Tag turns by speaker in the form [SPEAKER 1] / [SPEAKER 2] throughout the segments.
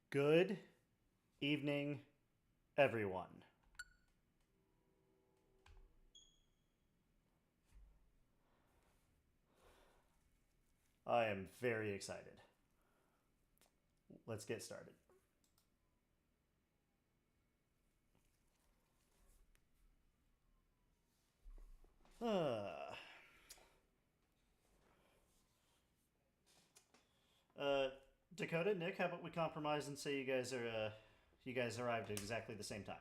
[SPEAKER 1] Good evening, everyone. I am very excited. Let's get started. Uh, Dakota, Nick, how about we compromise and say you guys arrived at exactly the same time?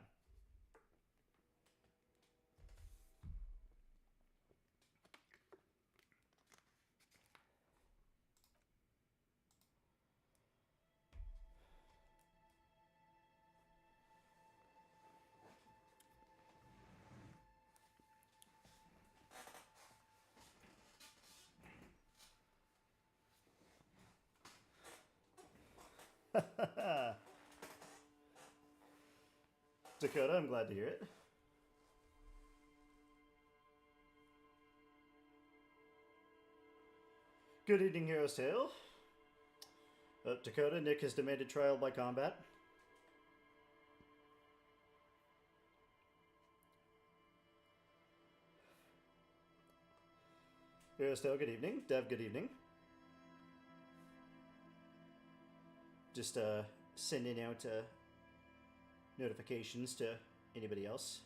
[SPEAKER 1] Dakota, I'm glad to hear it. Good evening, Hero's Tale. Dakota, Nick has demanded trial by combat. Hero's Tale, good evening. Dev, good evening. Just sending out notifications to anybody else.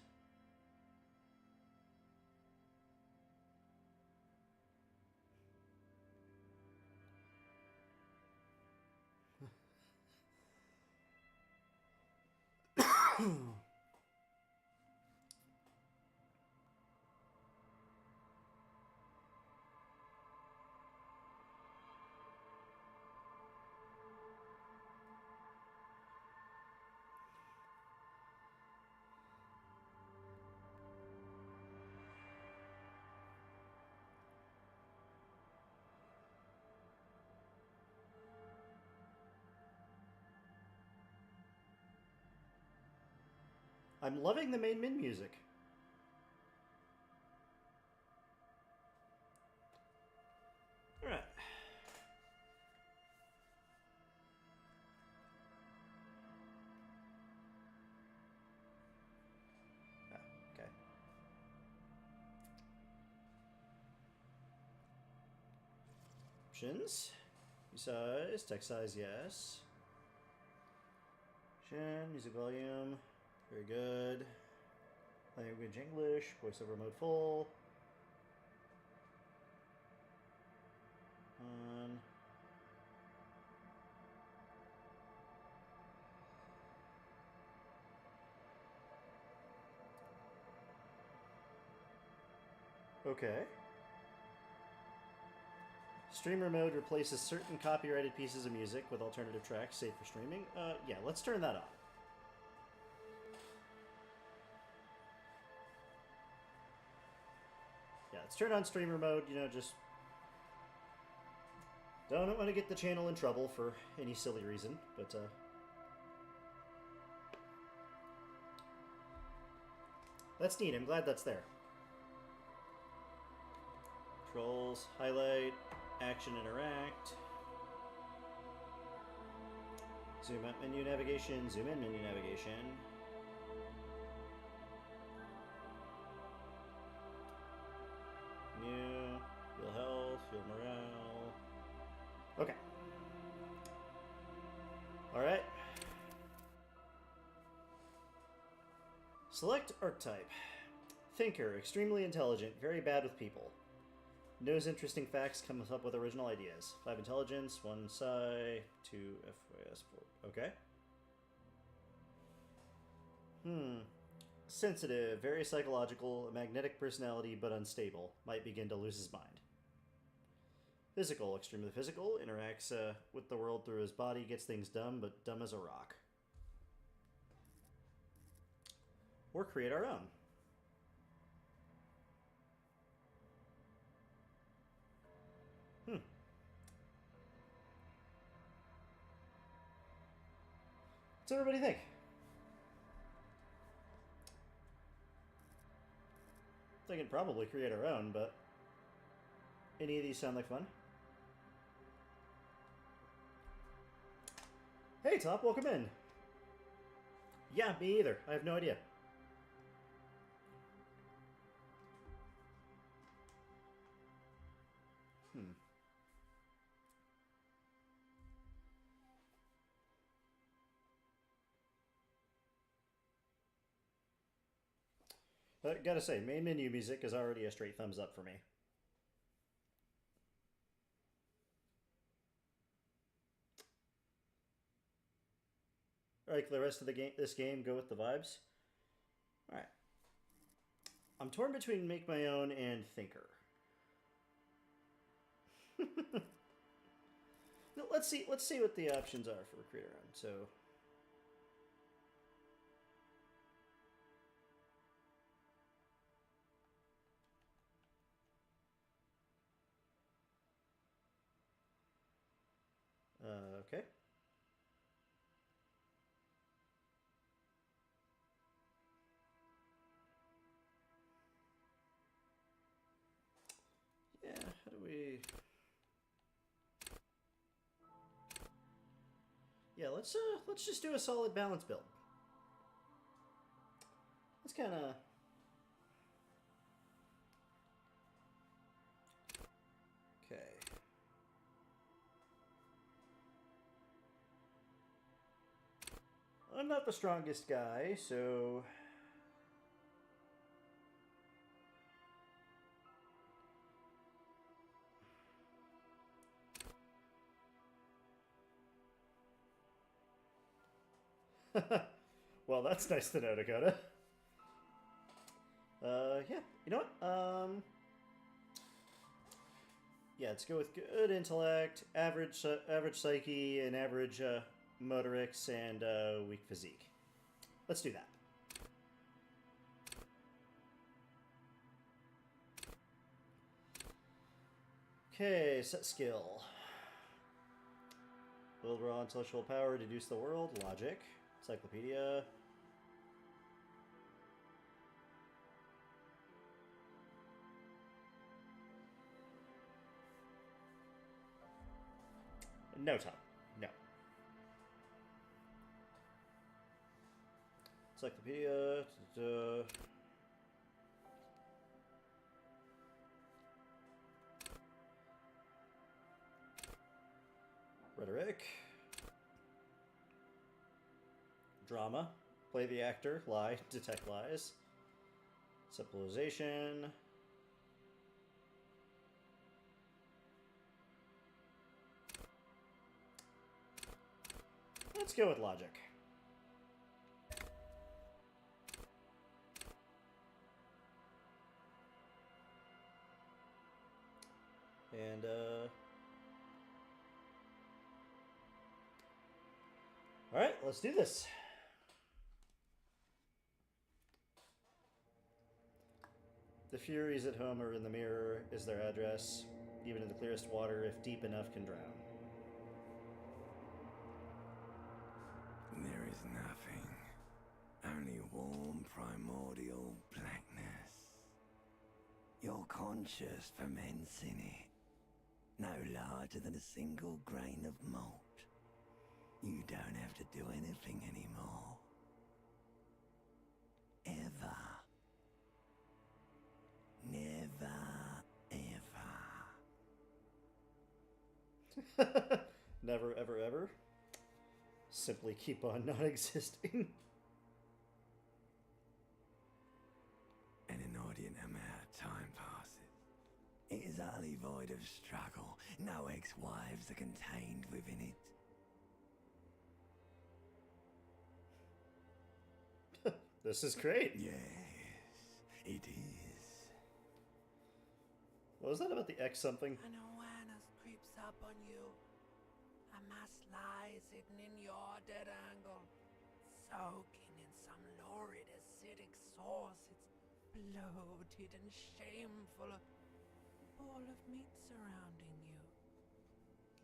[SPEAKER 1] I'm loving the main min music. Alright. Okay. Options. Size, text size, yes. Music volume, very good. Language English, voiceover mode full. On. Okay. Streamer mode replaces certain copyrighted pieces of music with alternative tracks safe for streaming. Yeah, let's turn that on. Yeah, let's turn on streamer mode, just don't want to get the channel in trouble for any silly reason, but that's neat. I'm glad that's there. Controls, highlight, action, interact. Zoom out menu navigation, zoom in menu navigation. New, heal health, heal morale. Okay. Alright. Select archetype. Thinker, extremely intelligent, very bad with people. Knows interesting facts, comes up with original ideas. 5 intelligence, 1 psi, 2 FYS, 4. Okay. Sensitive, very psychological, a magnetic personality, but unstable. Might begin to lose his mind. Physical, extremely physical, interacts with the world through his body, gets things done, but dumb as a rock. Or create our own. What's everybody think? I can probably create our own, but any of these sound like fun? Hey, Top, welcome in. Yeah, me either. I have no idea. Gotta say, main menu music is already a straight thumbs up for me. Like the rest of the game, this game, go with the vibes. All right. I'm torn between make my own and thinker. No, let's see what the options are for creator run. So. Okay. Yeah, how do we... Yeah, let's just do a solid balance build. Let's kind of... Okay. I'm not the strongest guy, so... Well, that's nice to know, Dakota. Yeah, you know what? Yeah, let's go with good intellect, average psyche, and average motorics, and weak physique. Let's do that. Okay, set skill. Build raw intellectual power, deduce the world, logic, encyclopedia. No time. No. Encyclopedia. Rhetoric. Drama. Play the actor. Lie. Detect lies. Civilization. Let's go with logic. And, alright, let's do this. The Furies at home are in the mirror, is their address. Even in the clearest water, if deep enough, can drown.
[SPEAKER 2] There is nothing. Only warm primordial blackness. Your conscious ferments in it. No larger than a single grain of malt. You don't have to do anything anymore. Ever. Never, ever.
[SPEAKER 1] Never, ever, ever. Simply keep on not existing.
[SPEAKER 2] An inordinate amount of time passes. It is utterly void of struggle. No ex-wives are contained within it.
[SPEAKER 1] This is great.
[SPEAKER 2] Yes, it is.
[SPEAKER 1] What was that about the X something?
[SPEAKER 3] An awareness creeps up on you. A mass lies hidden in your dead angle, soaking in some lurid acidic sauce. It's bloated and shameful. A ball of meat surrounding you.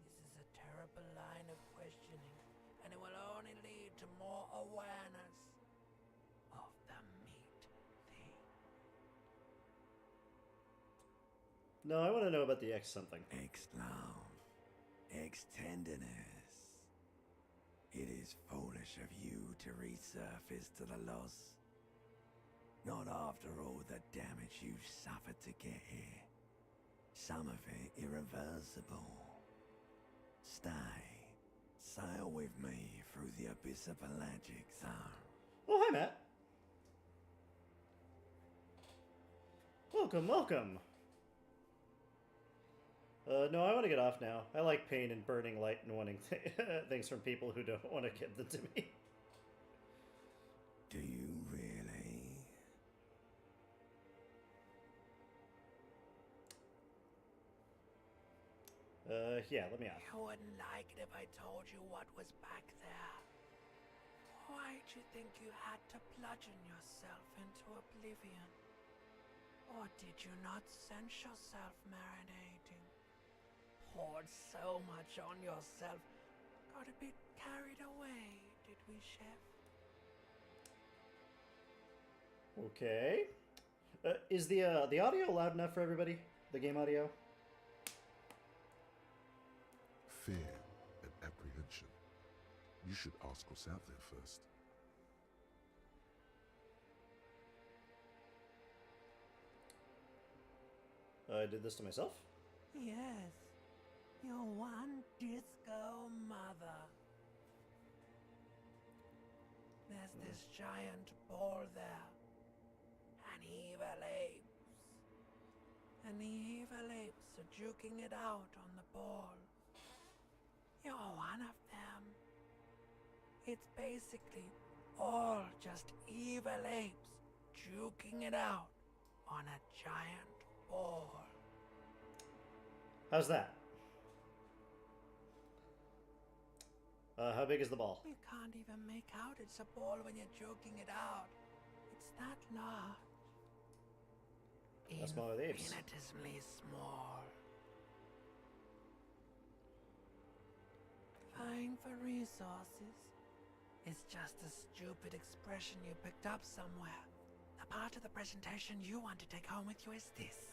[SPEAKER 3] This is a terrible line of questioning, and it will only lead to more awareness of the meat thing.
[SPEAKER 1] No, I want to know about the X something.
[SPEAKER 2] Ex-love. Ex-tenderness. It is foolish of you to resurface to the loss. Not after all the damage you've suffered to get here. Some of it irreversible. Stay. Sail with me through the abyss of pelagic zone.
[SPEAKER 1] Oh, hi, Matt. Welcome, welcome. No, I want to get off now. I like pain and burning light and wanting things from people who don't want to give them to me.
[SPEAKER 2] Do you really?
[SPEAKER 1] Yeah, let me off.
[SPEAKER 3] You wouldn't like it if I told you what was back there. Why'd you think you had to bludgeon yourself into oblivion? Or did you not sense yourself marinating? Poured so much on yourself, got a bit carried away, did we, Chef?
[SPEAKER 1] Okay. Is the audio loud enough for everybody? The game audio?
[SPEAKER 4] Fear and apprehension. You should ask what's out there first.
[SPEAKER 1] I did this to myself?
[SPEAKER 3] Yes, your one disco mother. There's this giant ball there. And evil apes. And the evil apes are juking it out on the ball. You're one of them. It's basically all just evil apes juking it out on a giant ball.
[SPEAKER 1] How's that? How big is the ball?
[SPEAKER 3] You can't even make out it's a ball when you're joking it out. It's that large.
[SPEAKER 1] How small are the apes?
[SPEAKER 3] Infinitesimally small. Vying for resources is just a stupid expression you picked up somewhere. The part of the presentation you want to take home with you is this.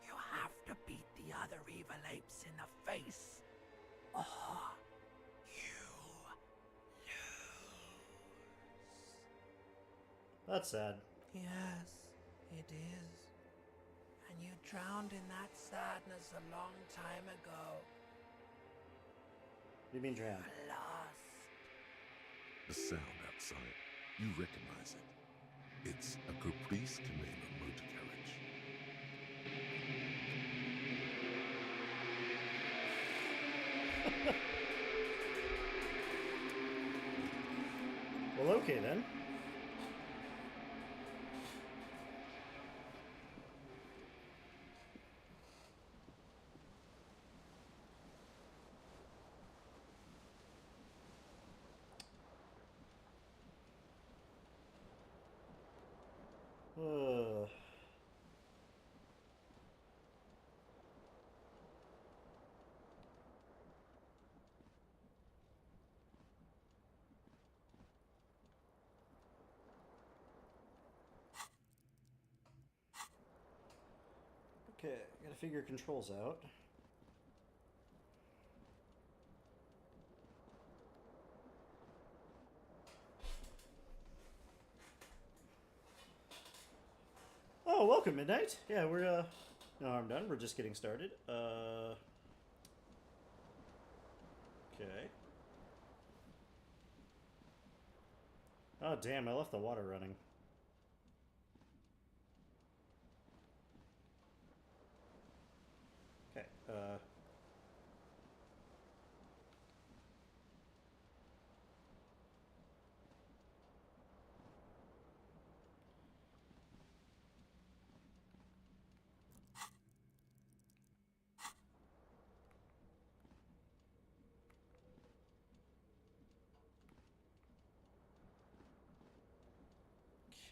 [SPEAKER 3] You have to beat the other evil apes in the face, or you lose.
[SPEAKER 1] That's sad.
[SPEAKER 3] Yes, it is. And you drowned in that sadness a long time ago.
[SPEAKER 1] You mean drowned?
[SPEAKER 3] Lost.
[SPEAKER 4] The sound outside. You recognize it. It's a Caprice Commander motor carriage.
[SPEAKER 1] Well, okay then. Uh. Okay, gotta figure controls out. Oh, welcome, Midnight. Yeah, we're, no harm done. We're just getting started. Okay. Oh, damn, I left the water running. Okay,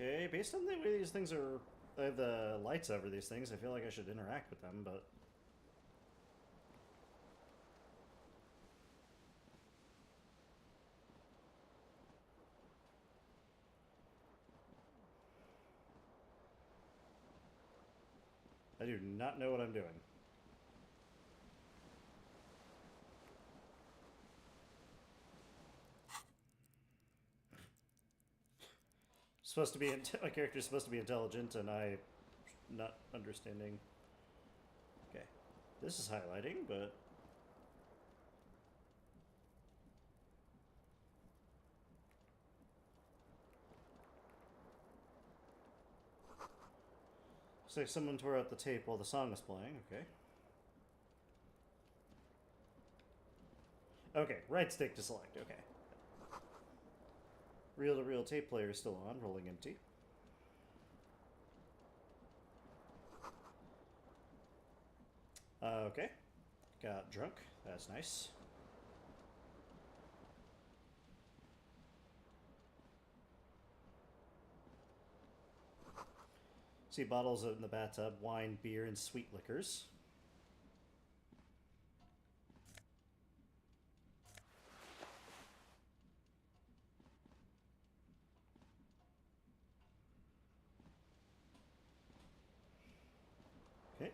[SPEAKER 1] Okay, based on the way these things are, I have the lights over these things, I feel like I should interact with them, but... I do not know what I'm doing. supposed to be my character's supposed to be intelligent, and I not understanding. Okay, this is highlighting, but looks like someone tore out the tape while the song was playing. Okay. Okay, right stick to select. Okay. Reel-to-reel tape player is still on, rolling empty. Okay. Got drunk. That's nice. See bottles in the bathtub, wine, beer, and sweet liquors. Okay.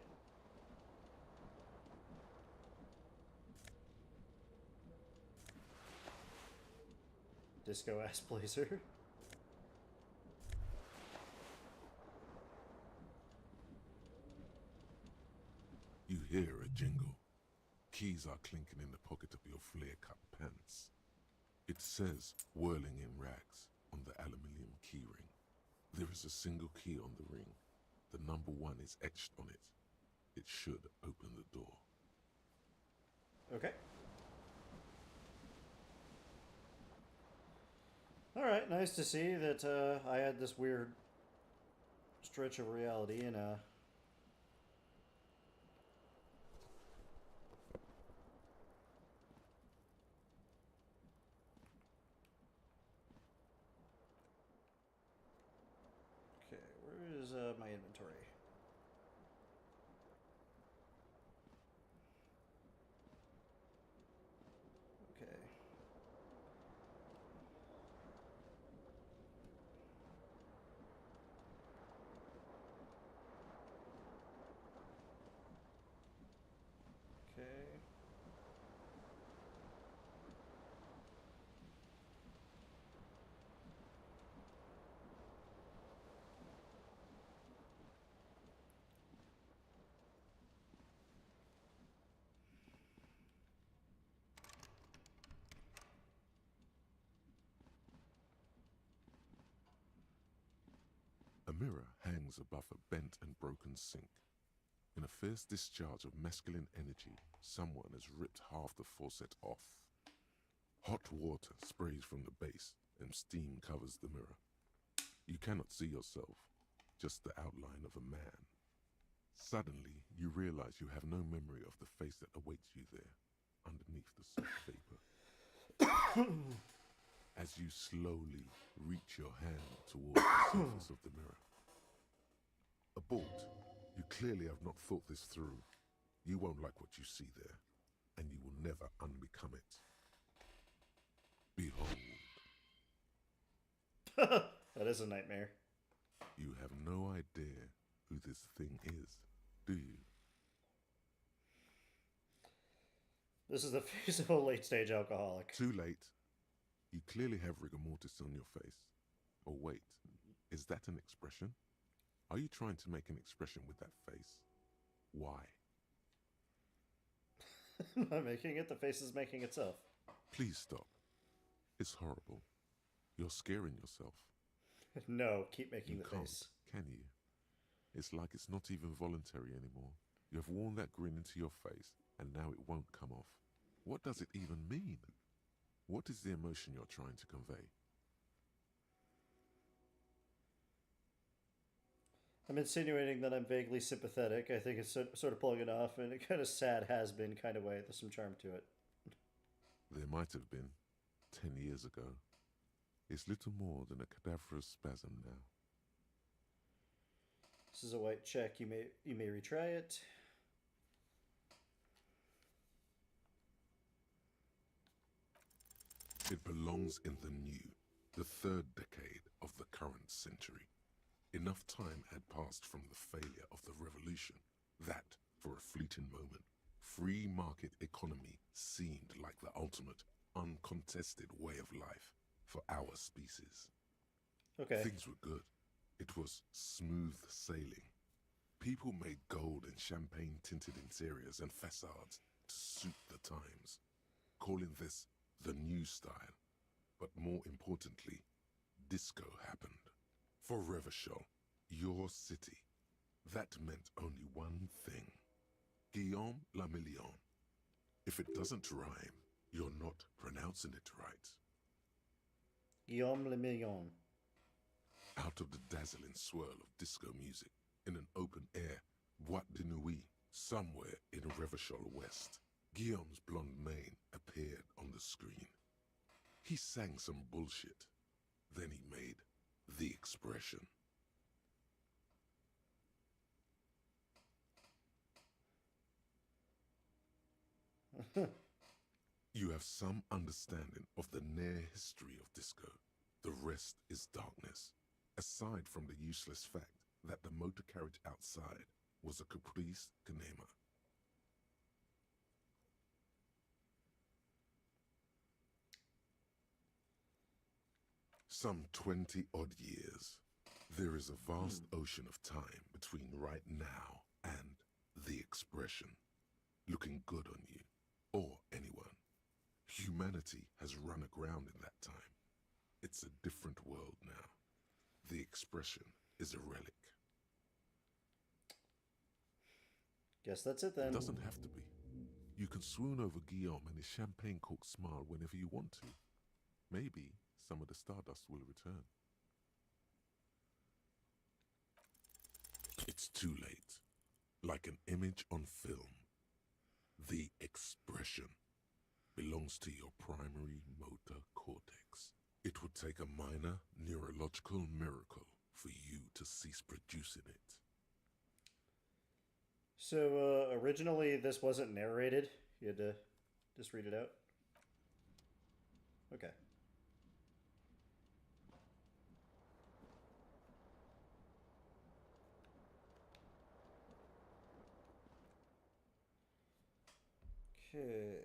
[SPEAKER 1] Disco ass blazer.
[SPEAKER 4] You hear a jingle. Keys are clinking in the pocket of your flare-cut pants. It says, whirling in rags, on the aluminium keyring. There is a single key on the ring. The number 1 is etched on it. It should open the door.
[SPEAKER 1] Okay. Alright, nice to see that I had this weird stretch of reality in a... Okay, where is my inventory? Okay. Okay.
[SPEAKER 4] A mirror hangs above a bent and broken sink. In a fierce discharge of masculine energy, someone has ripped half the faucet off. Hot water sprays from the base, and steam covers the mirror. You cannot see yourself, just the outline of a man. Suddenly, you realize you have no memory of the face that awaits you there, underneath the soft vapor. As you slowly reach your hand towards the surface of the mirror. Abort. You clearly have not thought this through. You won't like what you see there, and you will never unbecome it. Behold.
[SPEAKER 1] That is a nightmare.
[SPEAKER 4] You have no idea who this thing is, do you?
[SPEAKER 1] This is the face of a late-stage alcoholic.
[SPEAKER 4] Too late. You clearly have rigor mortis on your face. Or wait, is that an expression? Are you trying to make an expression with that face? Why?
[SPEAKER 1] I'm not making it, the face is making itself.
[SPEAKER 4] Please stop. It's horrible. You're scaring yourself.
[SPEAKER 1] No, keep making
[SPEAKER 4] You
[SPEAKER 1] the
[SPEAKER 4] can't,
[SPEAKER 1] face.
[SPEAKER 4] can you? It's like it's not even voluntary anymore. You have worn that grin into your face, and now it won't come off. What does it even mean? What is the emotion you're trying to convey?
[SPEAKER 1] I'm insinuating that I'm vaguely sympathetic. I think it's sort of pulling it off in a kind of sad has-been kind of way. There's some charm to it.
[SPEAKER 4] There might have been 10 years ago. It's little more than a cadaverous spasm now.
[SPEAKER 1] This is a white check. You may retry it.
[SPEAKER 4] It belongs in the new, the third decade of the current century. Enough time had passed from the failure of the revolution that, for a fleeting moment, free market economy seemed like the ultimate, uncontested way of life for our species.
[SPEAKER 1] Okay.
[SPEAKER 4] Things were good. It was smooth sailing. People made gold and champagne-tinted interiors and facades to suit the times, calling this the new style. But more importantly, disco happened. For Revachol, your city, that meant only one thing. Guillaume la Million. If it doesn't rhyme, you're not pronouncing it right.
[SPEAKER 1] Guillaume le Million.
[SPEAKER 4] Out of the dazzling swirl of disco music, in an open-air boîte de nuit somewhere in Revachol West, Guillaume's blonde mane appeared on the screen. He sang some bullshit. Then he made the expression. You have some understanding of the near history of disco. The rest is darkness. Aside from the useless fact that the motor carriage outside was a caprice canema. Some 20-odd years. There is a vast ocean of time between right now and the expression. Looking good on you, or anyone. Humanity has run aground in that time. It's a different world now. The expression is a relic.
[SPEAKER 1] Guess that's it then.
[SPEAKER 4] It doesn't have to be. You can swoon over Guillaume and his champagne-corked smile whenever you want to. Maybe some of the stardust will return. It's too late. Like an image on film. The expression belongs to your primary motor cortex. It would take a minor neurological miracle for you to cease producing it.
[SPEAKER 1] So, originally this wasn't narrated. You had to just read it out? Okay. Okay.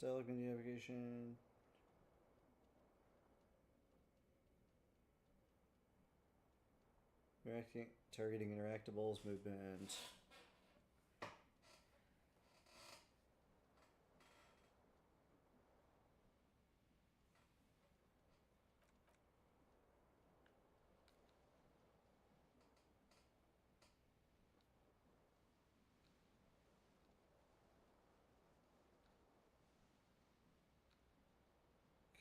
[SPEAKER 1] Dialogue menu navigation. Targeting interactables, movement.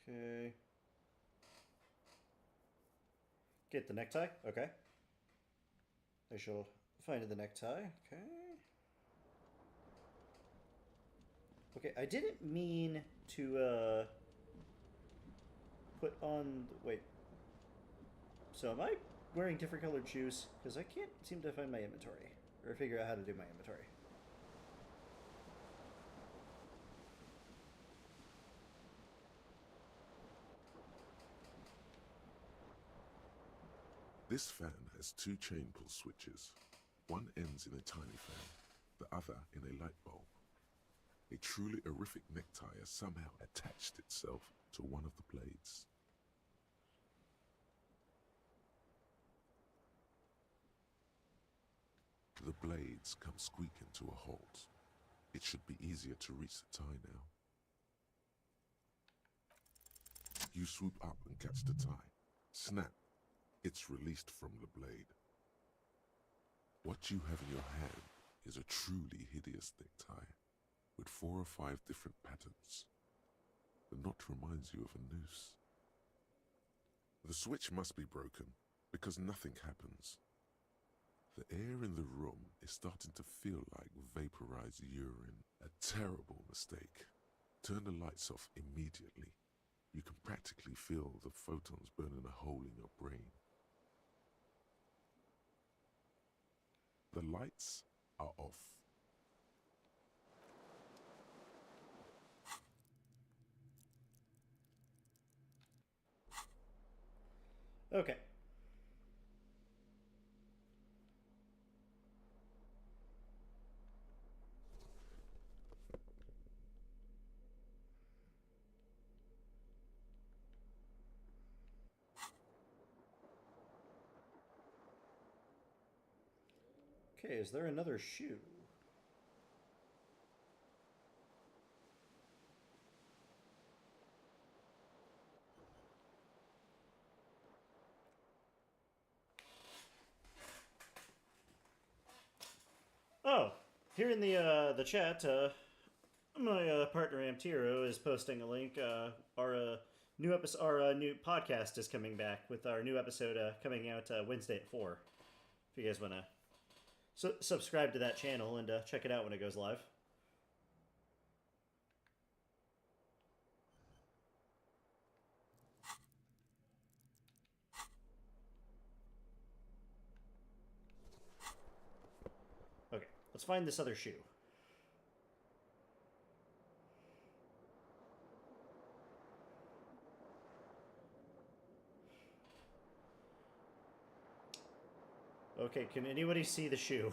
[SPEAKER 1] Okay. Get the necktie? Okay. I shall find the necktie. Okay. Okay, I didn't mean to, put on... Wait. So am I wearing different colored shoes? Because I can't seem to find my inventory. Or figure out how to do my inventory.
[SPEAKER 4] This fan has two chain pull switches. One ends in a tiny fan, the other in a light bulb. A truly horrific necktie has somehow attached itself to one of the blades. The blades come squeaking to a halt. It should be easier to reach the tie now. You swoop up and catch the tie. Snap. It's released from the blade. What you have in your hand is a truly hideous necktie with 4 or 5 different patterns. The knot reminds you of a noose. The switch must be broken because nothing happens. The air in the room is starting to feel like vaporized urine. A terrible mistake. Turn the lights off immediately. You can practically feel the photons burning a hole in your brain. The lights are off.
[SPEAKER 1] Okay. Okay, is there another shoe? Oh, here in the chat, my partner Amtiro is posting a link. Our new episode, our new podcast is coming back with our new episode coming out Wednesday at 4. If you guys want to subscribe to that channel and check it out when it goes live. Okay, let's find this other shoe. Okay, can anybody see the shoe?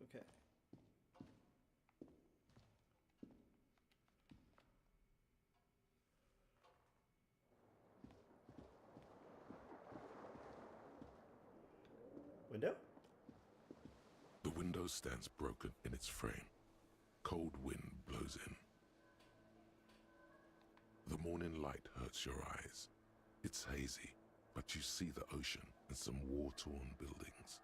[SPEAKER 1] Okay. Window?
[SPEAKER 4] The window stands broken in its frame. Cold wind blows in. The morning light hurts your eyes. It's hazy, but you see the ocean and some war-torn buildings.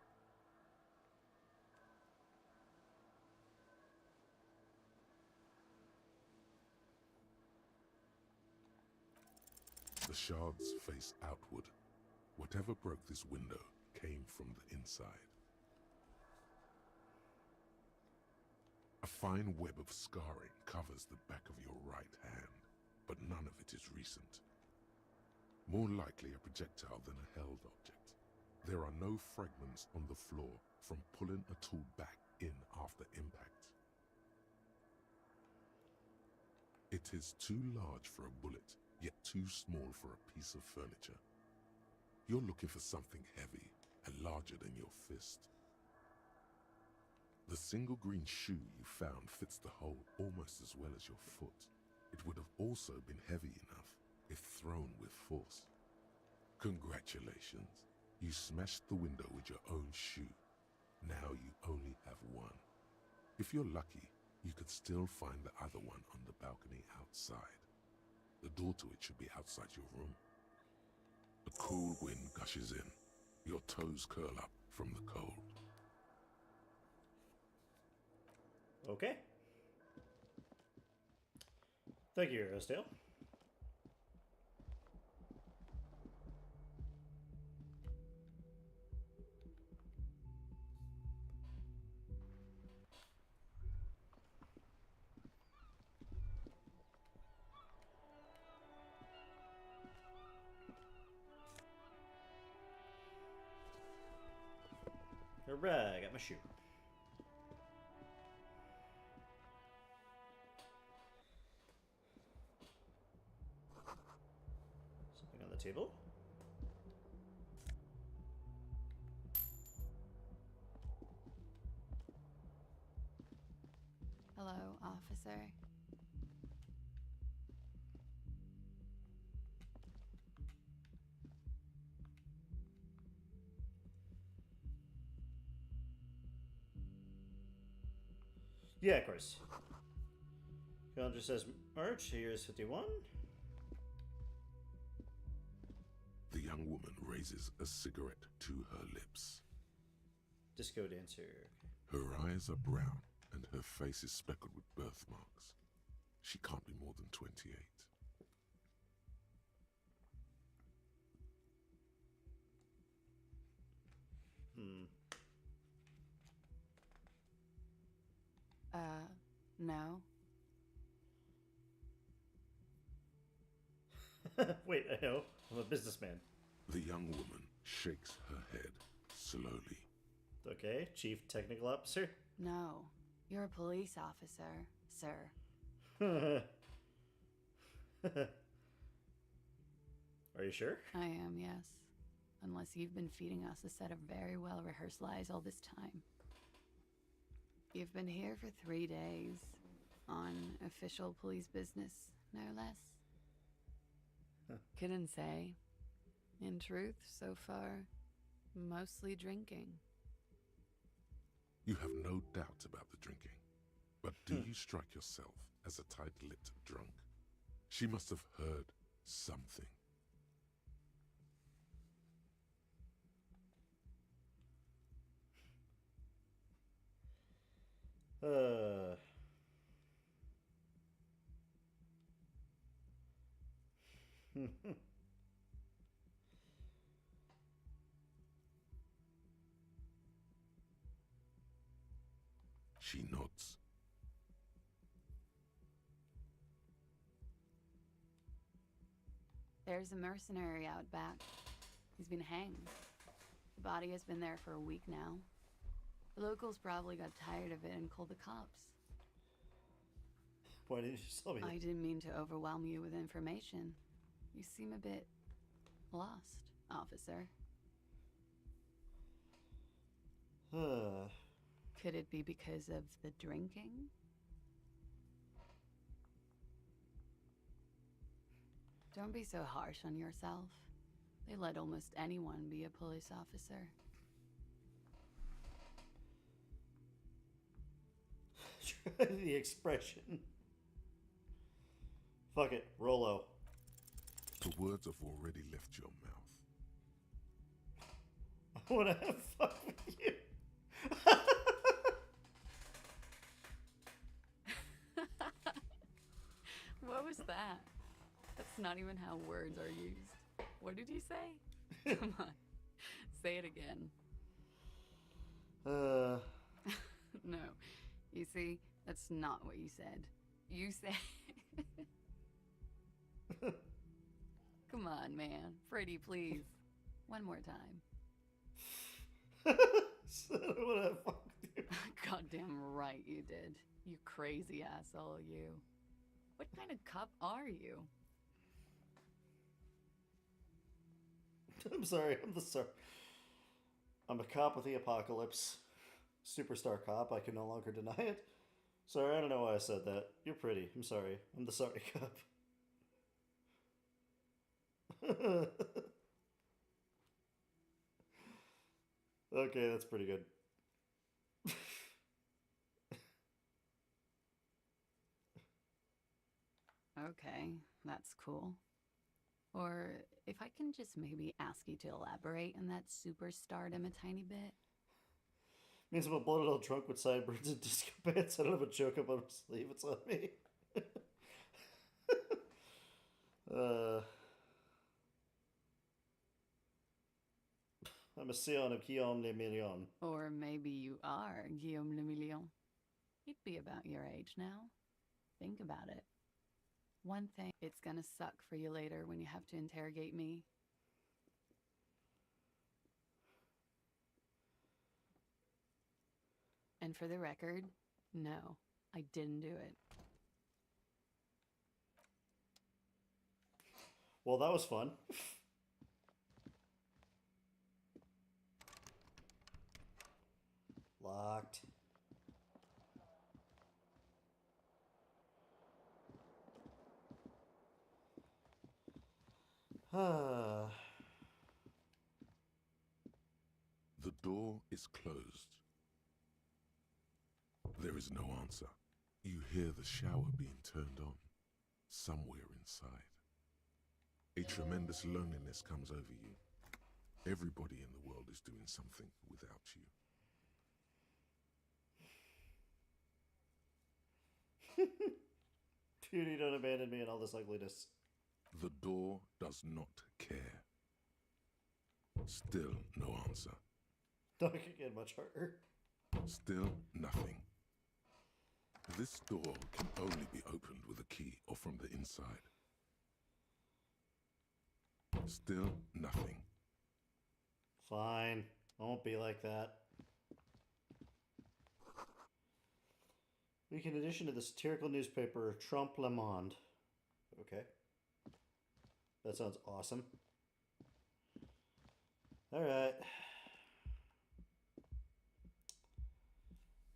[SPEAKER 4] The shards face outward. Whatever broke this window came from the inside. A fine web of scarring covers the back of your right hand, but none of it is recent. More likely a projectile than a held object. There are no fragments on the floor from pulling a tool back in after impact. It is too large for a bullet, yet too small for a piece of furniture. You're looking for something heavy and larger than your fist. The single green shoe you found fits the hole almost as well as your foot. It would have also been heavy enough if thrown with force. Congratulations, you smashed the window with your own shoe. Now you only have one. If you're lucky, you could still find the other one on the balcony outside. The door to it should be outside your room. A cool wind gushes in. Your toes curl up from the cold.
[SPEAKER 1] Okay. Thank you, Rosedale. Alright, I got my shoe. Something on the table.
[SPEAKER 5] Hello, officer.
[SPEAKER 1] Yeah, of course. Calendar says March, here's 51.
[SPEAKER 4] The young woman raises a cigarette to her lips.
[SPEAKER 1] Disco dancer.
[SPEAKER 4] Her eyes are brown and her face is speckled with birthmarks. She can't be more than 28.
[SPEAKER 5] No.
[SPEAKER 1] Wait, I know. I'm a businessman.
[SPEAKER 4] The young woman shakes her head slowly.
[SPEAKER 1] Okay, Chief Technical Officer.
[SPEAKER 5] No, you're a police officer, sir.
[SPEAKER 1] Are you sure?
[SPEAKER 5] I am, yes. Unless you've been feeding us a set of very well-rehearsed lies all this time. You've been here for 3 days. On official police business, no less. Couldn't say. In truth, so far, mostly drinking.
[SPEAKER 4] You have no doubt about the drinking. But do you strike yourself as a tight-lipped drunk? She must have heard something. She nods.
[SPEAKER 5] There's a mercenary out back. He's been hanged. The body has been there for a week now. The locals probably got tired of it and called the cops.
[SPEAKER 1] Why didn't you tell me?
[SPEAKER 5] I didn't mean to overwhelm you with information. You seem a bit lost, officer. Could it be because of the drinking? Don't be so harsh on yourself. They let almost anyone be a police officer.
[SPEAKER 1] Try the expression. Fuck it, Rolo.
[SPEAKER 4] The words have already left your mouth.
[SPEAKER 1] I wanna have fun with you.
[SPEAKER 5] What was that? That's not even how words are used. What did you say? Come on. Say it again. No. You see, that's not what you said. You said... Come on, man. Freddy, please. One more time.
[SPEAKER 1] I wanna have fun with you.
[SPEAKER 5] Goddamn right you did. You crazy asshole, you. What kind of cop are you?
[SPEAKER 1] I'm sorry, I'm a cop with the apocalypse. Superstar cop, I can no longer deny it. Sorry, I don't know why I said that. You're pretty. I'm sorry. I'm the sorry cop. Okay, that's pretty good.
[SPEAKER 5] Okay, that's cool. Or if I can just maybe ask you to elaborate on that superstardom a tiny bit.
[SPEAKER 1] Means I'm a bloated old drunk with sideburns and disco pants. I don't have a joke up on my sleeve. It's on me. I'm a scion of Guillaume le Million.
[SPEAKER 5] Or maybe you are Guillaume le Million. He'd be about your age now. Think about it. One thing, it's gonna suck for you later when you have to interrogate me. And for the record, no, I didn't do it.
[SPEAKER 1] Well, that was fun. Locked.
[SPEAKER 4] The door is closed. There is no answer. You hear the shower being turned on, somewhere inside. A tremendous loneliness comes over you. Everybody in the world is doing something without you.
[SPEAKER 1] Beauty, don't abandon me in all this ugliness.
[SPEAKER 4] The door does not care. Still no answer.
[SPEAKER 1] Don't get much harder.
[SPEAKER 4] Still nothing. This door can only be opened with a key or from the inside. Still nothing.
[SPEAKER 1] Fine. I won't be like that. Weekend edition of the satirical newspaper Trompe Le Monde. Okay. That sounds awesome. Alright.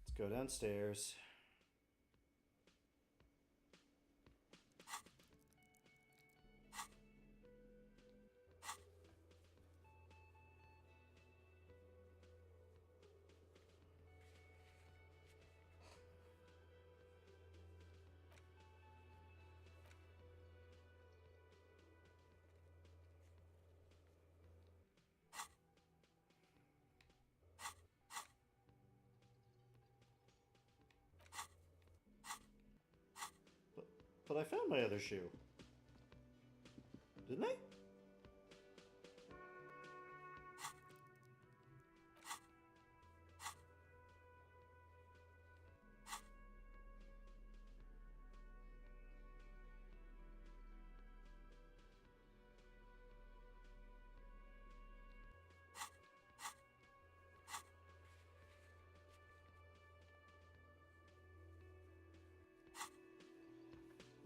[SPEAKER 1] Let's go downstairs. But I found my other shoe. Didn't I?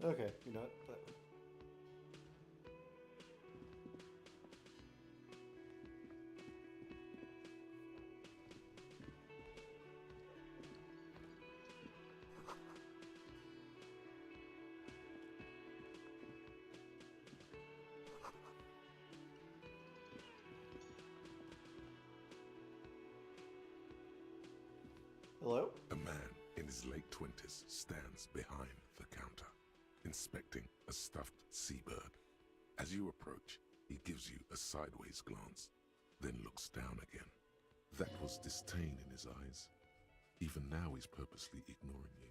[SPEAKER 1] Okay, you know what? That one. Hello?
[SPEAKER 4] A man in his late 20s stands behind the counter, inspecting a stuffed seabird. As you approach, he gives you a sideways glance, then looks down again. That was disdain in his eyes. Even now he's purposely ignoring you.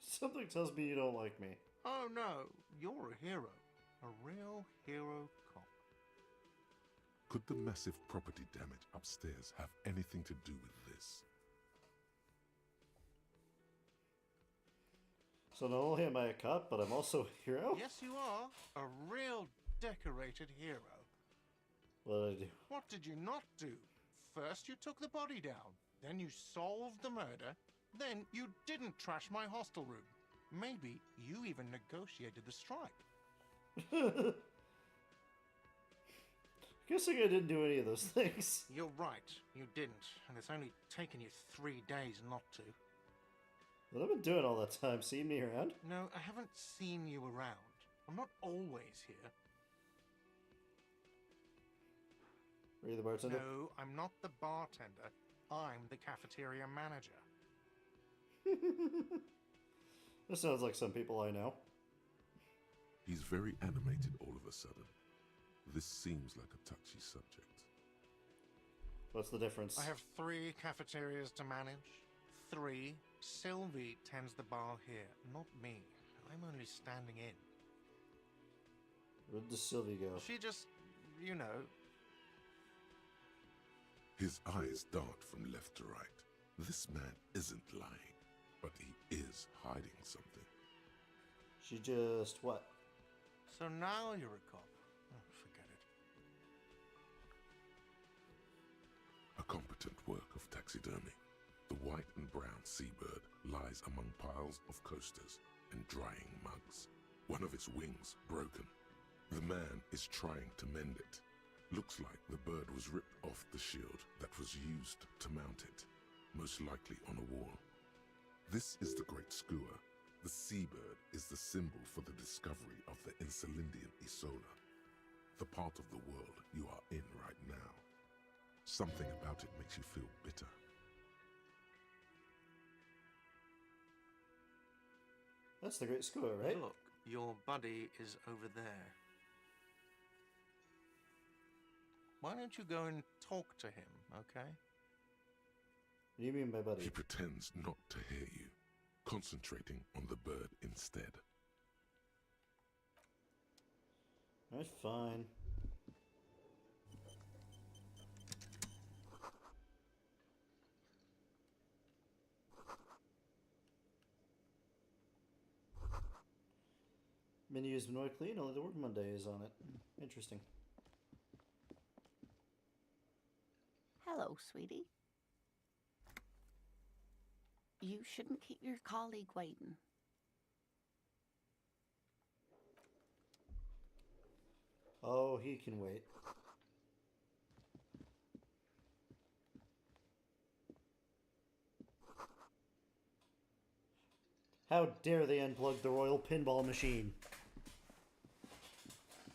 [SPEAKER 1] Something tells me you don't like me.
[SPEAKER 6] Oh no, you're a hero. A real hero cop.
[SPEAKER 4] Could the massive property damage upstairs have anything to do with this?
[SPEAKER 1] So not only am I a cop, but I'm also a hero?
[SPEAKER 6] Yes, you are. A real decorated hero.
[SPEAKER 1] What did I do?
[SPEAKER 6] What did you not do? First you took the body down, then you solved the murder, then you didn't trash my hostel room. Maybe you even negotiated the strike.
[SPEAKER 1] Guessing I didn't do any of those things.
[SPEAKER 6] You're right, you didn't, and it's only taken you 3 days not to.
[SPEAKER 1] What I've been doing all that time, seeing me around?
[SPEAKER 6] No, I haven't seen you around. I'm not always here.
[SPEAKER 1] Are you the bartender?
[SPEAKER 6] No, I'm not the bartender. I'm the cafeteria manager.
[SPEAKER 1] This sounds like some people I know.
[SPEAKER 4] He's very animated all of a sudden. This seems like a touchy subject.
[SPEAKER 1] What's the difference?
[SPEAKER 6] I have 3 cafeterias to manage. 3. Sylvie tends the bar here, not me. I'm only standing in.
[SPEAKER 1] Where'd the Sylvie go?
[SPEAKER 6] She just, you know.
[SPEAKER 4] His eyes dart from left to right. This man isn't lying, but he is hiding something.
[SPEAKER 1] She just what?
[SPEAKER 6] So now you're a cop. Oh, forget it.
[SPEAKER 4] A competent work of taxidermy. The white and brown seabird lies among piles of coasters and drying mugs. One of its wings broken. The man is trying to mend it. Looks like the bird was ripped off the shield that was used to mount it, most likely on a wall. This is the Great Skua. The seabird is the symbol for the discovery of the Insulindian Isola, the part of the world you are in right now. Something about it makes you feel bitter.
[SPEAKER 1] That's the Great Skua, right?
[SPEAKER 6] Look, your buddy is over there. Why don't you go and talk to him, okay?
[SPEAKER 1] What do you mean by buddy?
[SPEAKER 4] He pretends not to hear you, concentrating on the bird instead.
[SPEAKER 1] Alright, fine. Menu's been wiped clean, only the word Monday is on it. Interesting.
[SPEAKER 5] Hello, sweetie. You shouldn't keep your colleague waiting.
[SPEAKER 1] Oh, he can wait. How dare they unplug the royal pinball machine?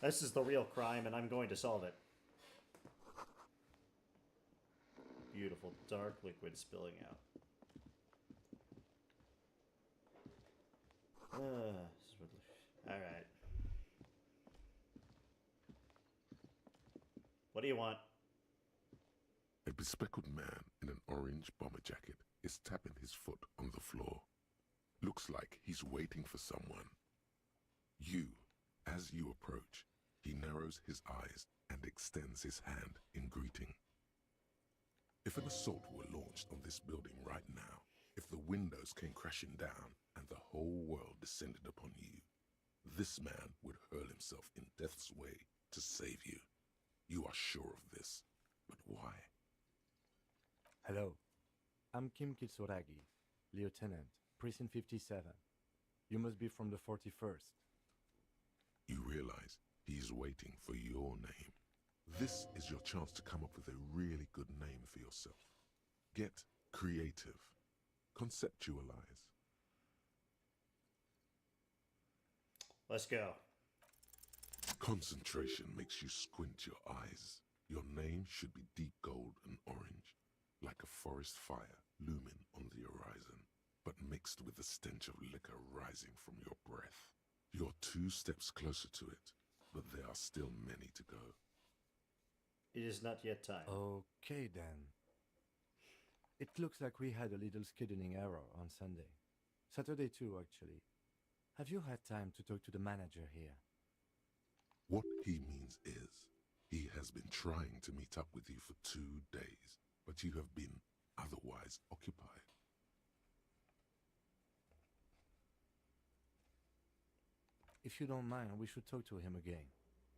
[SPEAKER 1] This is the real crime, and I'm going to solve it. Beautiful dark liquid spilling out. Alright. What do you want?
[SPEAKER 4] A bespectacled man in an orange bomber jacket is tapping his foot on the floor. Looks like he's waiting for someone. As you approach, he narrows his eyes and extends his hand in greeting. If an assault were launched on this building right now, if the windows came crashing down and the whole world descended upon you, this man would hurl himself in death's way to save you. You are sure of this, but why?
[SPEAKER 7] Hello, I'm Kim Kitsuragi, Lieutenant, Precinct 57. You must be from the 41st.
[SPEAKER 4] You realize he is waiting for your name. This is your chance to come up with a really good name for yourself. Get creative. Conceptualize.
[SPEAKER 1] Let's go.
[SPEAKER 4] Concentration makes you squint your eyes. Your name should be deep gold and orange, like a forest fire looming on the horizon, but mixed with the stench of liquor rising from your breath. You're 2 steps closer to it, but there are still many to go.
[SPEAKER 1] It is not yet time.
[SPEAKER 7] Okay then. It looks like we had a little scheduling error on Sunday. Saturday too, actually. Have you had time to talk to the manager here?
[SPEAKER 4] What he means is, he has been trying to meet up with you for 2 days, but you have been otherwise occupied.
[SPEAKER 7] If you don't mind, we should talk to him again.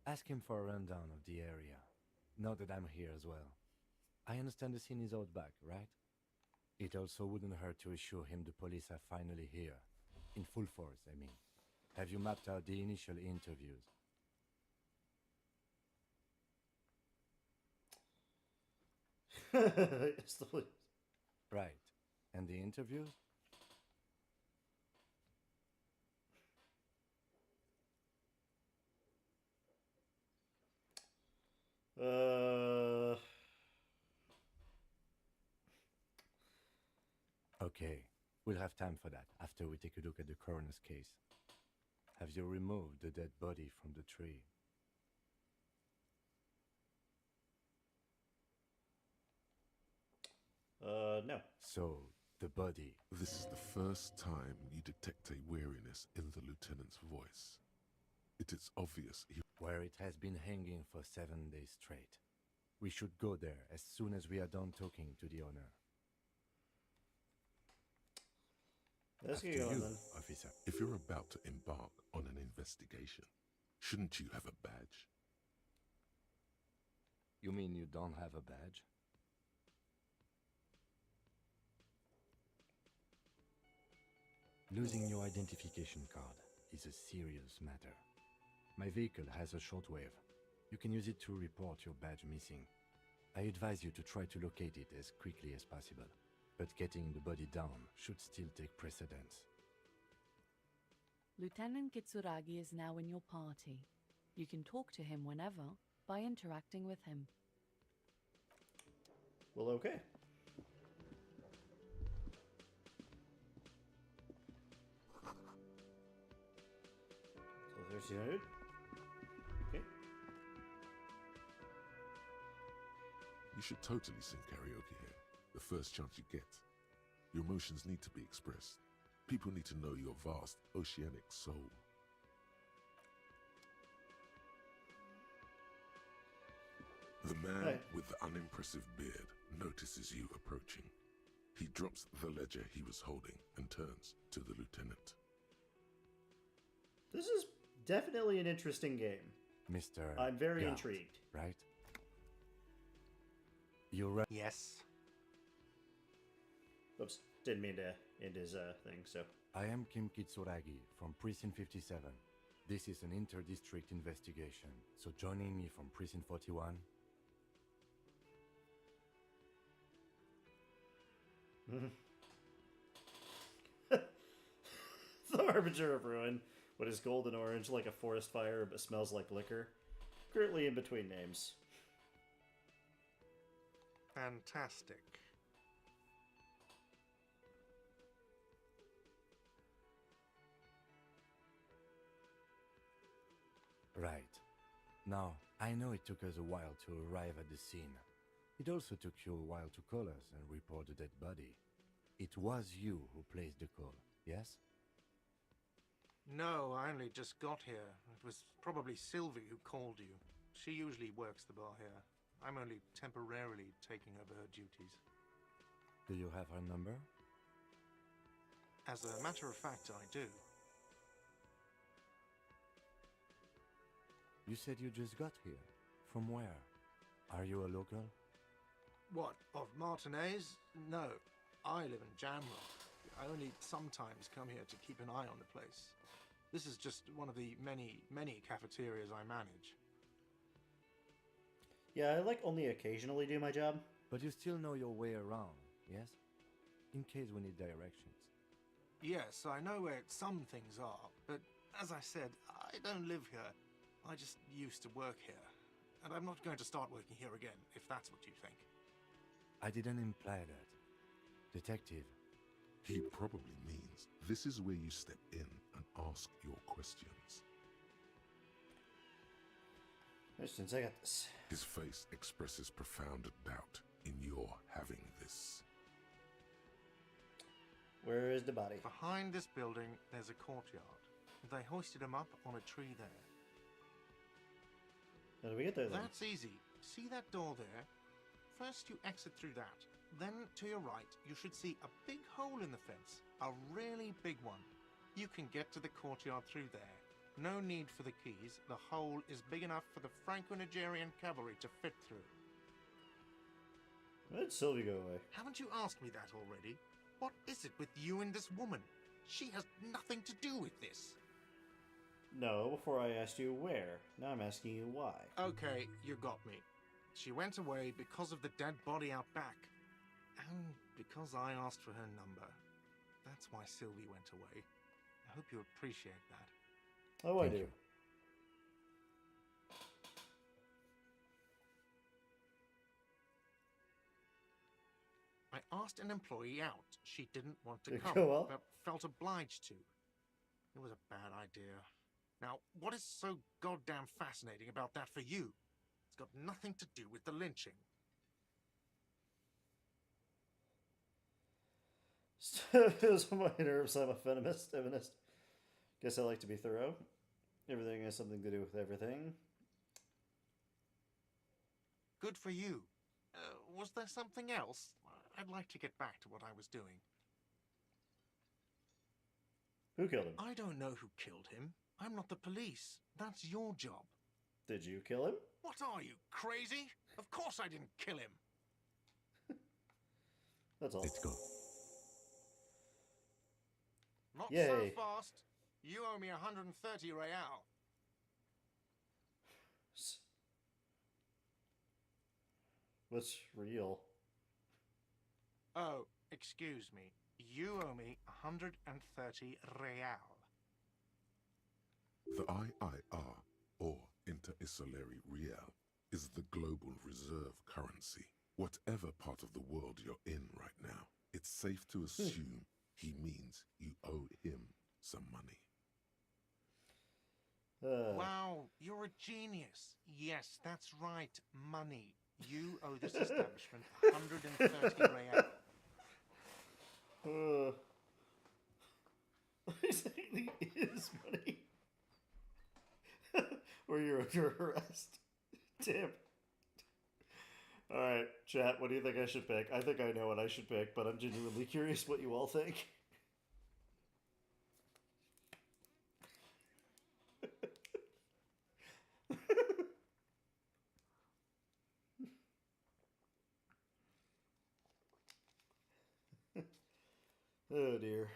[SPEAKER 7] Ask him for a rundown of the area. Now that I'm here as well. I understand the scene is out back, right? It also wouldn't hurt to assure him the police are finally here. In full force, I mean. Have you mapped out the initial interviews?
[SPEAKER 1] It's the police.
[SPEAKER 7] Right. And the interviews? Okay, we'll have time for that after we take a look at the coroner's case. Have you removed the dead body from the tree?
[SPEAKER 1] No.
[SPEAKER 7] So, the body.
[SPEAKER 4] This is the first time you detect a weariness in the lieutenant's voice. It is obvious he...
[SPEAKER 7] Where it has been hanging for 7 days straight. We should go there as soon as we are done talking to the owner.
[SPEAKER 1] Let's
[SPEAKER 7] After
[SPEAKER 1] get going
[SPEAKER 7] you,
[SPEAKER 1] then.
[SPEAKER 7] officer.
[SPEAKER 4] If you're about to embark on an investigation, shouldn't you have a badge?
[SPEAKER 7] You mean you don't have a badge? Losing your identification card is a serious matter. My vehicle has a shortwave. You can use it to report your badge missing. I advise you to try to locate it as quickly as possible, but getting the body down should still take precedence.
[SPEAKER 8] Lieutenant Kitsuragi is now in your party. You can talk to him whenever by interacting with him.
[SPEAKER 1] Well, okay. So 1300. Okay.
[SPEAKER 4] You should totally sing karaoke here, the first chance you get. Your emotions need to be expressed. People need to know your vast, oceanic soul. The man
[SPEAKER 1] Right.
[SPEAKER 4] with the unimpressive beard notices you approaching. He drops the ledger he was holding and turns to the lieutenant.
[SPEAKER 1] This is definitely an interesting game.
[SPEAKER 7] Mr.
[SPEAKER 1] I'm very
[SPEAKER 7] Galt,
[SPEAKER 1] intrigued.
[SPEAKER 7] right? You're right.
[SPEAKER 6] Yes.
[SPEAKER 1] Oops. didn't mean to end his thing, so.
[SPEAKER 7] I am Kim Kitsuragi from Precinct 57. This is an inter-district investigation, so joining me from Precinct 41...
[SPEAKER 1] The Harbinger of Ruin, what is golden orange like a forest fire but smells like liquor. Currently in between names.
[SPEAKER 6] Fantastic.
[SPEAKER 7] Right. Now, I know it took us a while to arrive at the scene. It also took you a while to call us and report the dead body. It was you who placed the call, yes?
[SPEAKER 6] No, I only just got here. It was probably Sylvie who called you. She usually works the bar here. I'm only temporarily taking over her duties.
[SPEAKER 7] Do you have her number?
[SPEAKER 6] As a matter of fact, I do.
[SPEAKER 7] You said you just got here. From where? Are you a local?
[SPEAKER 6] What, of Martinez? No, I live in Jamrock. I only sometimes come here to keep an eye on the place. This is just one of the many cafeterias I manage.
[SPEAKER 1] Yeah, I like only occasionally do my job.
[SPEAKER 7] But you still know your way around, yes? In case we need directions.
[SPEAKER 6] Yes, I know where some things are, but as I said, I don't live here. I just used to work here. And I'm not going to start working here again, if that's what you think.
[SPEAKER 7] I didn't imply that. Detective.
[SPEAKER 4] He probably means this is where you step in and ask your questions.
[SPEAKER 1] Questions, I got this.
[SPEAKER 4] His face expresses profound doubt in your having this.
[SPEAKER 1] Where is the body?
[SPEAKER 6] Behind this building, there's a courtyard. They hoisted him up on a tree there.
[SPEAKER 1] How do we get there then?
[SPEAKER 6] That's easy. See that door there? First you exit through that. Then to your right, you should see a big hole in the fence. A really big one. You can get to the courtyard through there. No need for the keys. The hole is big enough for the Franco-Nigerian cavalry to fit through.
[SPEAKER 1] Where did Sylvie go away?
[SPEAKER 6] Haven't you asked me that already? What is it with you and this woman? She has nothing to do with this.
[SPEAKER 1] No, before I asked you where. Now I'm asking you why.
[SPEAKER 6] Okay, you got me. She went away because of the dead body out back. And because I asked for her number. That's why Sylvie went away. I hope you appreciate that.
[SPEAKER 1] Oh, I do.
[SPEAKER 7] you.
[SPEAKER 6] I asked an employee out. She didn't want to
[SPEAKER 1] Did it
[SPEAKER 6] come,
[SPEAKER 1] go well?
[SPEAKER 6] but felt obliged to. It was a bad idea. Now, what is so goddamn fascinating about that for you? It's got nothing to do with the lynching.
[SPEAKER 1] Feels on my nerves. I'm a feminist. Guess I like to be thorough. Everything has something to do with everything.
[SPEAKER 6] Good for you. Was there something else? I'd like to get back to what I was doing.
[SPEAKER 1] Who killed him?
[SPEAKER 6] I don't know who killed him. I'm not the police. That's your job.
[SPEAKER 1] Did you kill him?
[SPEAKER 6] What are you, crazy? Of course I didn't kill him.
[SPEAKER 1] That's all.
[SPEAKER 7] Let's go.
[SPEAKER 6] Not
[SPEAKER 1] Yay.
[SPEAKER 6] so fast. You owe me 130 real.
[SPEAKER 1] What's real?
[SPEAKER 6] Oh, excuse me. You owe me 130 real.
[SPEAKER 4] The IIR, or Inter-Isolary Real, is the global reserve currency. Whatever part of the world you're in right now, it's safe to assume he means you owe him some money.
[SPEAKER 6] Wow, you're a genius. Yes, that's right, money. You owe this establishment 130 real.
[SPEAKER 1] What exactly is money? Or you're under arrest. Damn. Alright, chat, what do you think I should pick? I think I know what I should pick, but I'm genuinely curious what you all think. Oh dear.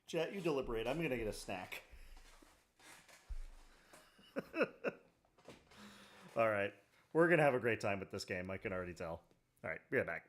[SPEAKER 1] Chat, you deliberate. I'm gonna get a snack. Alright. We're gonna have a great time with this game, I can already tell. Alright, be right back.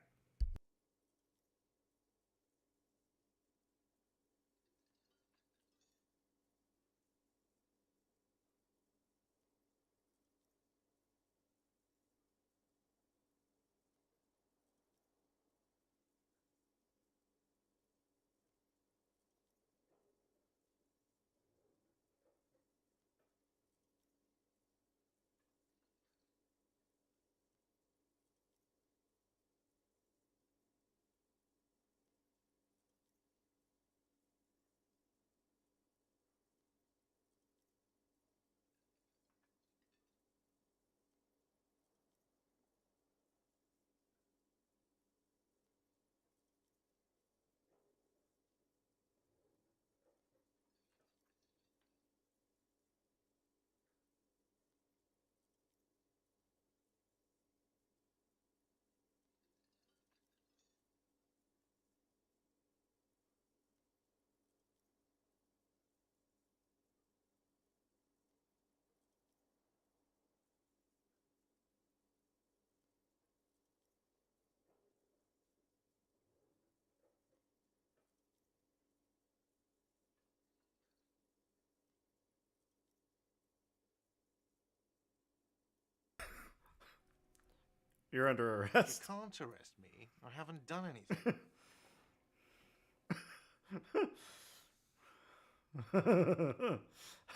[SPEAKER 1] You're under
[SPEAKER 6] You
[SPEAKER 1] arrest.
[SPEAKER 6] can't arrest me. I haven't done anything.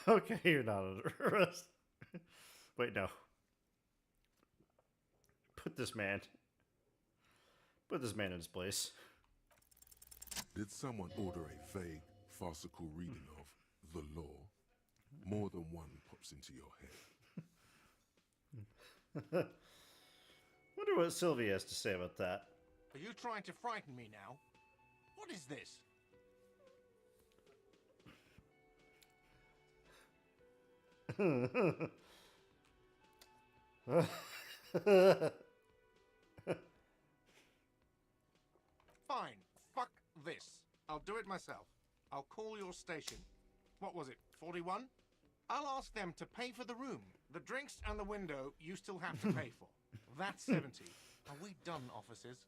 [SPEAKER 1] Okay, you're not under arrest. Wait, no. Put this man in his place.
[SPEAKER 4] Did someone order a vague, farcical reading of the law? More than one pops into your head.
[SPEAKER 1] Wonder what Sylvia has to say about that.
[SPEAKER 6] Are you trying to frighten me now? What is this? Fine. Fuck this. I'll do it myself. I'll call your station. What was it, 41? I'll ask them to pay for the room. The drinks and the window you still have to pay for. That's 70. Are we done, officers?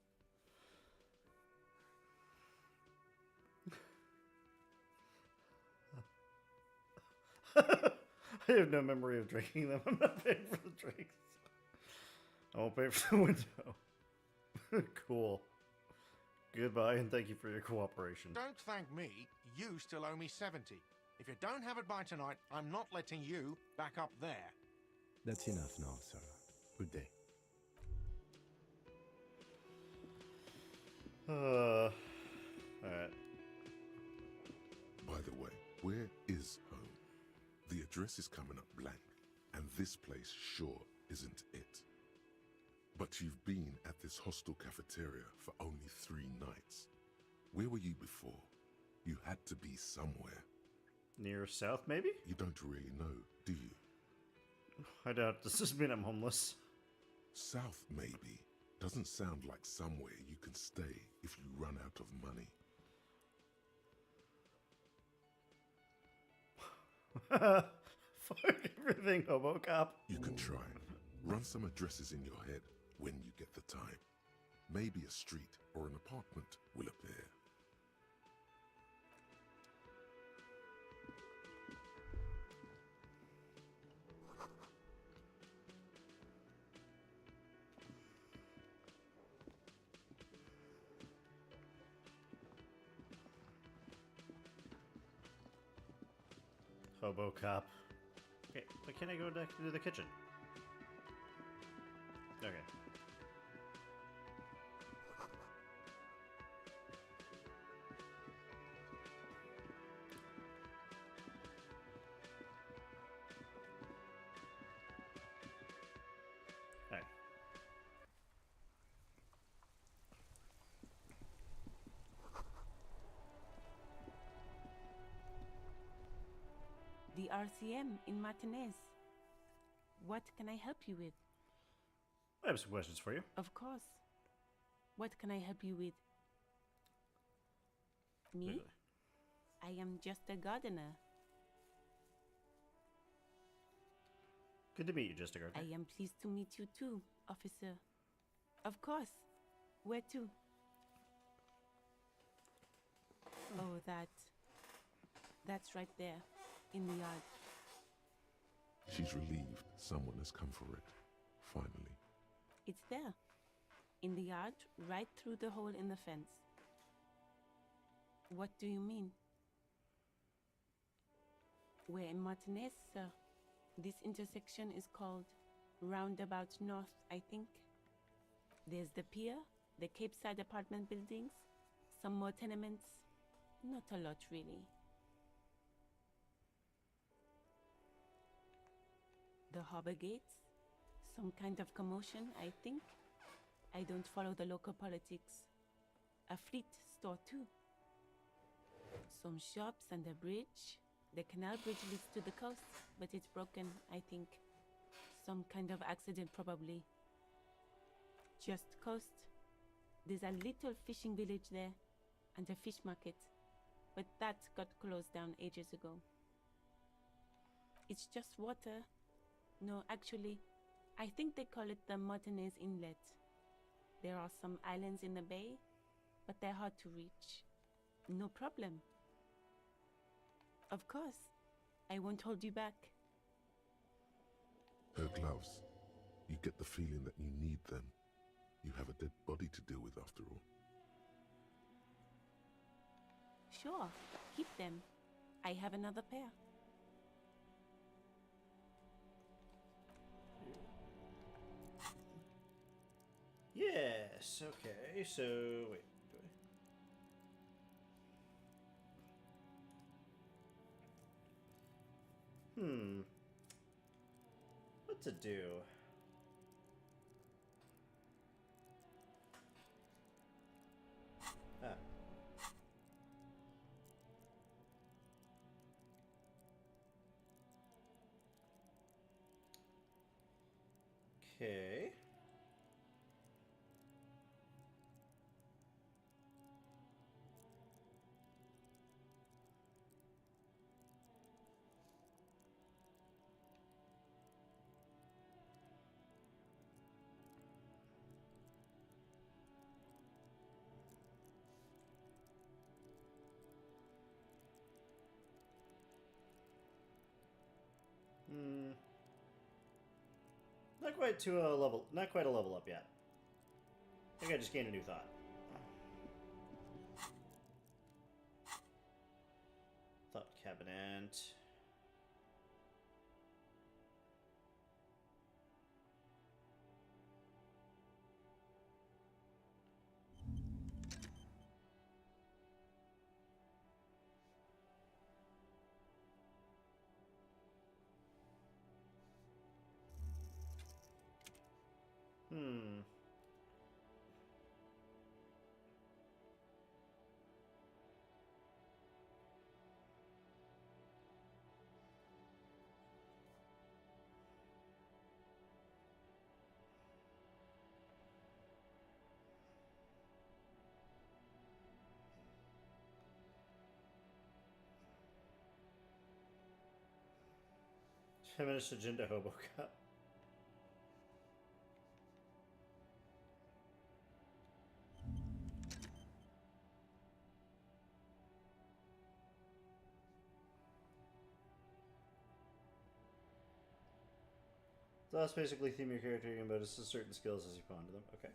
[SPEAKER 1] I have no memory of drinking them. I'm not paying for the drinks. I won't pay for the window. Cool. Goodbye, and thank you for your cooperation.
[SPEAKER 6] Don't thank me. You still owe me 70. If you don't have it by tonight, I'm not letting you back up there.
[SPEAKER 7] That's enough now, sir. Good day.
[SPEAKER 1] Alright.
[SPEAKER 4] By the way, where is home? The address is coming up blank, and this place sure isn't it. But you've been at this hostel cafeteria for only 3 nights. Where were you before? You had to be somewhere.
[SPEAKER 1] Near south, maybe?
[SPEAKER 4] You don't really know, do you?
[SPEAKER 1] I doubt. Does this mean I'm homeless?
[SPEAKER 4] South, maybe. Doesn't sound like somewhere you can stay if you run out of money.
[SPEAKER 1] Fuck everything, HoboCop.
[SPEAKER 4] You can try. Run some addresses in your head when you get the time. Maybe a street or an apartment will appear.
[SPEAKER 1] HoboCop. Okay, why can't I go back into the kitchen? Okay. Alright.
[SPEAKER 9] The RCM in Martinez. What can I help you with?
[SPEAKER 1] I have some questions for you.
[SPEAKER 9] Of course. What can I help you with? Me?
[SPEAKER 1] Really.
[SPEAKER 9] I am just a gardener.
[SPEAKER 1] Good to meet you, Just a Gardener.
[SPEAKER 9] I am pleased to meet you too, officer. Of course. Where to? Oh, that's right there, in the yard.
[SPEAKER 4] She's relieved someone has come for it. Finally.
[SPEAKER 9] It's there. In the yard, right through the hole in the fence. What do you mean? We're in Martinez, sir. This intersection is called Roundabout North, I think. There's the pier, the Cape Side apartment buildings, some more tenements. Not a lot, really. The harbor gates, some kind of commotion, I think. I don't follow the local politics. A fleet store, too. Some shops and a bridge. The canal bridge leads to the coast, but it's broken, I think. Some kind of accident, probably. Just coast. There's a little fishing village there, and a fish market. But that got closed down ages ago. It's just water. No, actually, I think they call it the Martinez Inlet. There are some islands in the bay, but they're hard to reach. No problem. Of course. I won't hold you back.
[SPEAKER 4] Her gloves. You get the feeling that you need them. You have a dead body to deal with after all.
[SPEAKER 9] Sure, keep them. I have another pair.
[SPEAKER 1] Yes, okay, so wait. What to do? Ah. Okay. Not quite to a level, not quite a level up yet. I think I just gained a new thought. Thought cabinet. Feminist agenda hobo cup. So that's basically theme your character, you can bonus certain skills as you ponder them. Okay.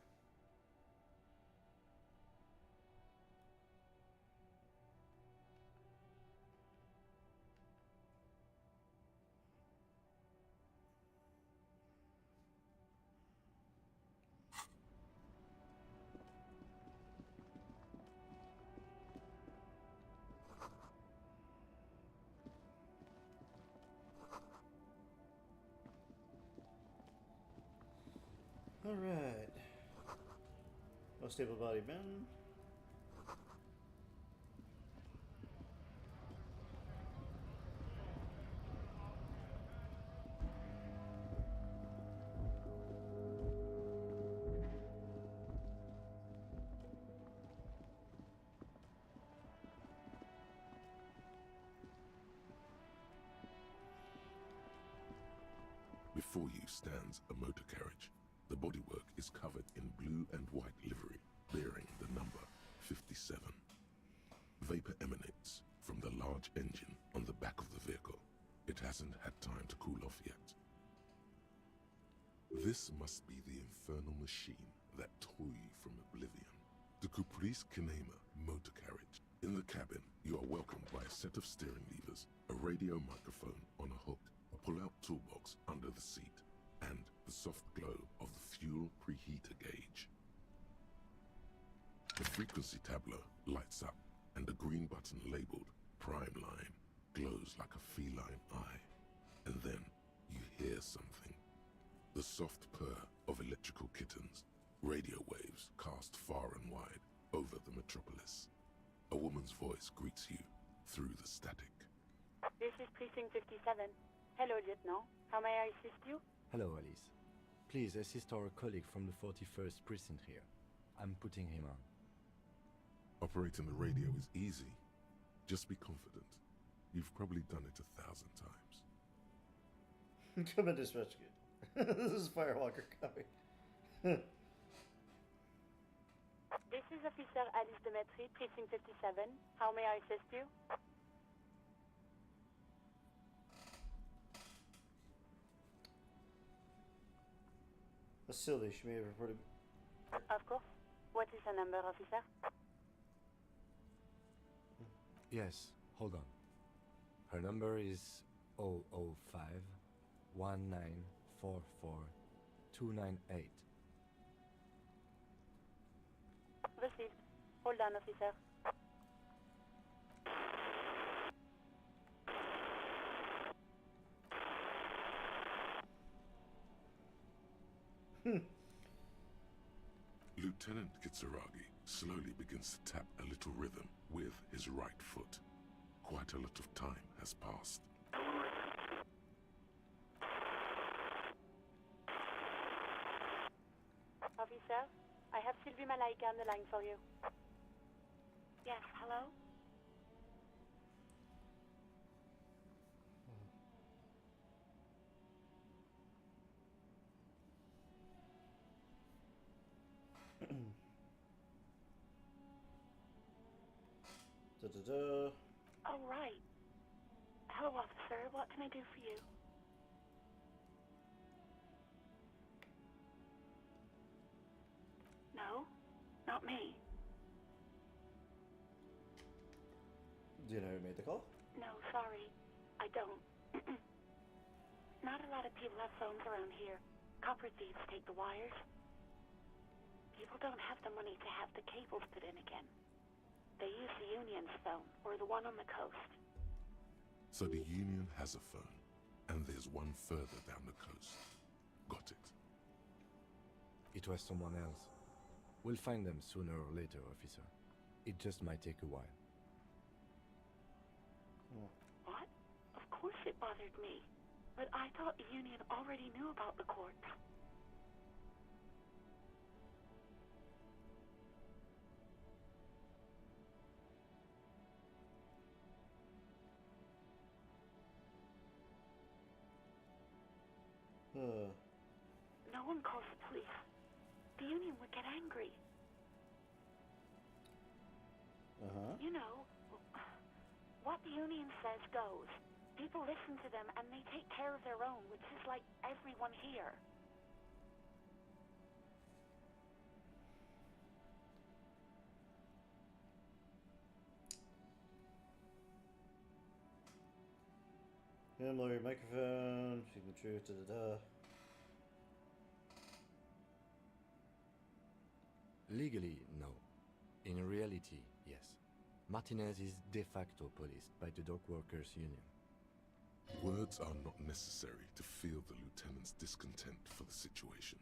[SPEAKER 1] Alright. Most stable body Ben.
[SPEAKER 4] Before you stands a motor carriage. The bodywork is covered in blue and white livery, bearing the number 57. Vapor emanates from the large engine on the back of the vehicle. It hasn't had time to cool off yet. This must be the infernal machine that tore you from oblivion. The Caprice Kinema motor carriage. In the cabin, you are welcomed by a set of steering levers, a radio microphone on a hook, a pull-out toolbox under the seat, and the soft glow of the fuel preheater gauge. The frequency tableau lights up, and a green button labeled Prime Line glows like a feline eye. And then you hear something. The soft purr of electrical kittens, radio waves cast far and wide over the metropolis. A woman's voice greets you through the static.
[SPEAKER 10] This is Precinct 57. Hello, Lieutenant. How may I assist you?
[SPEAKER 7] Hello, Alice. Please assist our colleague from the 41st precinct here. I'm putting him on.
[SPEAKER 4] Operating the radio is easy. Just be confident. You've probably done it 1,000 times.
[SPEAKER 1] Come in, dispatch kit. This is Firewalker coming.
[SPEAKER 10] This is Officer Alice Demetri, Precinct 57. How may I assist you?
[SPEAKER 1] Sothe, she may have reported.
[SPEAKER 10] Of course. What is the number, officer?
[SPEAKER 7] Yes, hold on. Her number is 005 1944 298.
[SPEAKER 10] Received. Hold on, officer.
[SPEAKER 4] Lieutenant Kitsuragi slowly begins to tap a little rhythm with his right foot. Quite a lot of time has passed.
[SPEAKER 10] Officer, I have Sylvie Malaika on the line for you. Yes, hello?
[SPEAKER 1] Da-da-da.
[SPEAKER 10] Oh, right. Hello, officer. What can I do for you? No, not me.
[SPEAKER 1] Do you know who made the call?
[SPEAKER 10] No, sorry. I don't. Not a lot of people have phones around here. Copper thieves take the wires. People don't have the money to have the cables put in again. They use the Union's phone, or the one on the coast.
[SPEAKER 4] So the Union has a phone, and there's one further down the coast. Got it.
[SPEAKER 7] It was someone else. We'll find them sooner or later, officer. It just might take a while.
[SPEAKER 10] What? Of course it bothered me. But I thought the Union already knew about the court. No one calls the police. The Union would get angry. You know, what the Union says goes. People listen to them and they take care of their own, which is like everyone here.
[SPEAKER 1] Lower your microphone, speak the truth, da-da-da.
[SPEAKER 7] Legally, no. In reality, yes. Martinez is de facto policed by the Dock Workers Union.
[SPEAKER 4] Words are not necessary to feel the lieutenant's discontent for the situation.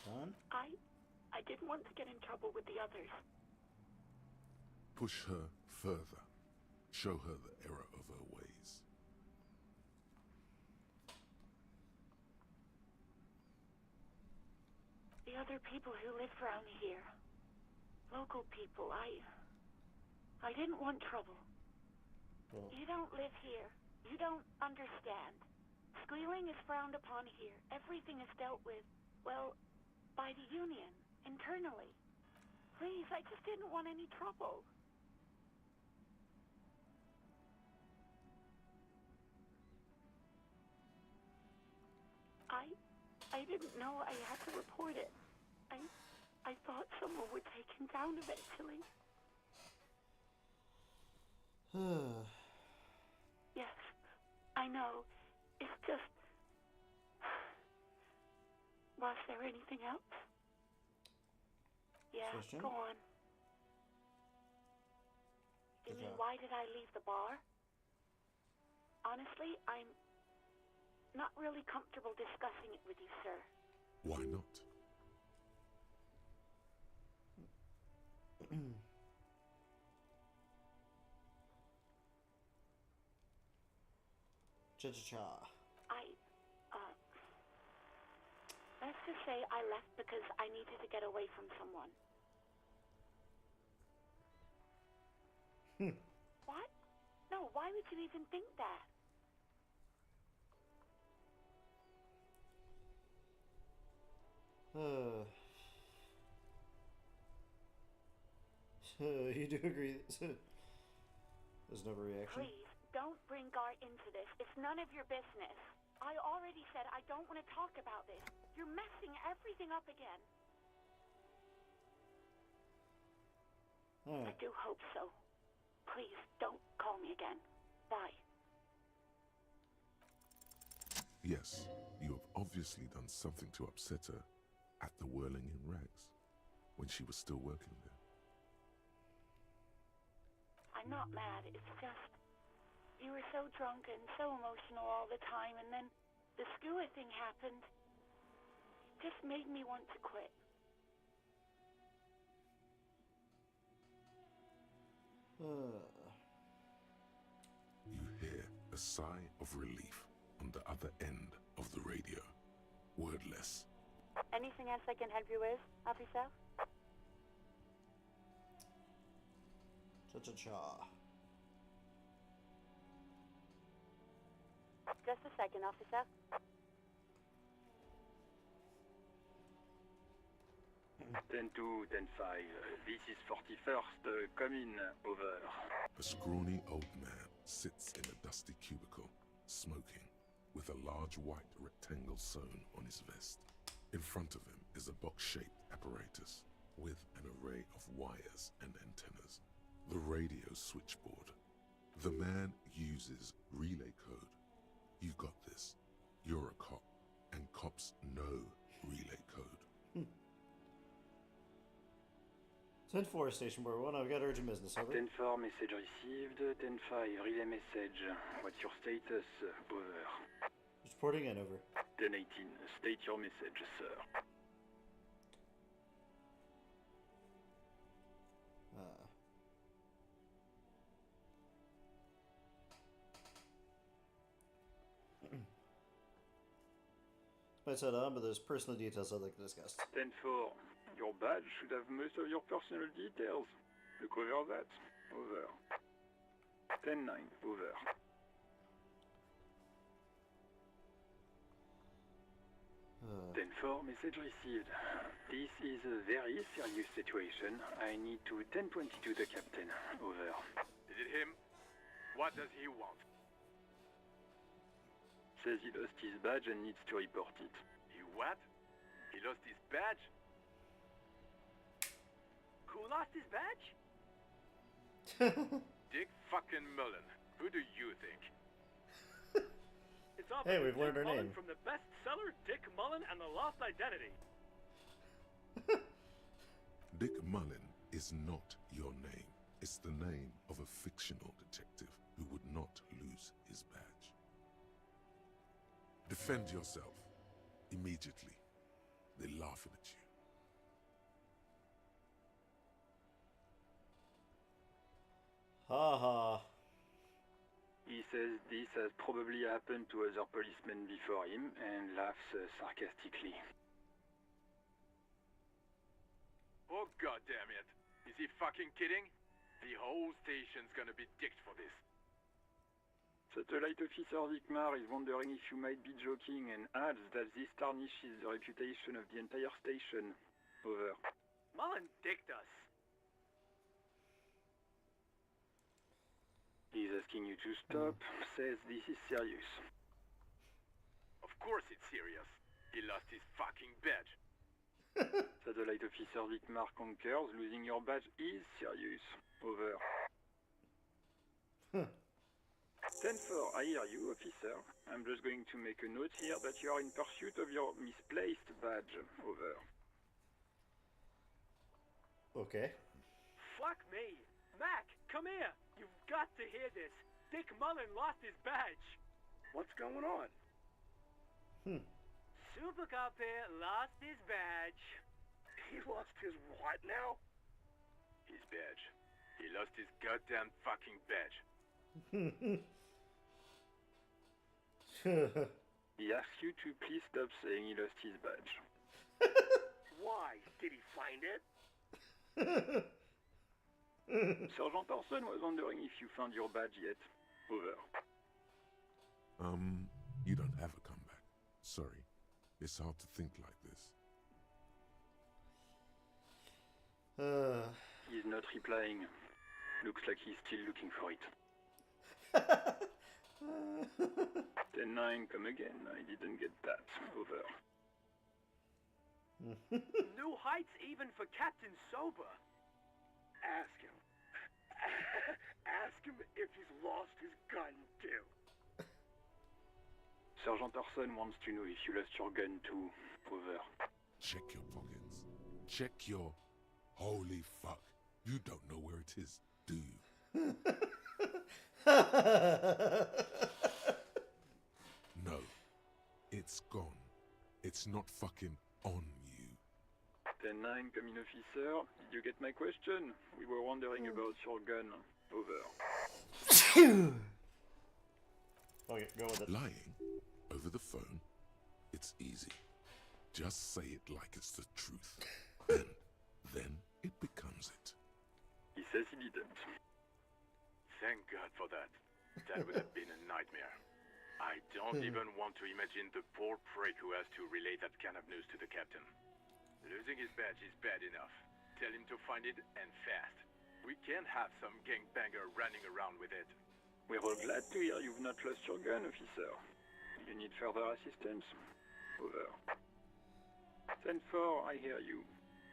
[SPEAKER 1] Done?
[SPEAKER 10] I didn't want to get in trouble with the others.
[SPEAKER 4] Push her further. Show her the error of her ways.
[SPEAKER 10] The other people who live around here. local people. I didn't want trouble.
[SPEAKER 1] Well,
[SPEAKER 10] You don't live here. You don't understand. Squealing is frowned upon here. Everything is dealt with, well, by the Union, internally. Please, I just didn't want any trouble. I didn't know I had to report it. I thought someone would take him down eventually. Yes, I know. It's just... Was there anything else? Yeah,
[SPEAKER 1] Question?
[SPEAKER 10] go on. You mean, why did I leave the bar? Honestly, I'm not really comfortable discussing it with you, sir.
[SPEAKER 4] Why not?
[SPEAKER 1] Cha-cha-cha.
[SPEAKER 10] Let's just say I left because I needed to get away from someone. What? No, why would you even think that?
[SPEAKER 1] You do agree? There's no reaction.
[SPEAKER 10] Please, don't bring Gar into this. It's none of your business. I already said I don't want to talk about this. You're messing everything up again.
[SPEAKER 1] Alright.
[SPEAKER 10] I do hope so. Please, don't call me again. Bye.
[SPEAKER 4] Yes, you have obviously done something to upset her at the Whirling in Rags, when she was still working there.
[SPEAKER 10] I'm not mad. It's just... You were so drunk and so emotional all the time, and then the skewer thing happened. It just made me want to quit.
[SPEAKER 4] You hear a sigh of relief on the other end of the radio. Wordless.
[SPEAKER 10] Anything else I can help you with, officer?
[SPEAKER 1] Cha-cha-cha.
[SPEAKER 10] Just a second, officer.
[SPEAKER 11] Ten 2, 10 5. This is 41st. Come in. Over.
[SPEAKER 4] A scrawny old man sits in a dusty cubicle, smoking, with a large white rectangle sewn on his vest. In front of him is a box-shaped apparatus with an array of wires and antennas. The radio switchboard. The man uses relay code. You got this. You're a cop, and cops know relay code.
[SPEAKER 1] 10-4, Station Board 1, I've got urgent business, over.
[SPEAKER 11] 10-4, message received. 10-5, relay message. What's your status? Over.
[SPEAKER 1] Just reporting in, over.
[SPEAKER 11] 10-18, state your message, sir.
[SPEAKER 1] Might set on, but there's personal details I'd like to discuss.
[SPEAKER 11] 10-4, your badge should have most of your personal details. Look over that. Over. 10-9, over. Then 4, message received. This is a very serious situation. I need to 1022 the captain. Over.
[SPEAKER 12] Is it him? What does he want?
[SPEAKER 11] Says he lost his badge and needs to report it.
[SPEAKER 12] He what? He lost his badge? Who lost his badge? Dick fucking Mullen. Who do you think?
[SPEAKER 13] It's off
[SPEAKER 1] Hey, we've learned her
[SPEAKER 13] Mullen
[SPEAKER 1] name.
[SPEAKER 13] from the bestseller Dick Mullen and the Lost Identity.
[SPEAKER 4] Dick Mullen is not your name. It's the name of a fictional detective who would not lose his badge. Defend yourself. Immediately. They're laughing at you.
[SPEAKER 1] Ha ha.
[SPEAKER 11] He says this has probably happened to other policemen before him and laughs sarcastically.
[SPEAKER 12] Oh, goddamn it! Is Is he fucking kidding? The whole station's gonna be dicked for this.
[SPEAKER 11] Satellite Officer Vikmar is wondering if you might be joking and adds that this tarnishes the reputation of the entire station. Over.
[SPEAKER 13] Mullen dicked us.
[SPEAKER 11] He's asking you to stop, says this is serious.
[SPEAKER 12] Of course it's serious. He lost his fucking badge.
[SPEAKER 11] Satellite Officer Vikmar concurs, losing your badge is serious. Over. 10-4, I hear you, officer. I'm just going to make a note here that you are in pursuit of your misplaced badge. Over.
[SPEAKER 1] Okay.
[SPEAKER 13] Fuck me. Mac, come here. You've got to hear this. Dick Mullen lost his badge.
[SPEAKER 12] What's going on?
[SPEAKER 13] Super Cop here lost his badge.
[SPEAKER 12] He lost his what now? His badge. He lost his goddamn fucking badge.
[SPEAKER 11] He asks you to please stop saying he lost his badge.
[SPEAKER 12] Why? Did he find it?
[SPEAKER 11] Sergeant Orson was wondering if you found your badge yet. Over.
[SPEAKER 4] You don't have a comeback. Sorry. It's hard to think like this.
[SPEAKER 11] He's not replying. Looks like he's still looking for it. 10-9, come again. I didn't get that. Over.
[SPEAKER 13] New heights even for Captain Sober.
[SPEAKER 12] Ask him. Ask him if he's lost his gun, too.
[SPEAKER 11] Sergeant Orson wants to know if you lost your gun too. Over.
[SPEAKER 4] Check your pockets. Check your... Holy fuck. You don't know where it is, do you? No. It's gone. It's not fucking on you.
[SPEAKER 11] 10-9, coming officer. Did you get my question? We were wondering about your gun. Over.
[SPEAKER 1] Okay, go with it.
[SPEAKER 4] Lying over the phone, it's easy. Just say it like it's the truth. And then it becomes it.
[SPEAKER 11] He says he didn't.
[SPEAKER 12] Thank God for that. That would have been a nightmare. I don't even want to imagine the poor prick who has to relay that kind of news to the captain. Losing his badge is bad enough. Tell him to find it, and fast. We can't have some gangbanger running around with it.
[SPEAKER 11] We're all glad to hear you've not lost your gun, officer. You need further assistance. Over. 10-4, I hear you.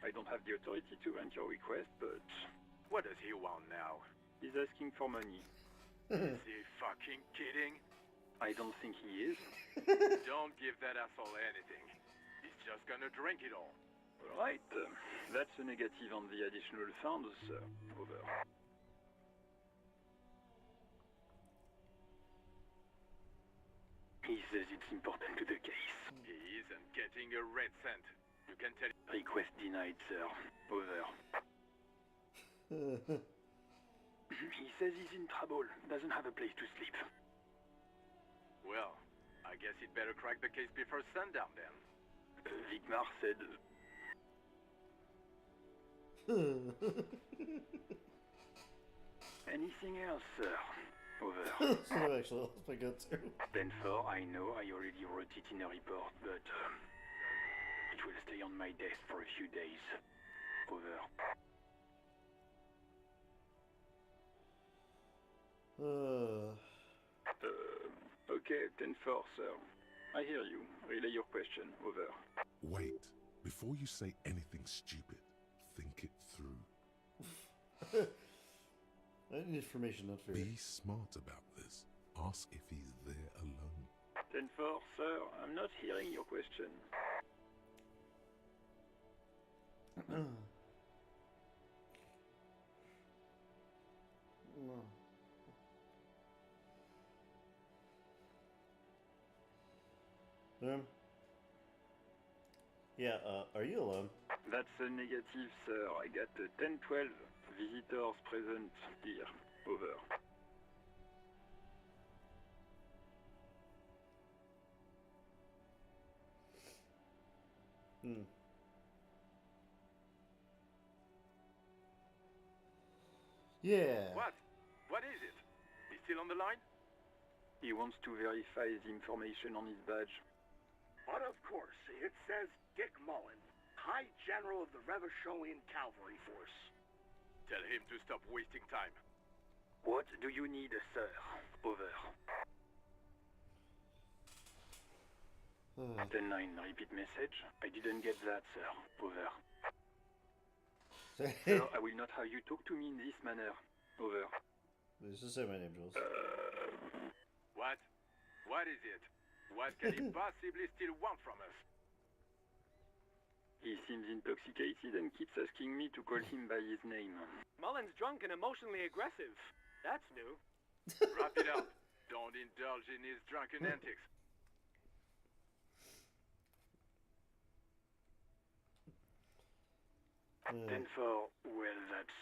[SPEAKER 11] I don't have the authority to grant your request, but...
[SPEAKER 12] What does he want now?
[SPEAKER 11] He's asking for money.
[SPEAKER 12] Is he fucking kidding?
[SPEAKER 11] I don't think he is.
[SPEAKER 12] Don't give that asshole anything. He's just gonna drink it all.
[SPEAKER 11] Alright, that's a negative on the additional funds, sir. Over. He says it's important to the case.
[SPEAKER 12] He isn't getting a red cent. You can tell.
[SPEAKER 11] Request denied, sir. Over. He says he's in trouble. Doesn't have a place to sleep.
[SPEAKER 12] Well, I guess he'd better crack the case before sundown then.
[SPEAKER 11] Vikmar said... Anything else, sir? Over.
[SPEAKER 1] So actually, that's my go too.
[SPEAKER 11] 10-4, I know I already wrote it in a report, but it will stay on my desk for a few days. Over. Okay, 10-4, sir. I hear you. Relay your question. Over.
[SPEAKER 4] Wait. Before you say anything stupid, think it through.
[SPEAKER 1] I need information, not fear.
[SPEAKER 4] Be smart about this. Ask if he's there alone.
[SPEAKER 11] 10-4, sir. I'm not hearing your question.
[SPEAKER 1] No. Yeah, are you alone?
[SPEAKER 11] That's a negative, sir. I got 10-12 visitors present here. Over.
[SPEAKER 1] Yeah.
[SPEAKER 12] What? What is it? He's still on the line?
[SPEAKER 11] He wants to verify the information on his badge.
[SPEAKER 14] But of course, it says Dick Mullen, High General of the Revacholian Cavalry Force.
[SPEAKER 12] Tell him to stop wasting time.
[SPEAKER 11] What do you need, sir? Over. 10-9, repeat message. I didn't get that, sir. Over. Sir, I will not have you talk to me in this manner. Over.
[SPEAKER 1] This is my name, Jules.
[SPEAKER 12] What? What is it? What can he possibly still want from us?
[SPEAKER 11] He seems intoxicated and keeps asking me to call him by his name.
[SPEAKER 13] Mullen's drunk and emotionally aggressive. That's new.
[SPEAKER 12] Wrap it up. Don't indulge in his drunken antics.
[SPEAKER 11] Then for, well, that's,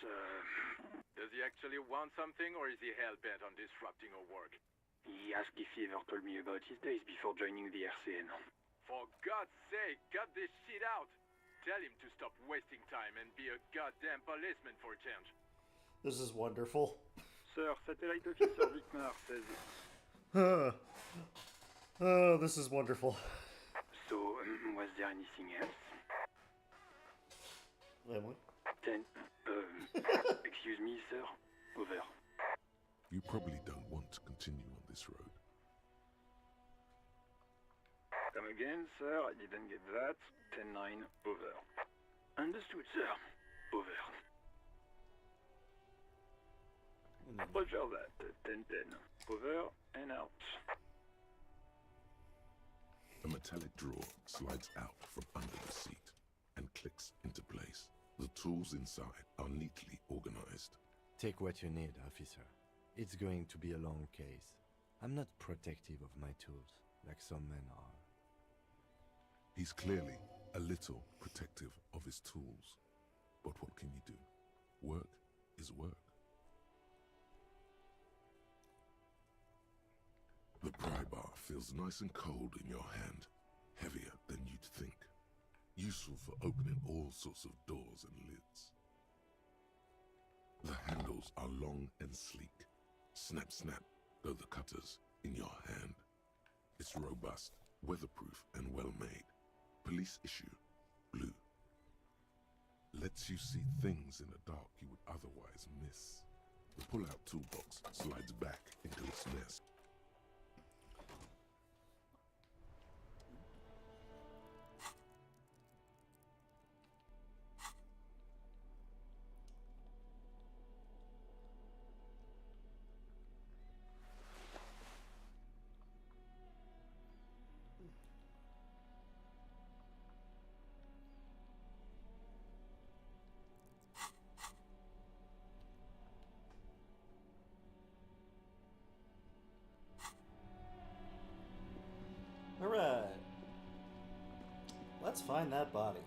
[SPEAKER 12] Does he actually want something, or is he hell-bent on disrupting our work?
[SPEAKER 11] He asked if he ever told me about his days before joining the RCN.
[SPEAKER 12] For God's sake, cut this shit out! Tell him to stop wasting time and be a goddamn policeman for a change.
[SPEAKER 1] This is wonderful.
[SPEAKER 11] Sir, Satellite Officer Wickmar says...
[SPEAKER 1] Oh, this is wonderful.
[SPEAKER 11] So, was there anything else?
[SPEAKER 1] Emily?
[SPEAKER 11] Then, excuse me, sir. Over.
[SPEAKER 4] You probably don't want to continue on this road.
[SPEAKER 11] Come again, sir. I didn't get that. 10-9, over. Understood, sir. Over. Roger that. 10-10. Over and out.
[SPEAKER 4] A metallic drawer slides out from under the seat and clicks into place. The tools inside are neatly organized.
[SPEAKER 7] Take what you need, officer. It's going to be a long case. I'm not protective of my tools, like some men are.
[SPEAKER 4] He's clearly a little protective of his tools. But what can you do? Work is work. The pry bar feels nice and cold in your hand, heavier than you'd think. Useful for opening all sorts of doors and lids. The handles are long and sleek. Snap, snap, go the cutters in your hand. It's robust, weatherproof, and well-made. Police issue, blue. Lets you see things in the dark you would otherwise miss. The pull-out toolbox slides back into its nest.
[SPEAKER 1] Alright. Let's find that body.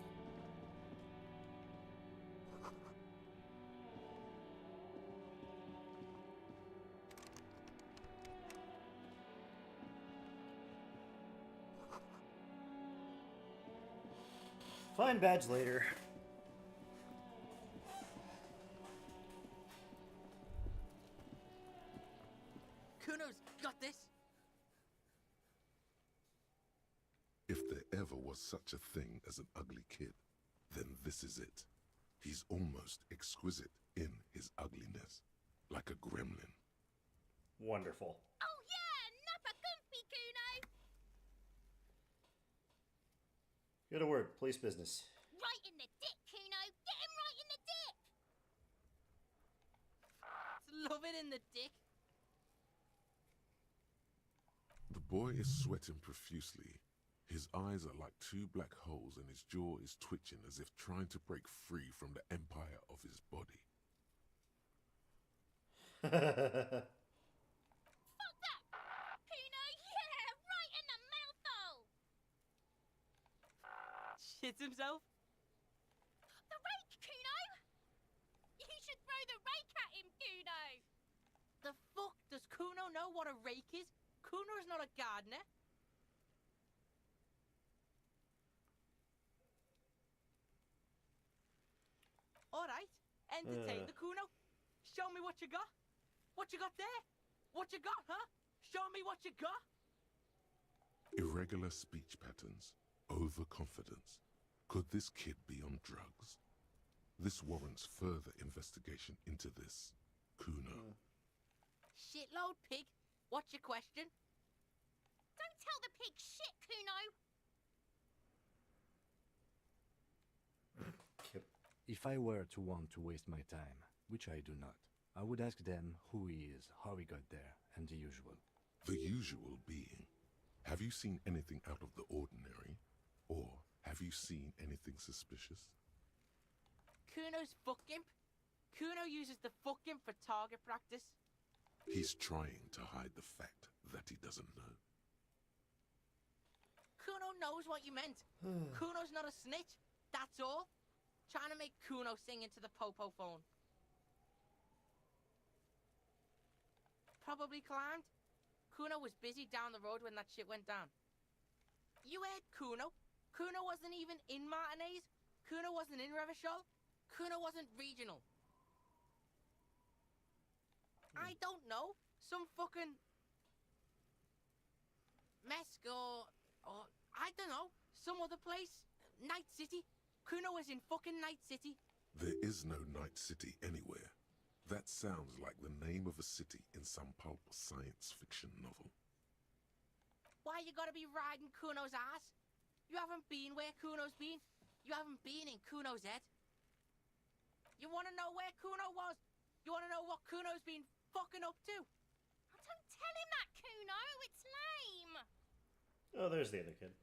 [SPEAKER 1] Find badge later.
[SPEAKER 3] Kuno's got this.
[SPEAKER 4] If there ever was such a thing as an ugly kid, then this is it. He's almost exquisite in his ugliness, like a gremlin.
[SPEAKER 1] Wonderful.
[SPEAKER 15] Oh yeah, nappa comfy, Kuno.
[SPEAKER 1] Get a word, police business.
[SPEAKER 15] Right in the dick, Kuno. Get him right in the dick.
[SPEAKER 3] Love it in the dick.
[SPEAKER 4] The boy is sweating profusely. His eyes are like two black holes and his jaw is twitching as if trying to break free from the empire of his body.
[SPEAKER 15] Fuck that. Kuno, yeah, right in the mouthhole.
[SPEAKER 3] Shits himself.
[SPEAKER 15] The rake, Kuno. You should throw the rake at him, Kuno.
[SPEAKER 3] The fuck? Does Kuno know what a rake is? Kuno's not a gardener. Alright, entertain the Kuno.
[SPEAKER 13] Show me what you got. What you got there? What you got, huh? Show me what you got.
[SPEAKER 4] Irregular speech patterns, overconfidence. Could this kid be on drugs? This warrants further investigation into this. Kuno.
[SPEAKER 15] Shitload pig. What's your question? Don't tell the pig shit, Kuno.
[SPEAKER 7] If I were to want to waste my time, which I do not, I would ask them who he is, how he got there, and the usual.
[SPEAKER 4] The usual being, have you seen anything out of the ordinary? Or have you seen anything suspicious?
[SPEAKER 13] Kuno's fuck imp. Kuno uses the fuck imp for target practice.
[SPEAKER 4] He's trying to hide the fact that he doesn't know.
[SPEAKER 13] Kuno knows what you meant. Kuno's not a snitch. That's all. Trying to make Kuno sing into the popo phone. Probably climbed. Kuno was busy down the road when that shit went down. You heard Kuno. Kuno wasn't even in Martinez. Kuno wasn't in Revachol. Kuno wasn't regional. I don't know. Some fucking Mesk or I don't know. Some other place. Night City. Kuno was in fucking Night City.
[SPEAKER 4] There is no Night City anywhere. That sounds like the name of a city in some pulp science fiction novel.
[SPEAKER 13] Why you gotta be riding Kuno's ass? You haven't been where Kuno's been. You haven't been in Kuno's head. You wanna know where Kuno was? You wanna know what Kuno's been fucking up to?
[SPEAKER 15] Oh, don't tell him that, Kuno. It's lame.
[SPEAKER 1] Oh, there's the other kid.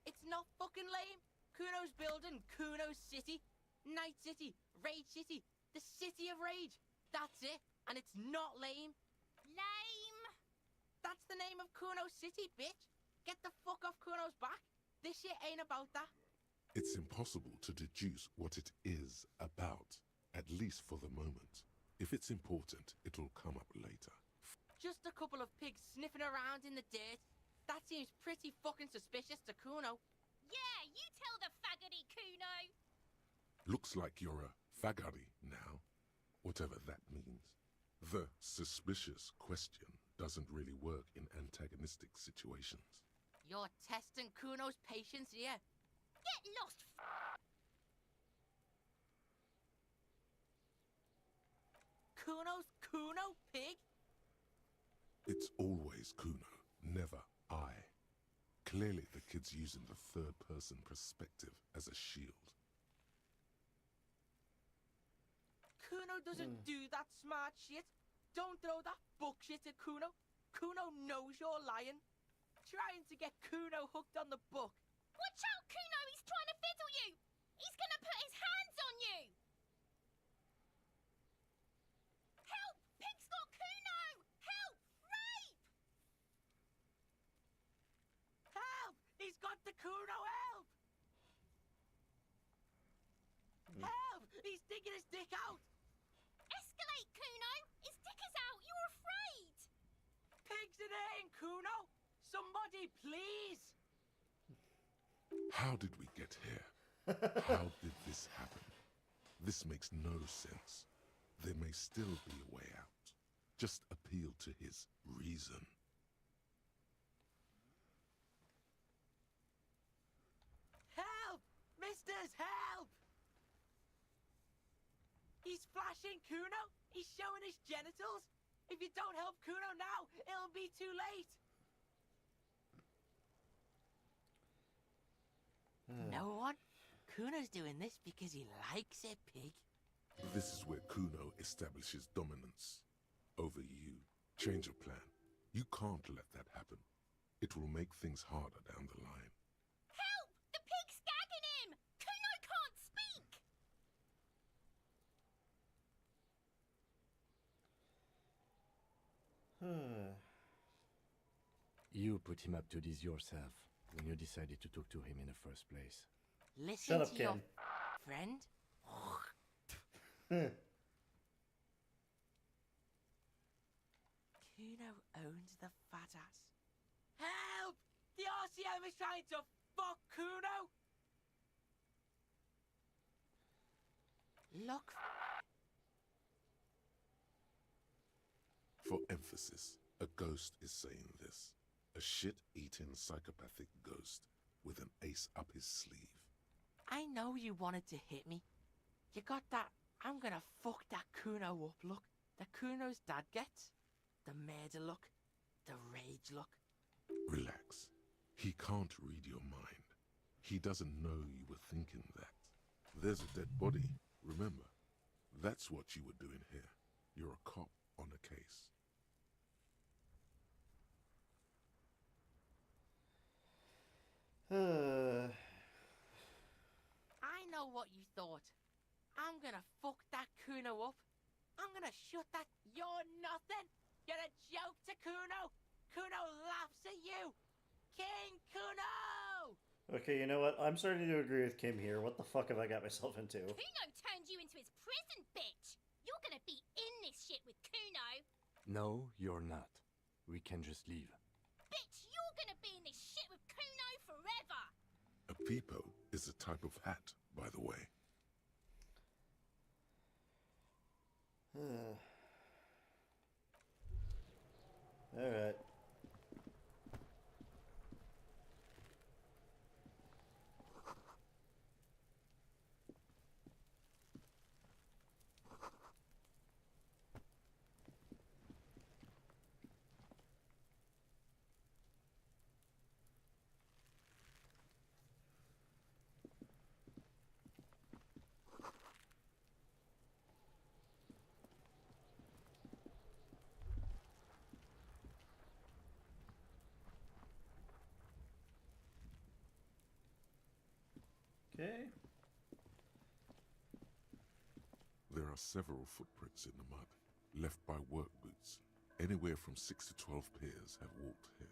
[SPEAKER 13] It's not fucking lame. Kuno's building Kuno's City. Night City. Rage City. The City of Rage. That's it. And it's not lame.
[SPEAKER 15] Lame.
[SPEAKER 13] That's the name of Kuno City, bitch. Get the fuck off Kuno's back. This shit ain't about that.
[SPEAKER 4] It's impossible to deduce what it is about, at least for the moment. If it's important, it'll come up later.
[SPEAKER 13] Just a couple of pigs sniffing around in the dirt. That seems pretty fucking suspicious to Kuno.
[SPEAKER 15] Yeah, you tell the faggoty, Kuno.
[SPEAKER 4] Looks like you're a fagari now, whatever that means. The suspicious question doesn't really work in antagonistic situations.
[SPEAKER 13] You're testing Kuno's patience here.
[SPEAKER 15] Get lost,
[SPEAKER 13] Kuno's Kuno, pig?
[SPEAKER 4] It's always Kuno, never I. Clearly the kid's using the third-person perspective as a shield.
[SPEAKER 13] Kuno doesn't do that smart shit. Don't throw that bullshit at Kuno. Kuno knows you're lying. Trying to get Kuno hooked on the book.
[SPEAKER 15] Watch out, Kuno! He's trying to fiddle you! He's gonna put his hands on you! Help! Pig's got Kuno! Help! Rape!
[SPEAKER 13] Help! He's got the Kuno, help! Help! He's digging his dick out!
[SPEAKER 15] Escalate, Kuno! His dick is out! You're afraid!
[SPEAKER 13] Pigs in here, Kuno! Somebody, please!
[SPEAKER 4] How did we get here? How did this happen? This makes no sense. There may still be a way out. Just appeal to his reason.
[SPEAKER 13] Help! Misters, help! He's flashing Kuno! He's showing his genitals! If you don't help Kuno now, it'll be too late! No one? Kuno's doing this because he likes it, pig.
[SPEAKER 4] This is where Kuno establishes dominance over you. Change of plan. You can't let that happen. It will make things harder down the line.
[SPEAKER 15] Help! The pig's gagging him! Kuno can't speak!
[SPEAKER 7] You put him up to this yourself when you decided to talk to him in the first place.
[SPEAKER 13] Listen
[SPEAKER 1] Shut up,
[SPEAKER 13] to your
[SPEAKER 1] Ken.
[SPEAKER 13] friend. Kuno owns the fat ass. Help! The RCM is trying to fuck Kuno! Look,
[SPEAKER 4] For emphasis, a ghost is saying this. A shit-eating psychopathic ghost with an ace up his sleeve.
[SPEAKER 13] I know you wanted to hit me. You got that I'm gonna fuck that Kuno up look that Kuno's dad gets. The murder look. The rage look.
[SPEAKER 4] Relax. He can't read your mind. He doesn't know you were thinking that. There's a dead body, remember? That's what you were doing here. You're a cop on a case.
[SPEAKER 13] I know what you thought. I'm gonna fuck that Kuno up. I'm gonna shut that. You're nothing. You're a joke to Kuno. Kuno laughs at you. King Kuno!
[SPEAKER 1] Okay, you know what? I'm starting to agree with Kim here. What the fuck have I got myself into?
[SPEAKER 15] Kuno turned you into his prison, bitch! You're gonna be in this shit with Kuno!
[SPEAKER 7] No, you're not. We can just leave.
[SPEAKER 15] Bitch, you're gonna be in this shit with Kuno forever!
[SPEAKER 4] A peepo is a type of hat, by the way.
[SPEAKER 1] Alright. Okay.
[SPEAKER 4] There are several footprints in the mud, left by work boots. Anywhere from 6 to 12 pairs have walked here.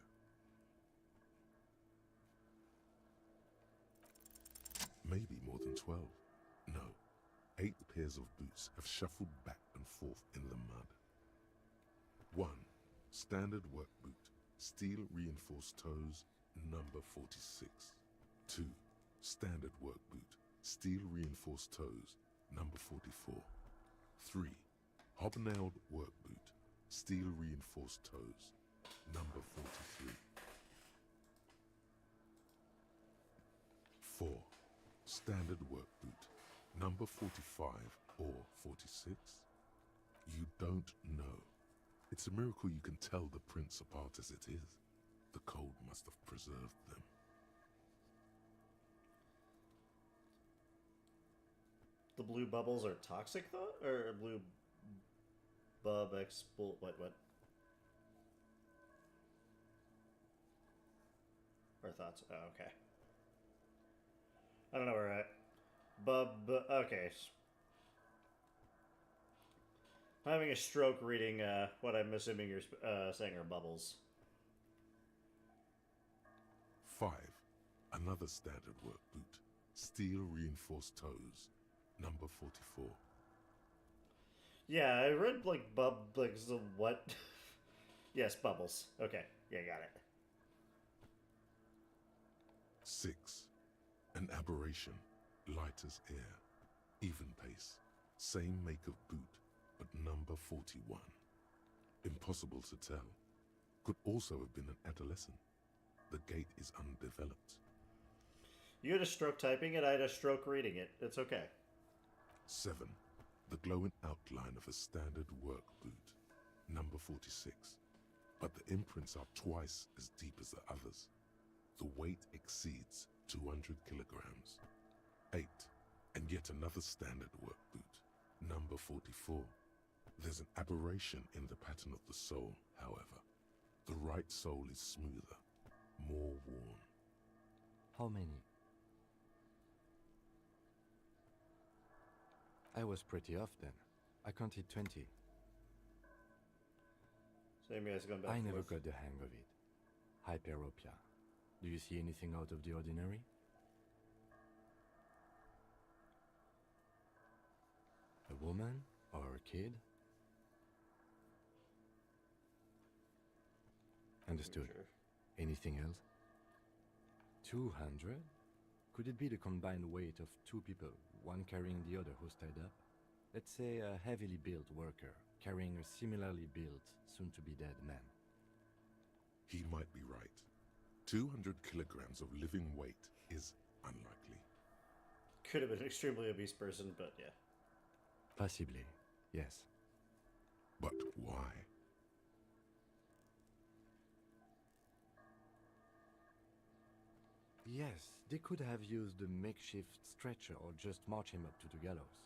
[SPEAKER 4] Maybe more than 12. No, 8 pairs of boots have shuffled back and forth in the mud. 1. Standard work boot, steel reinforced toes, number 46. 2. Standard work boot, steel reinforced toes, number 44. 3. Hobnailed work boot, steel reinforced toes, number 43. 4. Standard work boot, number 45 or 46? You don't know. It's a miracle you can tell the prints apart as it is. The cold must have preserved them.
[SPEAKER 1] The blue bubbles are toxic, though? Or blue bub expul... What? Our thoughts? Oh, okay. I don't know where we're at. Okay. I'm having a stroke reading what I'm assuming you're saying are bubbles.
[SPEAKER 4] 5. Another standard work boot, steel reinforced toes, number 44.
[SPEAKER 1] Yeah, I read like what? Yes, bubbles. Okay, yeah, got it.
[SPEAKER 4] 6. An aberration, light as air, even pace, same make of boot, but number 41. Impossible to tell. Could also have been an adolescent. The gait is undeveloped.
[SPEAKER 1] You had a stroke typing it, I had a stroke reading it. It's okay.
[SPEAKER 4] 7. The glowing outline of a standard work boot, number 46. But the imprints are twice as deep as the others. The weight exceeds 200 kilograms. 8. And yet another standard work boot, number 44. There's an aberration in the pattern of the sole, however. The right sole is smoother, more worn.
[SPEAKER 7] How many? I was pretty off then. I counted 20.
[SPEAKER 1] Same guys going back.
[SPEAKER 7] I
[SPEAKER 1] and
[SPEAKER 7] never
[SPEAKER 1] forth.
[SPEAKER 7] got the hang of it. Hyperopia. Do you see anything out of the ordinary? A woman or a kid? Understood.
[SPEAKER 1] Sure.
[SPEAKER 7] Anything else? 200? Could it be the combined weight of 2 people, one carrying the other who's tied up? Let's say a heavily built worker carrying a similarly built, soon-to-be-dead man.
[SPEAKER 4] He might be right. 200 kilograms of living weight is unlikely.
[SPEAKER 1] Could have been an extremely obese person, but yeah.
[SPEAKER 7] Possibly, yes.
[SPEAKER 4] But why?
[SPEAKER 7] Yes, they could have used a makeshift stretcher or just march him up to the gallows.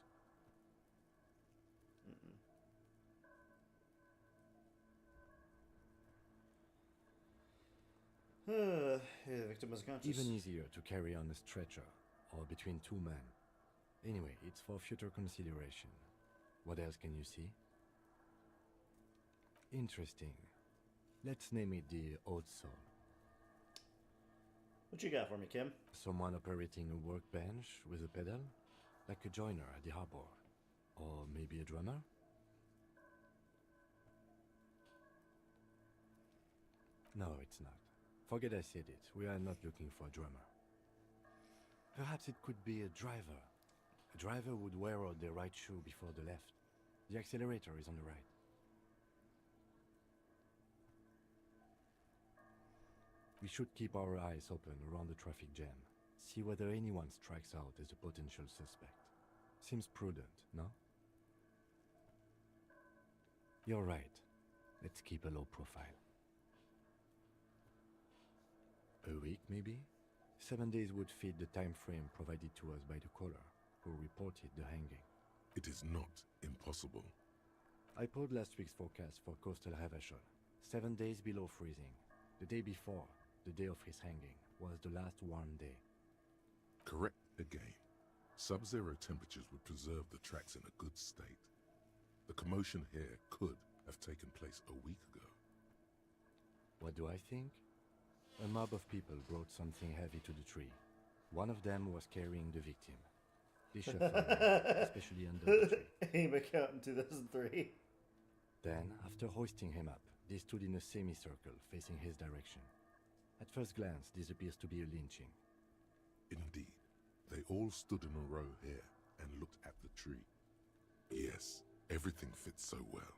[SPEAKER 1] The victim was conscious.
[SPEAKER 7] Even easier to carry on a stretcher, or between two men. Anyway, it's for future consideration. What else can you see? Interesting. Let's name it the Old Soul.
[SPEAKER 1] What you got for me, Kim?
[SPEAKER 7] Someone operating a workbench with a pedal? Like a joiner at the harbor. Or maybe a drummer? No, it's not. Forget I said it. We are not looking for a drummer. Perhaps it could be a driver. A driver would wear out the right shoe before the left. The accelerator is on the right. We should keep our eyes open around the traffic jam. See whether anyone strikes out as a potential suspect. Seems prudent, no? You're right. Let's keep a low profile. A week, maybe? 7 days would fit the time frame provided to us by the caller, who reported the hanging.
[SPEAKER 4] It is not impossible.
[SPEAKER 7] I pulled last week's forecast for coastal Havashol. 7 days below freezing. The day before, the day of his hanging, was the last warm day.
[SPEAKER 4] Correct again. Sub-zero temperatures would preserve the tracks in a good state. The commotion here could have taken place a week ago.
[SPEAKER 7] What do I think? A mob of people brought something heavy to the tree. One of them was carrying the victim. They shot fire, especially under the tree.
[SPEAKER 1] Aim account in 2003.
[SPEAKER 7] Then, after hoisting him up, they stood in a semicircle facing his direction. At first glance, this appears to be a lynching.
[SPEAKER 4] Indeed. They all stood in a row here and looked at the tree. Yes, everything fits so well.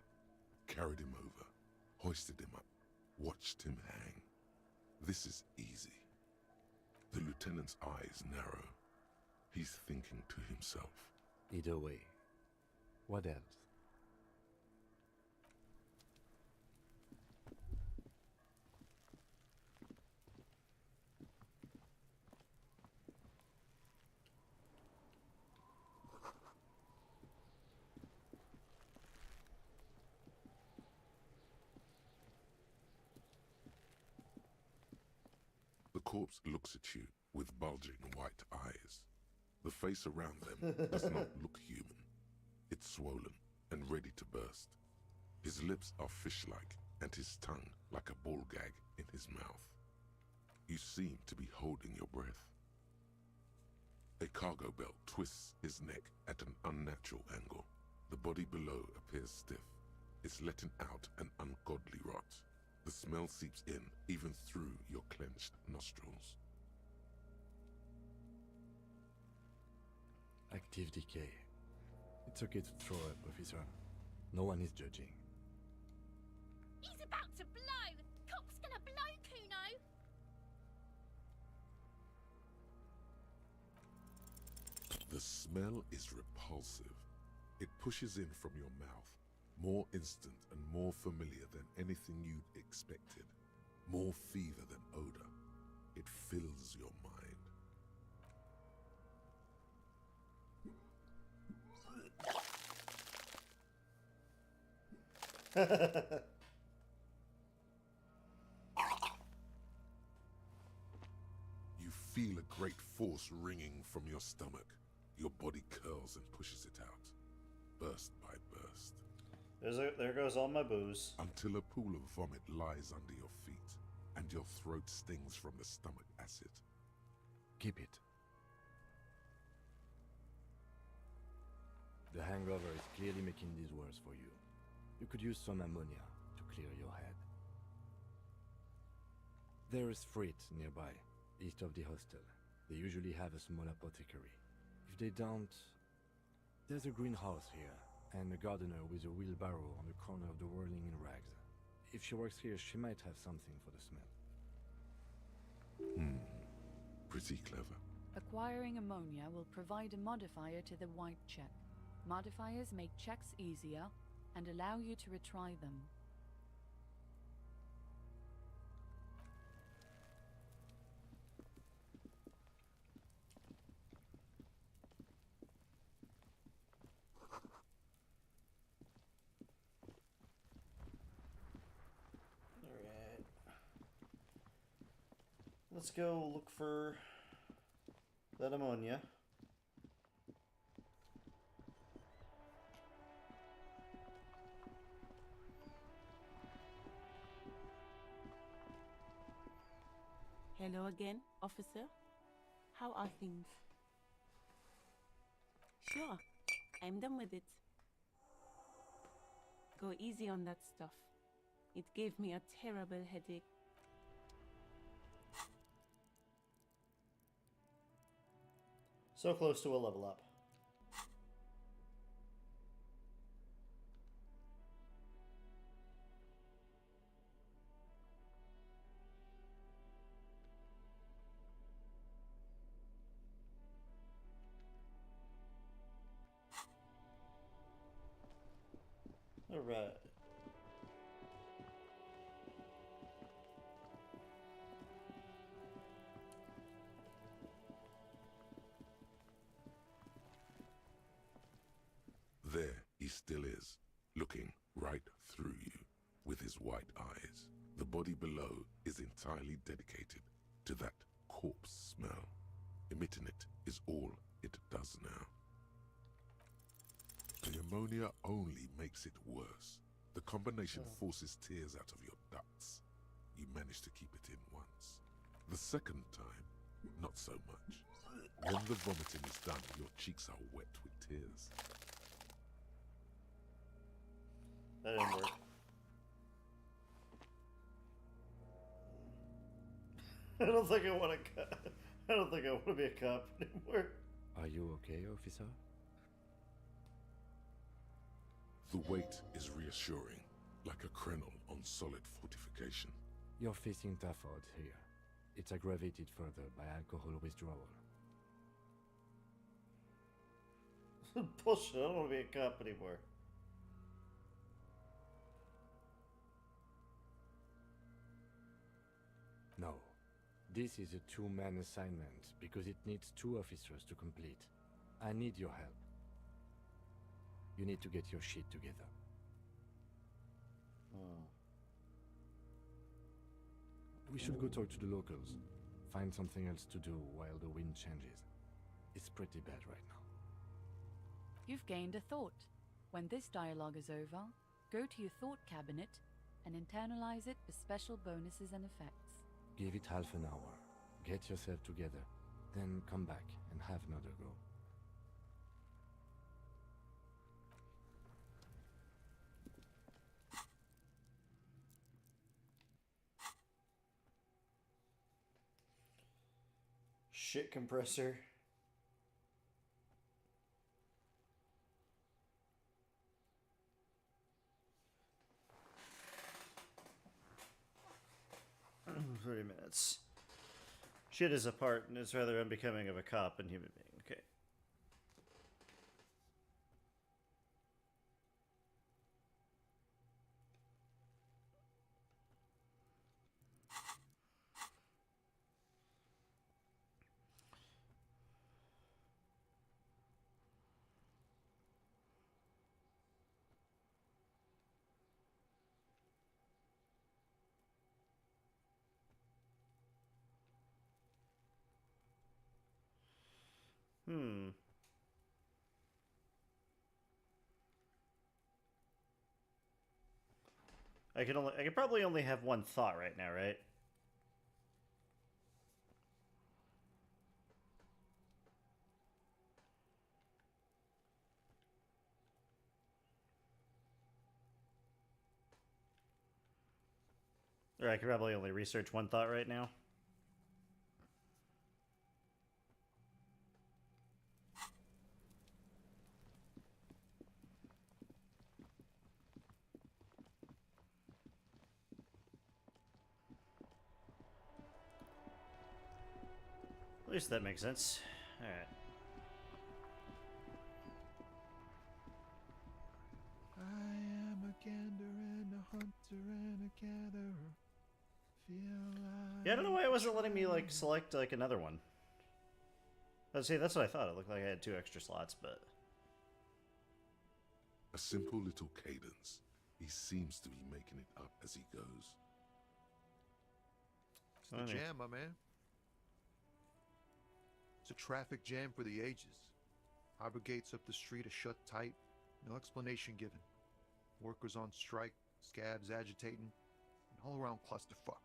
[SPEAKER 4] Carried him over, hoisted him up, watched him hang. This is easy. The lieutenant's eyes narrow. He's thinking to himself.
[SPEAKER 7] Either way. What else?
[SPEAKER 4] The corpse looks at you with bulging white eyes. The face around them does not look human. It's swollen and ready to burst. His lips are fish-like and his tongue like a ball gag in his mouth. You seem to be holding your breath. A cargo belt twists his neck at an unnatural angle. The body below appears stiff. It's letting out an ungodly rot. The smell seeps in even through your clenched nostrils.
[SPEAKER 7] Active decay. It's okay to throw up, officer. No one is judging.
[SPEAKER 15] He's about to blow! Cop's gonna blow, Kuno!
[SPEAKER 4] The smell is repulsive. It pushes in from your mouth, more instant and more familiar than anything you'd expected. More fever than odor. It fills your mind. You feel a great force ringing from your stomach. Your body curls and pushes it out, burst by burst.
[SPEAKER 1] There goes all my booze.
[SPEAKER 4] Until a pool of vomit lies under your feet, and your throat stings from the stomach acid.
[SPEAKER 7] Keep it. The hangover is clearly making this worse for you. You could use some ammonia to clear your head. There is Frit nearby, east of the hostel. They usually have a small apothecary. If they don't... There's a greenhouse here. and a gardener with a wheelbarrow on the corner of the whirling in rags. If she works here, she might have something for the smell.
[SPEAKER 4] Pretty clever.
[SPEAKER 8] Acquiring ammonia will provide a modifier to the white check. Modifiers make checks easier and allow you to retry them.
[SPEAKER 1] Alright. Let's go look for that ammonia.
[SPEAKER 9] Hello again, officer. How are things? Sure, I'm done with it. Go easy on that stuff. It gave me a terrible headache.
[SPEAKER 1] So close to a level up. All right.
[SPEAKER 4] There he still is, looking right through you with his white eyes. The body below is entirely dedicated to that corpse smell. Emitting it is all it does now. The ammonia only makes it worse. The combination forces tears out of your ducts. You manage to keep it in once. The second time, not so much. When the vomiting is done, your cheeks are wet with tears.
[SPEAKER 1] That didn't work. I don't think I want to. I don't think I want to be a cop anymore.
[SPEAKER 7] Are you okay, officer?
[SPEAKER 4] The weight is reassuring, like a krenel on solid fortification.
[SPEAKER 7] You're facing tough odds here. It's aggravated further by alcohol withdrawal.
[SPEAKER 1] Bullshit, I don't want to be a cop anymore.
[SPEAKER 7] No. This is a two-man assignment because it needs 2 officers to complete. I need your help. You need to get your shit together. We should go talk to the locals. Find something else to do while the wind changes. It's pretty bad right now.
[SPEAKER 8] You've gained a thought. When this dialogue is over, go to your thought cabinet and internalize it with special bonuses and effects.
[SPEAKER 7] Give it half an hour. Get yourself together. Then come back and have another go.
[SPEAKER 1] Shit compressor. "30 minutes. Shit is a part and is rather unbecoming of a cop and human being." Okay. I can probably only have one thought right now, right? Or I could probably only research one thought right now. At least that makes sense. Alright.
[SPEAKER 16] I am a gander and a hunter and a gatherer.
[SPEAKER 1] Yeah, I don't know why it wasn't letting me, like, select, like, another one. Let's see, that's what I thought. It looked like I had 2 extra slots, but...
[SPEAKER 4] A simple little cadence. He seems to be making it up as he goes.
[SPEAKER 16] It's the jam, my man. It's a traffic jam for the ages. Harbor gates up the street are shut tight. No explanation given. Workers on strike, scabs agitating, and all around clusterfuck.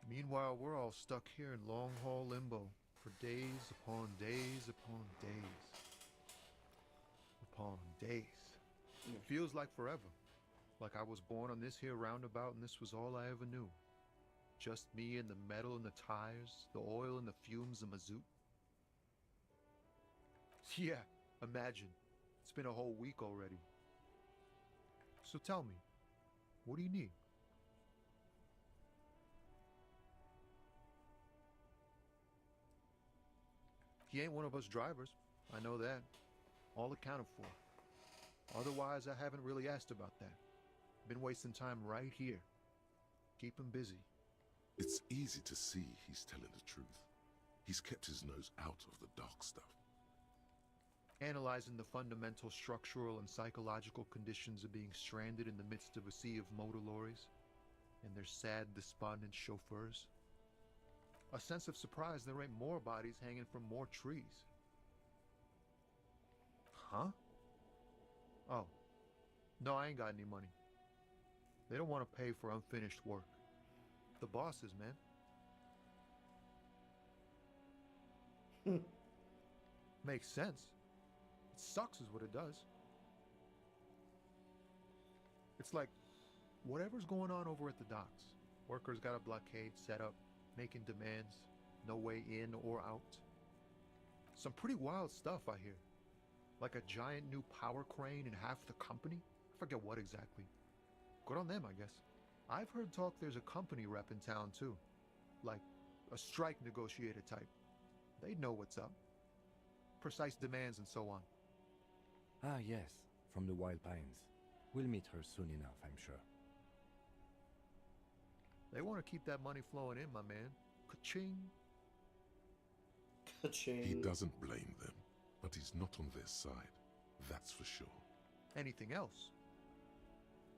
[SPEAKER 16] Meanwhile, we're all stuck here in long-haul limbo for days upon days upon days. Upon days. It feels like forever. Like I was born on this here roundabout and this was all I ever knew. Just me and the metal and the tires, the oil and the fumes of mazout. Yeah, imagine. It's been a whole week already. So tell me, what do you need? He ain't one of us drivers. I know that. All accounted for. Otherwise, I haven't really asked about that. Been wasting time right here. Keep him busy.
[SPEAKER 4] It's easy to see he's telling the truth. He's kept his nose out of the dark stuff.
[SPEAKER 16] Analyzing the fundamental structural and psychological conditions of being stranded in the midst of a sea of motor lorries and their sad, despondent chauffeurs. A sense of surprise there ain't more bodies hanging from more trees. Huh? Oh. No, I ain't got any money. They don't want to pay for unfinished work. The bosses, man. Makes sense. It sucks is what it does. It's like, whatever's going on over at the docks. Workers got a blockade set up, making demands, no way in or out. Some pretty wild stuff I hear. Like a giant new power crane in half the company? I forget what exactly. Good on them, I guess. I've heard talk there's a company rep in town too. Like a strike negotiator type. They'd know what's up. Precise demands and so on.
[SPEAKER 7] Ah, yes, from the Wild Pines. We'll meet her soon enough, I'm sure.
[SPEAKER 16] They want to keep that money flowing in, my man. Ka-ching.
[SPEAKER 1] Ka-ching.
[SPEAKER 4] He doesn't blame them, but he's not on their side. That's for sure.
[SPEAKER 16] Anything else?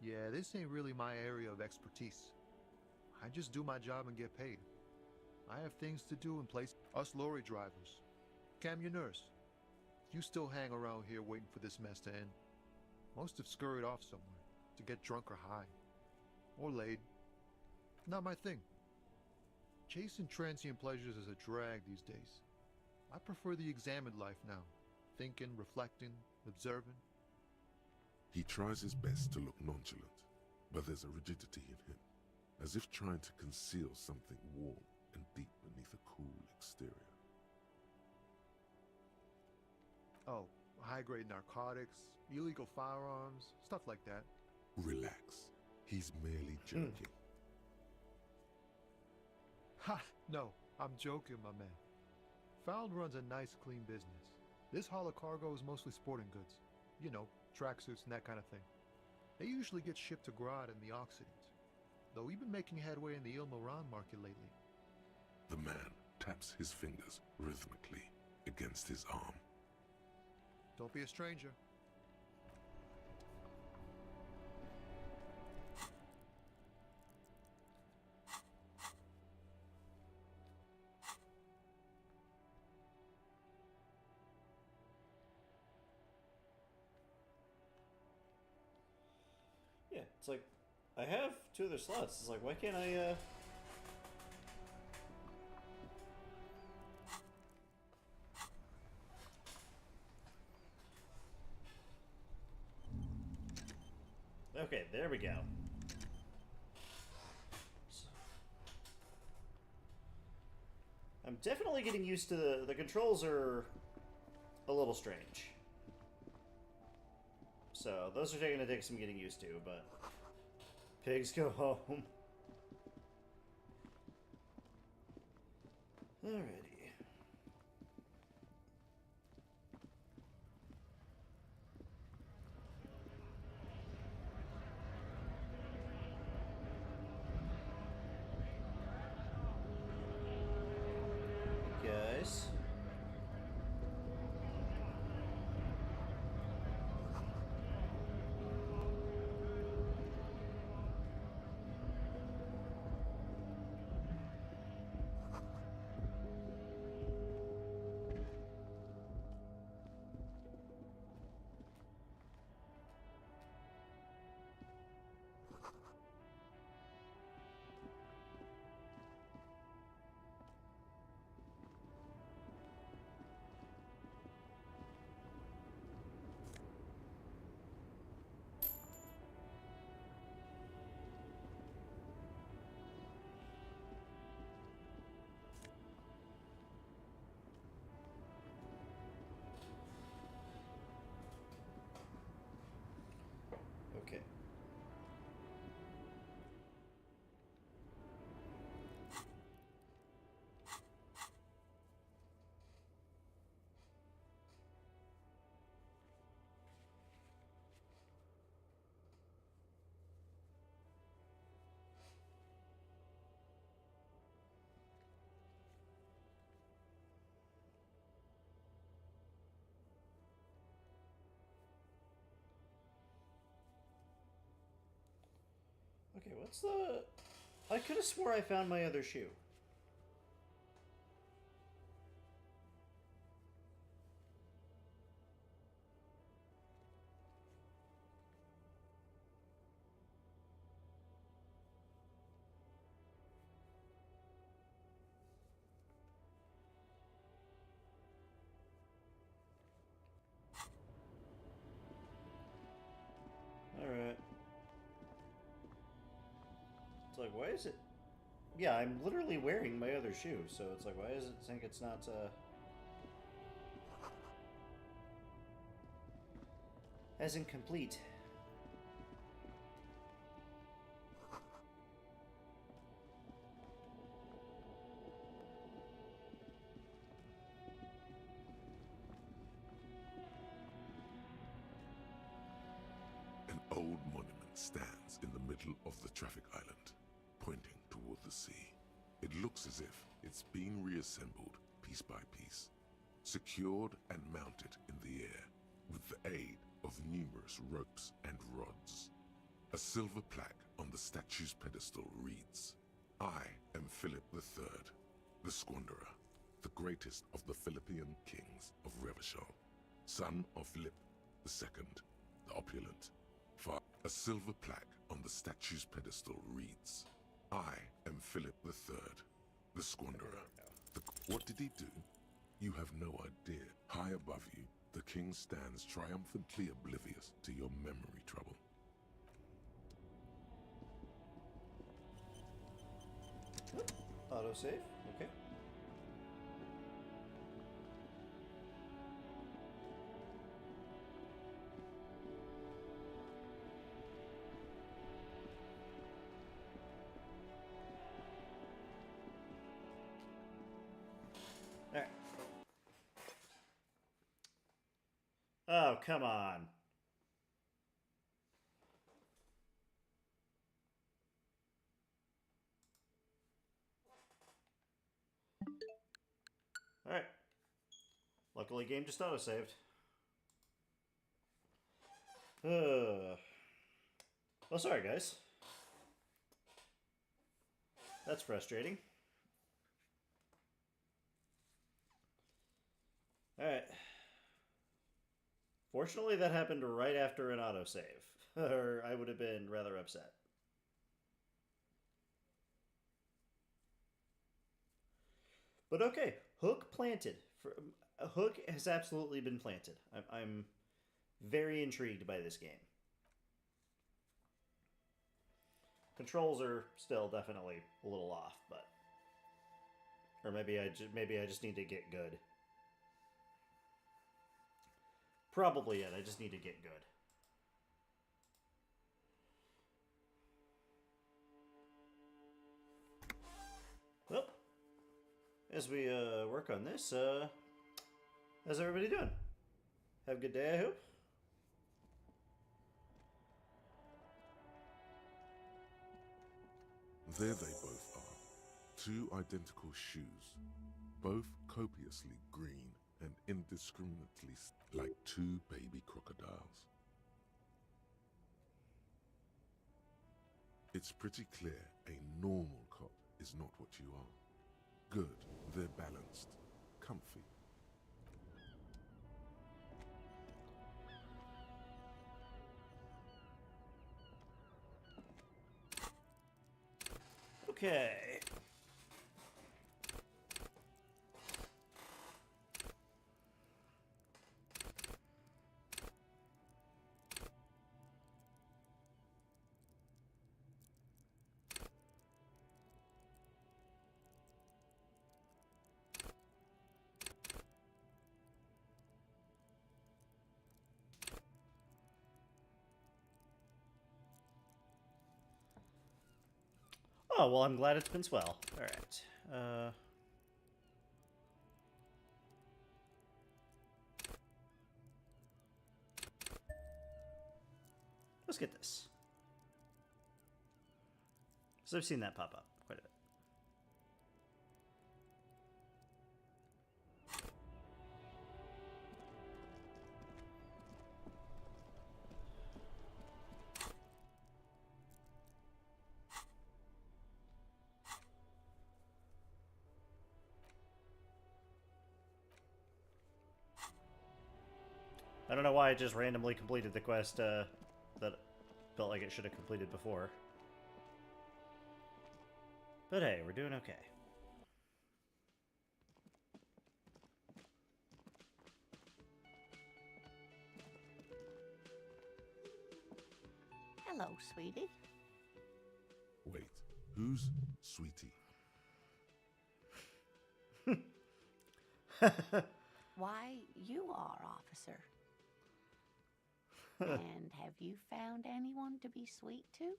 [SPEAKER 16] Yeah, this ain't really my area of expertise. I just do my job and get paid. I have things to do in place. Us lorry drivers. Camionneurs. You still hang around here waiting for this mess to end. Most have scurried off somewhere to get drunk or high. Or laid. Not my thing. Chasing transient pleasures is a drag these days. I prefer the examined life now. Thinking, reflecting, observing.
[SPEAKER 4] He tries his best to look nonchalant, but there's a rigidity in him, as if trying to conceal something warm and deep beneath a cool exterior.
[SPEAKER 16] Oh, high-grade narcotics, illegal firearms, stuff like that.
[SPEAKER 4] Relax. He's merely joking.
[SPEAKER 16] Ha! No, I'm joking, my man. Found runs a nice, clean business. This haul of cargo is mostly sporting goods. You know, tracksuits and that kind of thing. They usually get shipped to Grodd in the Occident, though we've been making headway in the Il Moran market lately.
[SPEAKER 4] The man taps his fingers rhythmically against his arm.
[SPEAKER 16] Don't be a stranger.
[SPEAKER 1] Yeah, it's like, I have 2 other slots. It's like, why can't I, Okay, there we go. I'm definitely getting used to the controls are a little strange. So, those are going to take some getting used to, but pigs go home. Alrighty. Okay, what's the... I could have swore I found my other shoe. Alright. It's like, why is it... Yeah, I'm literally wearing my other shoe, so it's like, why does it think it's not, as incomplete?
[SPEAKER 4] An old monument stands in the middle of the traffic island, pointing toward the sea. It looks as if it's been reassembled piece by piece, secured and mounted in the air with the aid of numerous ropes and rods. A silver plaque on the statue's pedestal reads, "I am Philip III, the Squanderer, the greatest of the Philippian kings of Revachol, son of Philip II, the opulent." A silver plaque on the statue's pedestal reads, "I am Philip III, the Squanderer." What did he do? You have no idea. High above you, the king stands triumphantly oblivious to your memory trouble.
[SPEAKER 1] Autosave, okay. Alright. Oh, come on. Alright. Luckily, game just auto-saved. Well, sorry, guys. That's frustrating. Alright. Fortunately, that happened right after an autosave, or I would have been rather upset. But okay, hook planted. A hook has absolutely been planted. I'm very intrigued by this game. Controls are still definitely a little off, but... Or maybe I just need to get good. Probably it. I just need to get good. Well, as we work on this, how's everybody doing? Have a good day, I hope.
[SPEAKER 4] There they both are, two identical shoes, both copiously green and indiscriminately like two baby crocodiles. It's pretty clear a normal cop is not what you are. Good, they're balanced, comfy.
[SPEAKER 1] Okay. Oh, well, I'm glad it's been swell. Alright. Let's get this. Because I've seen that pop up quite a bit. I don't know why it just randomly completed the quest that felt like it should have completed before. But hey, we're doing okay.
[SPEAKER 10] Hello, sweetie.
[SPEAKER 4] Wait, who's Sweetie?
[SPEAKER 10] Why, you are, officer. And have you found anyone to be sweet to?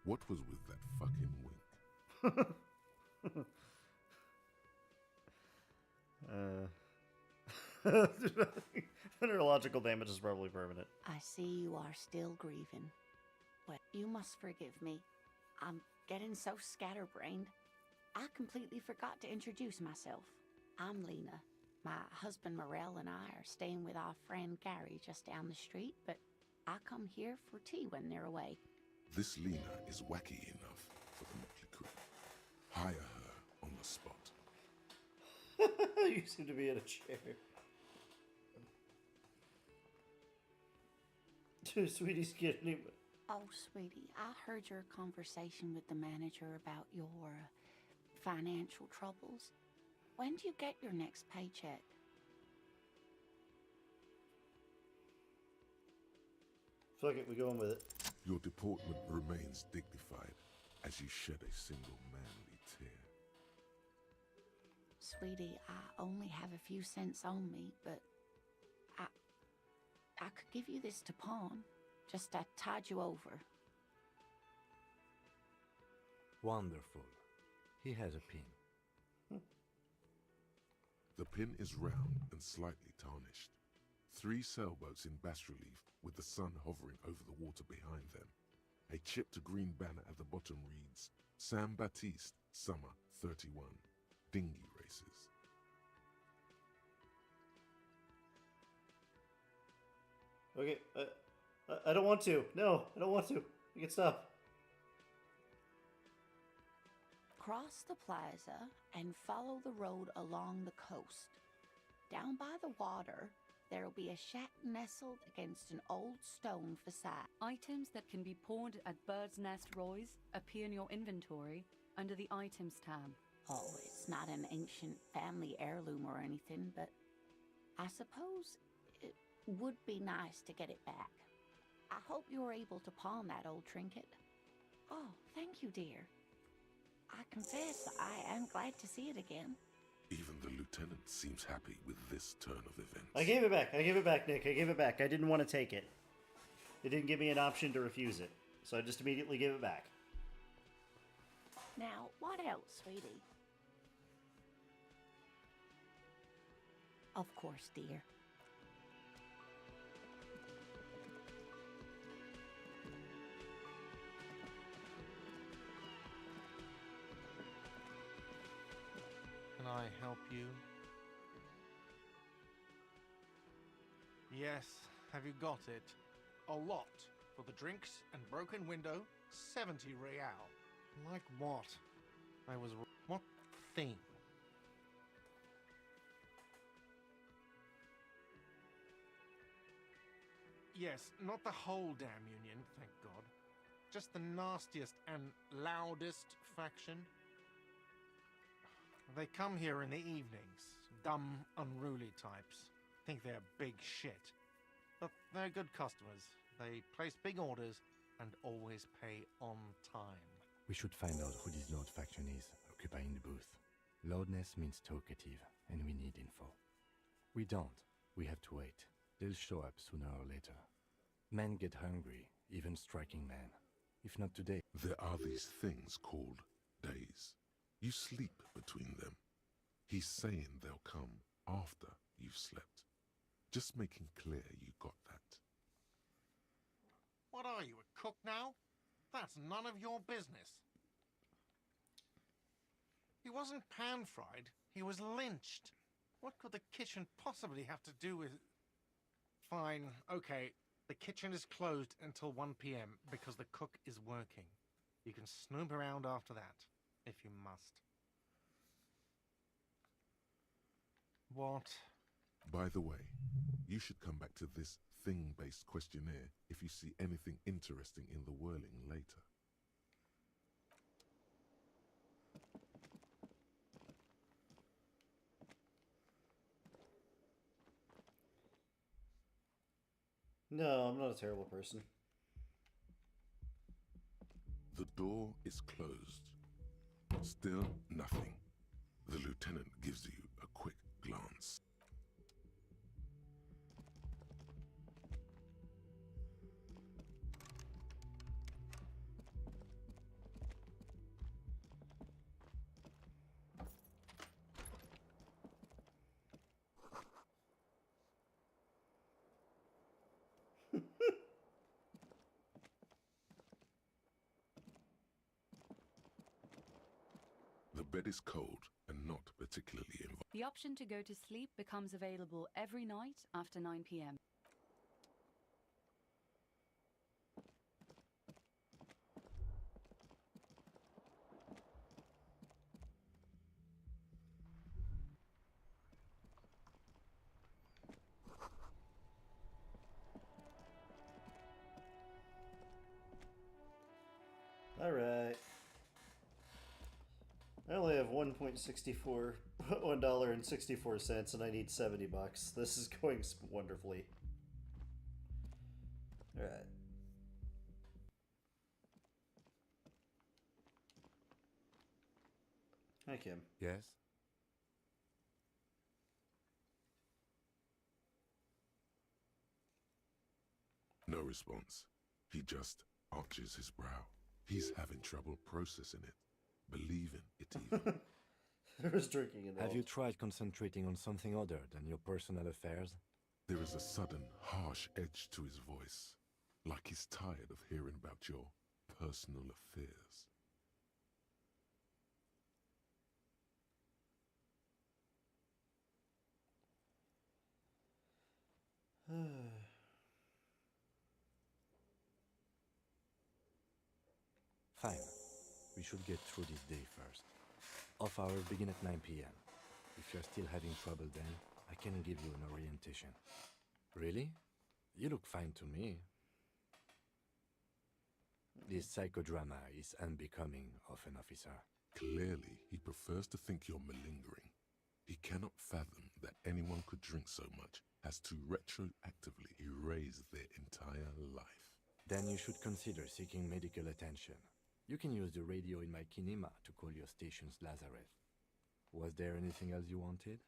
[SPEAKER 4] What was with that fucking wink?
[SPEAKER 1] The neurological damage is probably permanent.
[SPEAKER 10] I see you are still grieving. Well, you must forgive me. I'm getting so scatterbrained. I completely forgot to introduce myself. I'm Lena. My husband Morel and I are staying with our friend Gary just down the street, but I come here for tea when they're away.
[SPEAKER 4] This Lena is wacky enough for the Motley Crew. Hire her on the spot.
[SPEAKER 1] You seem to be in a chair. Sweetie's kidding me.
[SPEAKER 10] Oh, sweetie, I heard your conversation with the manager about your financial troubles. When do you get your next paycheck?
[SPEAKER 1] Fuck it, we're going with it.
[SPEAKER 4] Your deportment remains dignified as you shed a single manly tear.
[SPEAKER 10] Sweetie, I only have a few cents on me, but I could give you this to pawn. Just I tide you over.
[SPEAKER 7] Wonderful. He has a pin.
[SPEAKER 4] The pin is round and slightly tarnished. 3 sailboats in bas relief with the sun hovering over the water behind them. A chipped green banner at the bottom reads, Sam Baptiste, Summer 31, Dinghy Races.
[SPEAKER 1] Okay, I don't want to. No, I don't want to. You can stop.
[SPEAKER 10] Cross the plaza and follow the road along the coast. Down by the water, there'll be a shack nestled against an old stone facade.
[SPEAKER 8] Items that can be pawned at Bird's Nest Roy's appear in your inventory under the Items tab.
[SPEAKER 10] Oh, it's not an ancient family heirloom or anything, but I suppose it would be nice to get it back. I hope you're able to pawn that old trinket. Oh, thank you, dear. I confess I am glad to see it again.
[SPEAKER 4] Even the lieutenant seems happy with this turn of events.
[SPEAKER 1] I gave it back. I gave it back, Nick. I gave it back. I didn't want to take it. It didn't give me an option to refuse it. So I just immediately gave it back.
[SPEAKER 10] Now, what else, sweetie? Of course, dear.
[SPEAKER 6] Can I help you? Yes, have you got it? A lot. For the drinks and broken window, 70 real. Like what? What thing? Yes, not the whole damn union, thank God. Just the nastiest and loudest faction. They come here in the evenings. Dumb, unruly types. Think they're big shit. But they're good customers. They place big orders and always pay on time.
[SPEAKER 7] We should find out who this Lord faction is, occupying the booth. Loudness means talkative, and we need info. We don't. We have to wait. They'll show up sooner or later. Men get hungry, even striking men. If not today.
[SPEAKER 4] There are these things called days. You sleep between them. He's saying they'll come after you've slept. Just making clear you got that.
[SPEAKER 6] What are you, a cook now? That's none of your business. He wasn't pan-fried, he was lynched. What could the kitchen possibly have to do with... Fine, okay. The kitchen is closed until 1 p.m. because the cook is working. You can snoop around after that, if you must. What?
[SPEAKER 4] By the way, you should come back to this thing-based questionnaire if you see anything interesting in the whirling later.
[SPEAKER 1] No, I'm not a terrible person.
[SPEAKER 4] The door is closed. Still nothing. The lieutenant gives you a quick glance. The bed is cold and not particularly inviting.
[SPEAKER 8] The option to go to sleep becomes available every night after 9 p.m.
[SPEAKER 1] Alright. I only have $1.64 and I need $70. This is going wonderfully. Alright. Hi, Kim.
[SPEAKER 7] Yes?
[SPEAKER 4] No response. He just arches his brow. He's having trouble processing it, believing it even.
[SPEAKER 1] There's drinking involved.
[SPEAKER 7] Have you tried concentrating on something other than your personal affairs?
[SPEAKER 4] There is a sudden, harsh edge to his voice, like he's tired of hearing about your personal affairs.
[SPEAKER 7] Fine. We should get through this day first. Off hours begin at 9 p.m. If you're still having trouble then, I can give you an orientation. Really? You look fine to me. This psychodrama is unbecoming of an officer.
[SPEAKER 4] Clearly, he prefers to think you're malingering. He cannot fathom that anyone could drink so much as to retroactively erase their entire life.
[SPEAKER 7] Then you should consider seeking medical attention. You can use the radio in my kinema to call your station's Lazareth. Was there anything else you wanted?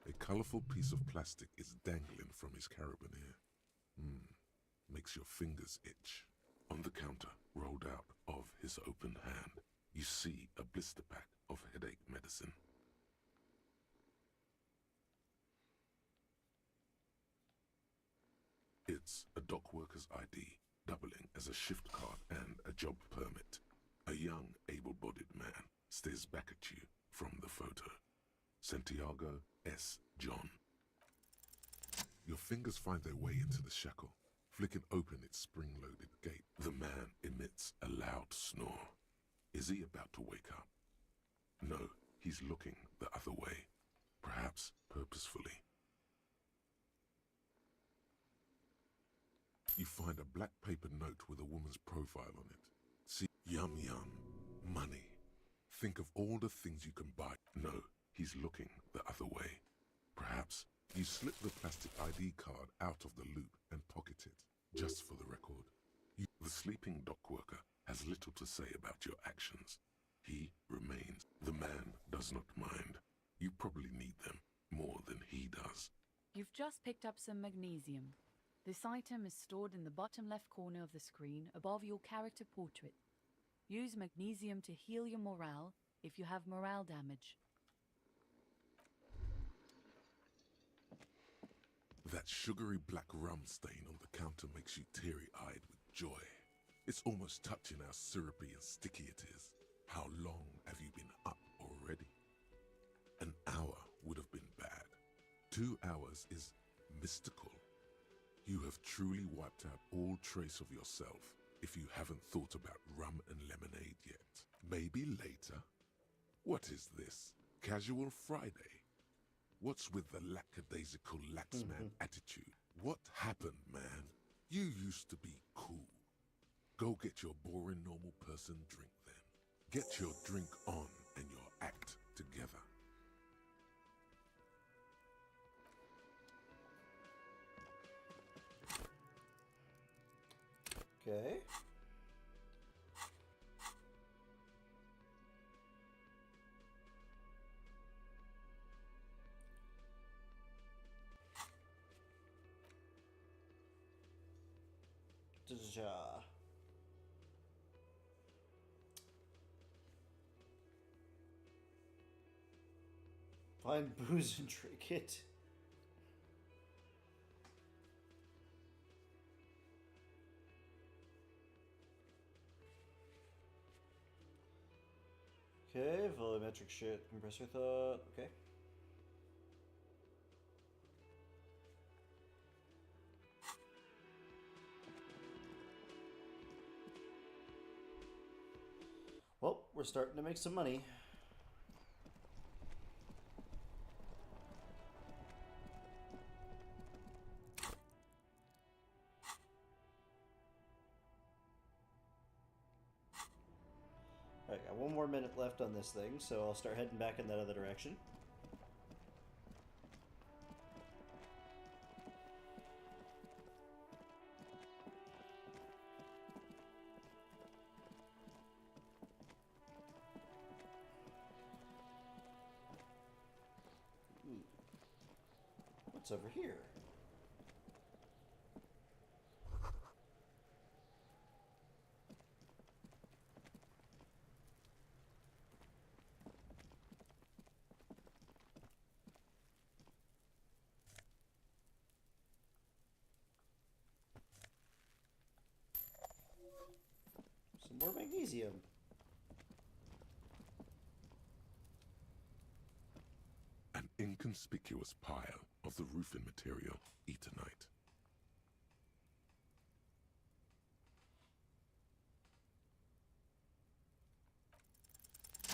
[SPEAKER 4] A colorful piece of plastic is dangling from his carabiner. Makes your fingers itch. On the counter, rolled out of his open hand, you see a blister pack of headache medicine. It's a dock worker's ID, doubling as a shift card and a job permit. A young, able-bodied man stares back at you from the photo. Santiago S. John. Your fingers find their way into the shackle, flicking open its spring-loaded gate. The man emits a loud snore. Is he about to wake up? No, he's looking the other way, perhaps purposefully. You find a black paper note with a woman's profile on it. See, yum yum, money. Think of all the things you can buy. No, he's looking the other way. Perhaps you slip the plastic ID card out of the loop and pocket it, just for the record. The sleeping dock worker has little to say about your actions. He remains. The man does not mind. You probably need them more than he does.
[SPEAKER 8] You've just picked up some magnesium. This item is stored in the bottom left corner of the screen above your character portrait. Use magnesium to heal your morale if you have morale damage.
[SPEAKER 4] That sugary black rum stain on the counter makes you teary-eyed with joy. It's almost touching how syrupy and sticky it is. How long have you been up already? An hour would have been bad. 2 hours is mystical. You have truly wiped out all trace of yourself if you haven't thought about rum and lemonade yet. Maybe later? What is this? Casual Friday? What's with the lackadaisical laxman attitude? What happened, man? You used to be cool. Go get your boring normal person drink then. Get your drink on and your act together.
[SPEAKER 1] Okay. Find booze and drink it. Okay, volumetric shit, compressor thought, okay. Well, we're starting to make some money. Alright, got 1 more minute left on this thing, so I'll start heading back in that other direction. What's over here? Some more magnesium.
[SPEAKER 4] An inconspicuous pile of the roofing material, Eternite.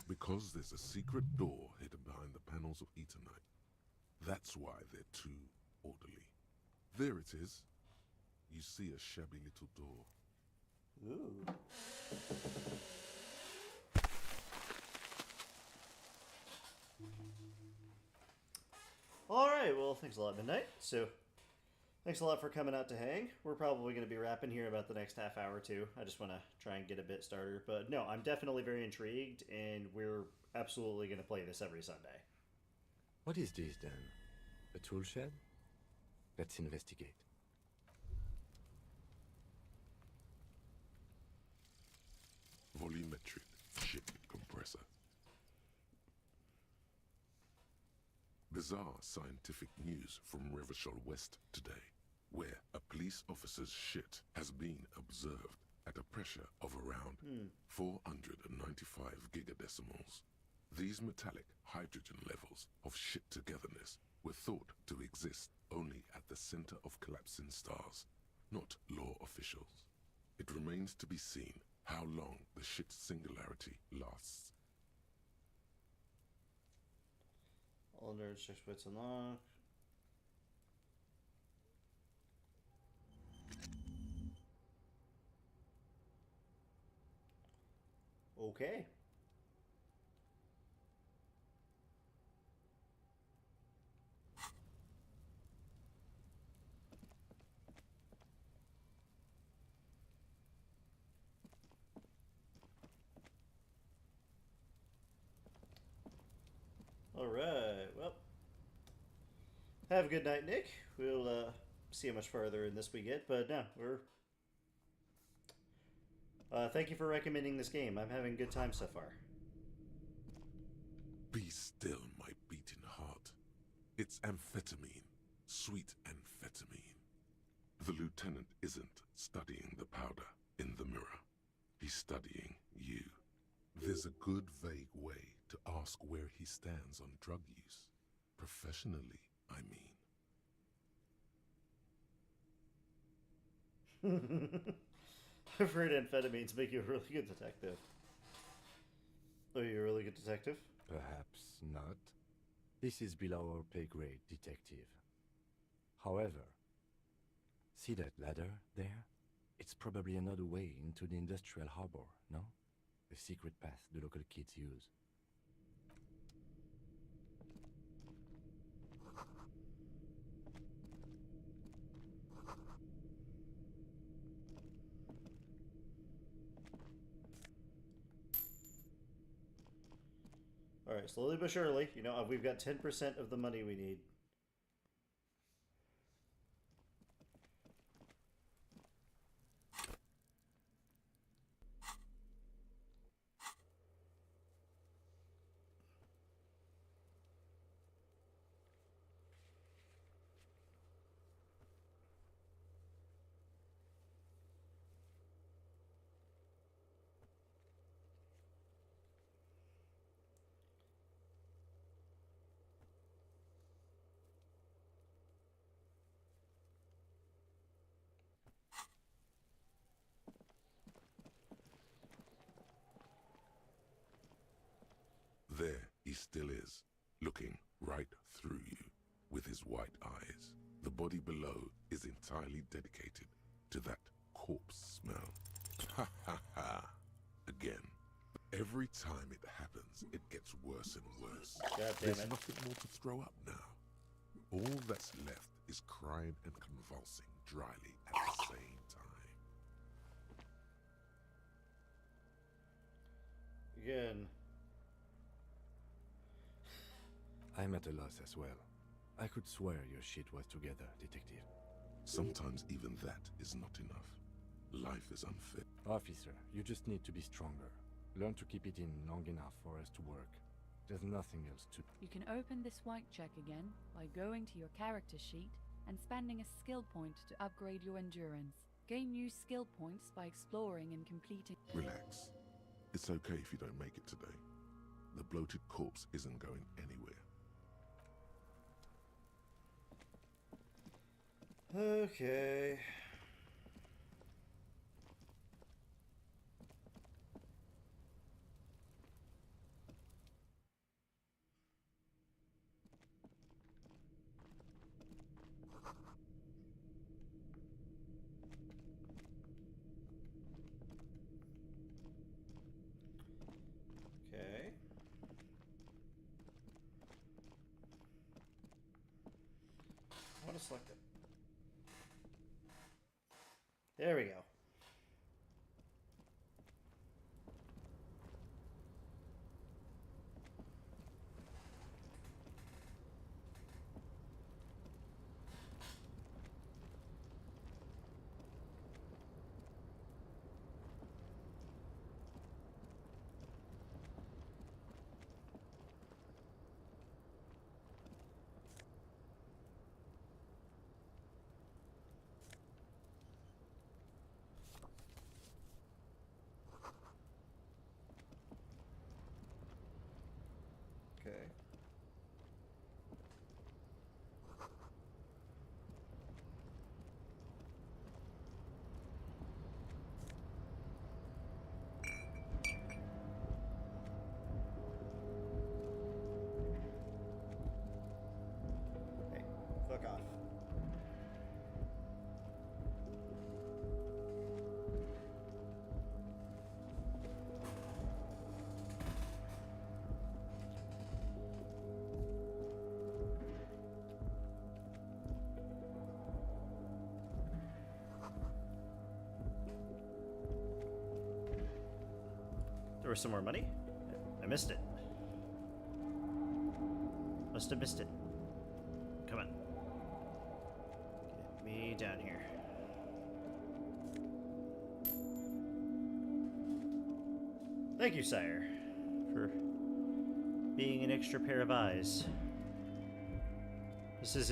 [SPEAKER 4] Because there's a secret door hidden behind the panels of Eternite. That's why they're too orderly. There it is. You see a shabby little door.
[SPEAKER 1] Ooh. Alright, well, thanks a lot, Midnight. So, thanks a lot for coming out to hang. We're probably going to be wrapping here about the next half hour or two. I just want to try and get a bit started. But no, I'm definitely very intrigued, and we're absolutely going to play this every Sunday.
[SPEAKER 7] What is this, then? A tool shed? Let's investigate.
[SPEAKER 4] Volumetric ship compressor. Bizarre scientific news from Revachol West today, where a police officer's shit has been observed at a pressure of around 495 gigadecimals. These metallic hydrogen levels of shit togetherness were thought to exist only at the center of collapsing stars, not law officials. It remains to be seen how long the shit singularity lasts.
[SPEAKER 1] All nerds, 6 bits unlocked. Okay. Alright, well. Have a good night, Nick. We'll see how much farther in this we get, but no, we're... thank you for recommending this game. I'm having a good time so far.
[SPEAKER 4] Be still, my beating heart. It's amphetamine. Sweet amphetamine. The lieutenant isn't studying the powder in the mirror. good vague way to ask where he stands on drug use. Professionally, I mean.
[SPEAKER 1] I've heard amphetamines make you a really good detective. Are you a really good detective?
[SPEAKER 7] Perhaps not. This is below our pay grade, detective. However, see that ladder there? It's probably another way into the industrial harbor, no? A secret path the local kids use.
[SPEAKER 1] Alright, slowly but surely. You know, we've got 10% of the money we need.
[SPEAKER 4] There he still is, looking right through you with his white eyes. The body below is entirely dedicated to that corpse smell. Ha ha ha. Again. Every time it happens, it gets worse and worse.
[SPEAKER 1] God damn
[SPEAKER 4] There's
[SPEAKER 1] it.
[SPEAKER 4] nothing more to throw up now. All that's left is crying and convulsing dryly at the same time.
[SPEAKER 1] Again.
[SPEAKER 7] I'm at a loss as well. I could swear your shit was together, detective.
[SPEAKER 4] Sometimes even that is not enough. Life is unfair.
[SPEAKER 7] Officer, you just need to be stronger. Learn to keep it in long enough for us to work. There's nothing else to...
[SPEAKER 8] You can open this white check again by going to your character sheet and spending a skill point to upgrade your endurance. Gain new skill points by exploring and completing...
[SPEAKER 4] Relax. It's okay if you don't make it today. The bloated corpse isn't going anywhere.
[SPEAKER 1] Okay. Okay. I want to select it. There we go. Okay. Hey, fuck off. There was some more money? I missed it. Must have missed it. Come on. Get me down here. Thank you, sire, for being an extra pair of eyes. This is,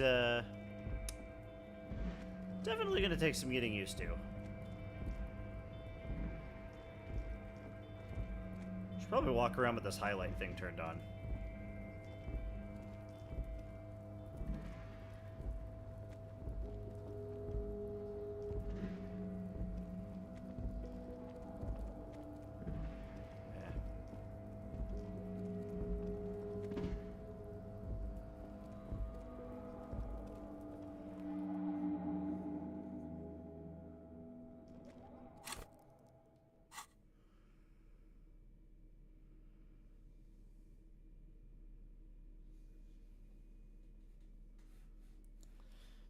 [SPEAKER 1] definitely gonna take some getting used to. Should probably walk around with this highlight thing turned on.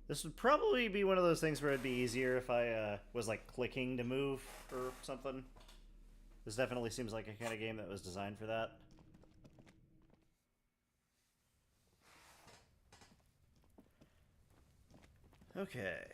[SPEAKER 1] This would probably be one of those things where it'd be easier if I was like clicking to move or something. This definitely seems like a kind of game that was designed for that. Okay.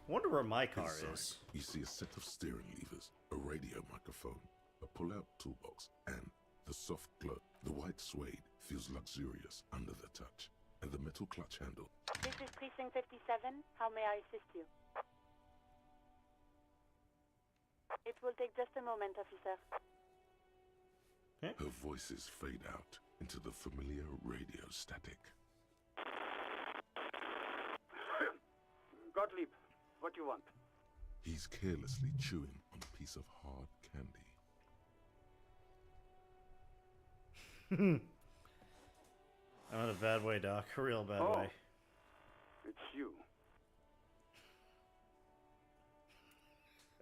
[SPEAKER 1] I wonder where my car
[SPEAKER 4] Inside,
[SPEAKER 1] is.
[SPEAKER 4] You see a set of steering levers, a radio microphone, a pull-out toolbox, and the soft glow. The white suede feels luxurious under the touch, and the metal clutch handle.
[SPEAKER 10] This is Precinct 57. How may I assist you? It will take just a moment, officer.
[SPEAKER 4] Her voices fade out into the familiar radio static.
[SPEAKER 17] Gottlieb, what do you want?
[SPEAKER 4] He's carelessly chewing on a piece of hard candy.
[SPEAKER 1] I'm in a bad way, Doc. A real bad way.
[SPEAKER 17] It's you.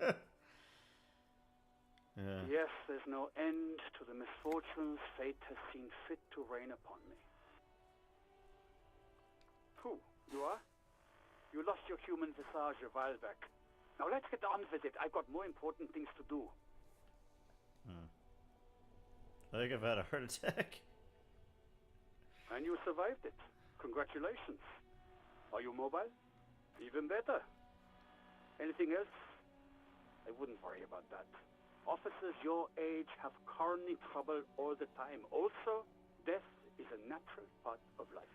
[SPEAKER 1] Yeah.
[SPEAKER 17] Yes, there's no end to the misfortunes fate has seen fit to rain upon me. Who? You are? You lost your human visage a while back. Now let's get on with it. I've got more important things to do.
[SPEAKER 1] I think I've had a heart attack.
[SPEAKER 17] And you survived it. Congratulations. Are you mobile? Even better. Anything else? I wouldn't worry about that. Officers your age have carny trouble all the time. Also, death is a natural part of life.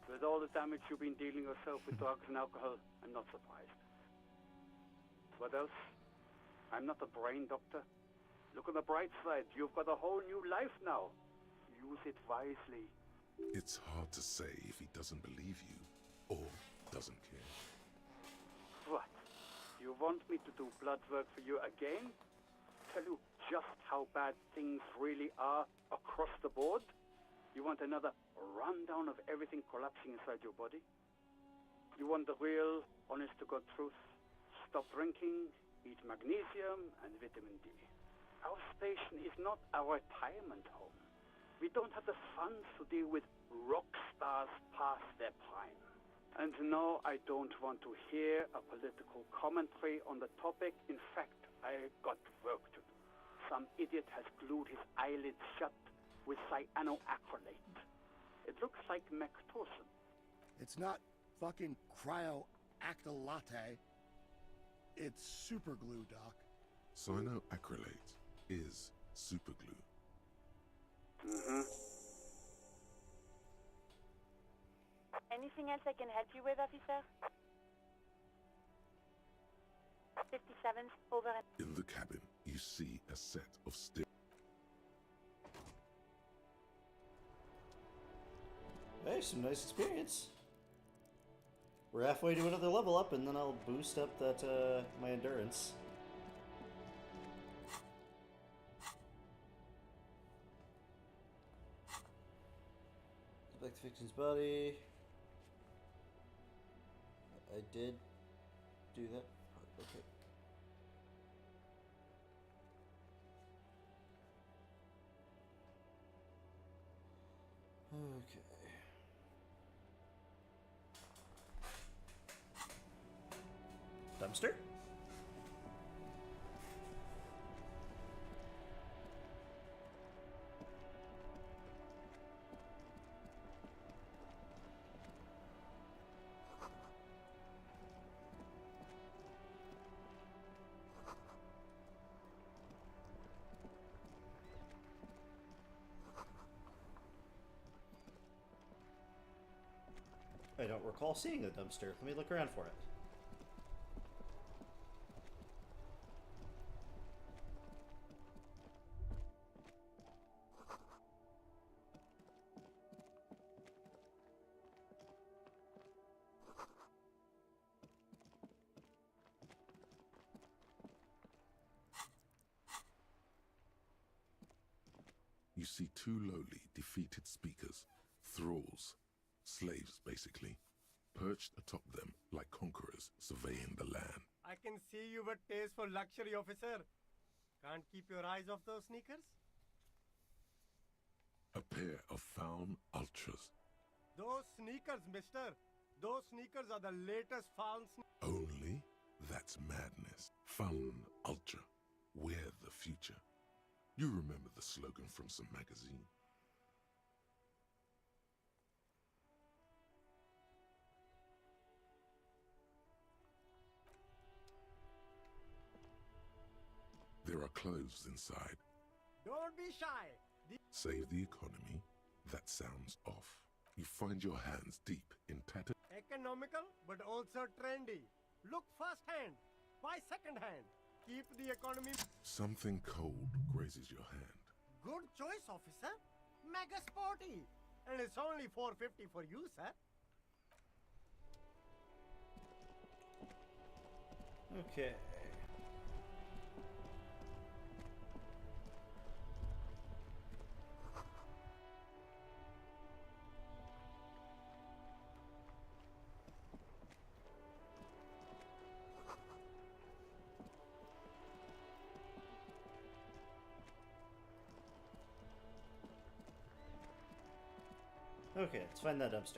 [SPEAKER 17] With all the damage you've been dealing yourself with drugs and alcohol, I'm not surprised. What else? I'm not a brain doctor. Look on the bright side. You've got a whole new life now. Use it wisely.
[SPEAKER 4] It's hard to say if he doesn't believe you or doesn't care.
[SPEAKER 17] What? You want me to do blood work for you again? Tell you just how bad things really are across the board? You want another rundown of everything collapsing inside your body? You want the real, honest-to-God truth? Stop drinking, eat magnesium and vitamin D. Our station is not a retirement home. We don't have the funds to deal with rock stars past their prime. And no, I don't want to hear a political commentary on the topic. In fact, I got work to do. Some idiot has glued his eyelids shut with cyanoacrylate. It looks like Mactosin.
[SPEAKER 14] It's not fucking cryoacrylate. It's super glue, Doc.
[SPEAKER 4] Cyanoacrylate is superglue.
[SPEAKER 10] Anything else I can help you with, officer? 57's over at...
[SPEAKER 4] In the cabin, you see a set of stairs.
[SPEAKER 1] Hey, some nice experience. We're halfway to another level up, and then I'll boost up that my endurance. Back to Fiction's body. I did do that part. Okay. Okay. Dumpster? I don't recall seeing the dumpster. Let me look around for it.
[SPEAKER 4] You see two lowly, defeated speakers, thralls, slaves basically, perched atop them like conquerors surveying the land.
[SPEAKER 18] I can see you've a taste for luxury, officer. Can't keep your eyes off those sneakers?
[SPEAKER 4] A pair of Faun Ultras.
[SPEAKER 18] Those sneakers, mister. Those sneakers are the latest found
[SPEAKER 4] Only? That's madness. Faun Ultra. We're the future. You remember the slogan from some magazine. There are clothes inside.
[SPEAKER 18] Don't be shy.
[SPEAKER 4] Save the economy? That sounds off. You find your hands deep in tattered...
[SPEAKER 18] Economical, but also trendy. Look first hand. Buy second hand. Keep the economy...
[SPEAKER 4] Something cold grazes your hand.
[SPEAKER 18] Good choice, officer. Mega sporty. And it's only $4.50 for you, sir.
[SPEAKER 1] Okay. Okay, let's find that dumpster.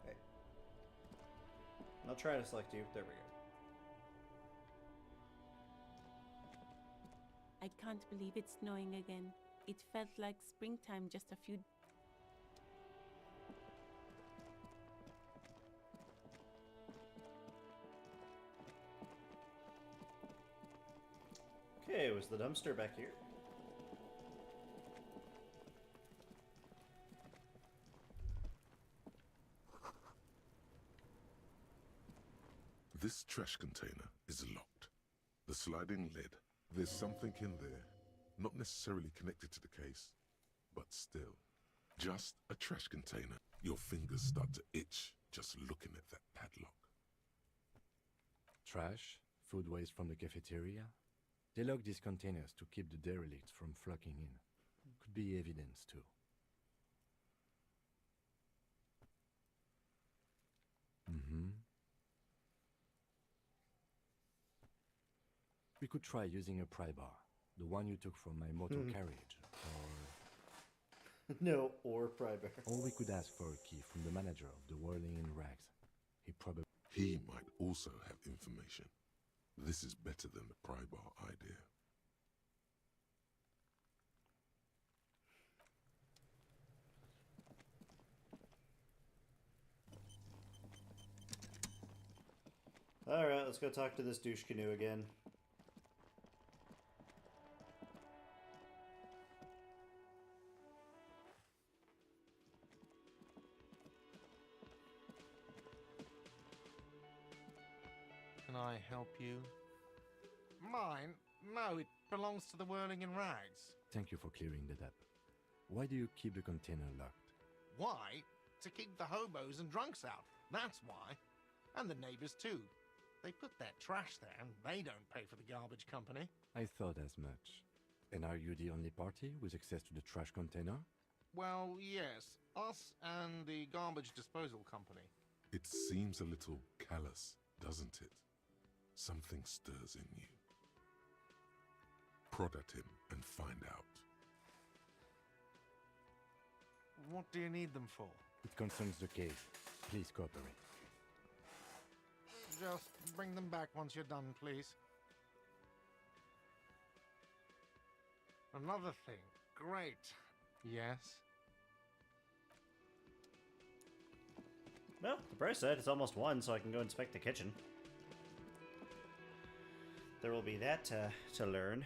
[SPEAKER 1] Okay. I'll try to select you. There we go.
[SPEAKER 9] I can't believe it's snowing again. It felt like springtime just a few...
[SPEAKER 1] Okay, was the dumpster back here?
[SPEAKER 4] This trash container is locked. The sliding lid, there's something in there. Not necessarily connected to the case, but still. Just a trash container. Your fingers start to itch just looking at that padlock.
[SPEAKER 7] Trash, food waste from the cafeteria. They lock these containers to keep the derelicts from flocking in. Could be evidence too. We could try using a pry bar, the one you took from my motor carriage, or...
[SPEAKER 1] No, or pry bar.
[SPEAKER 7] Or we could ask for a key from the manager of the Whirling in Rags.
[SPEAKER 4] He might also have information. This is better than the pry bar idea.
[SPEAKER 1] Alright, let's go talk to this douche canoe again.
[SPEAKER 6] Can I help you? Mine? No, it belongs to the Whirling in Rags.
[SPEAKER 7] Thank you for clearing that up. Why do you keep the container locked?
[SPEAKER 6] Why? To keep the hobos and drunks out. That's why. And the neighbors too. They put their trash there and they don't pay for the garbage company.
[SPEAKER 7] I thought as much. And are you the only party with access to the trash container?
[SPEAKER 6] Well, yes. Us and the garbage disposal company.
[SPEAKER 4] It seems a little callous, doesn't it? Something stirs in you. Prod at him and find out.
[SPEAKER 6] What do you need them for?
[SPEAKER 7] It concerns the case. Please cooperate.
[SPEAKER 6] Just bring them back once you're done, please. Another thing. Great. Yes?
[SPEAKER 1] Well, the price said it's almost 1, so I can go inspect the kitchen. There will be that to learn.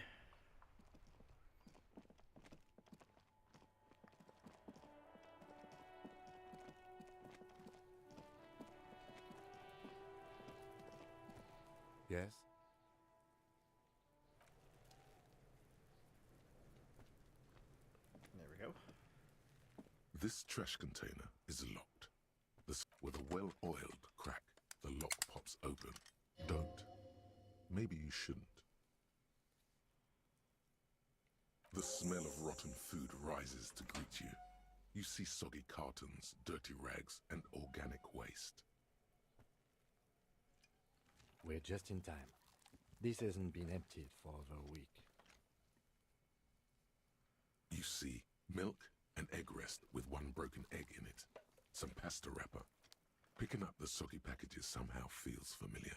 [SPEAKER 7] Yes?
[SPEAKER 1] There we go.
[SPEAKER 4] This trash container is locked. With a well-oiled crack, the lock pops open. Don't. Maybe you shouldn't. The smell of rotten food rises to greet you. You see soggy cartons, dirty rags, and organic waste.
[SPEAKER 7] We're just in time. This hasn't been emptied for over a week.
[SPEAKER 4] You see milk and egg rest with one broken egg in it. Some pasta wrapper. Picking up the soggy packages somehow feels familiar.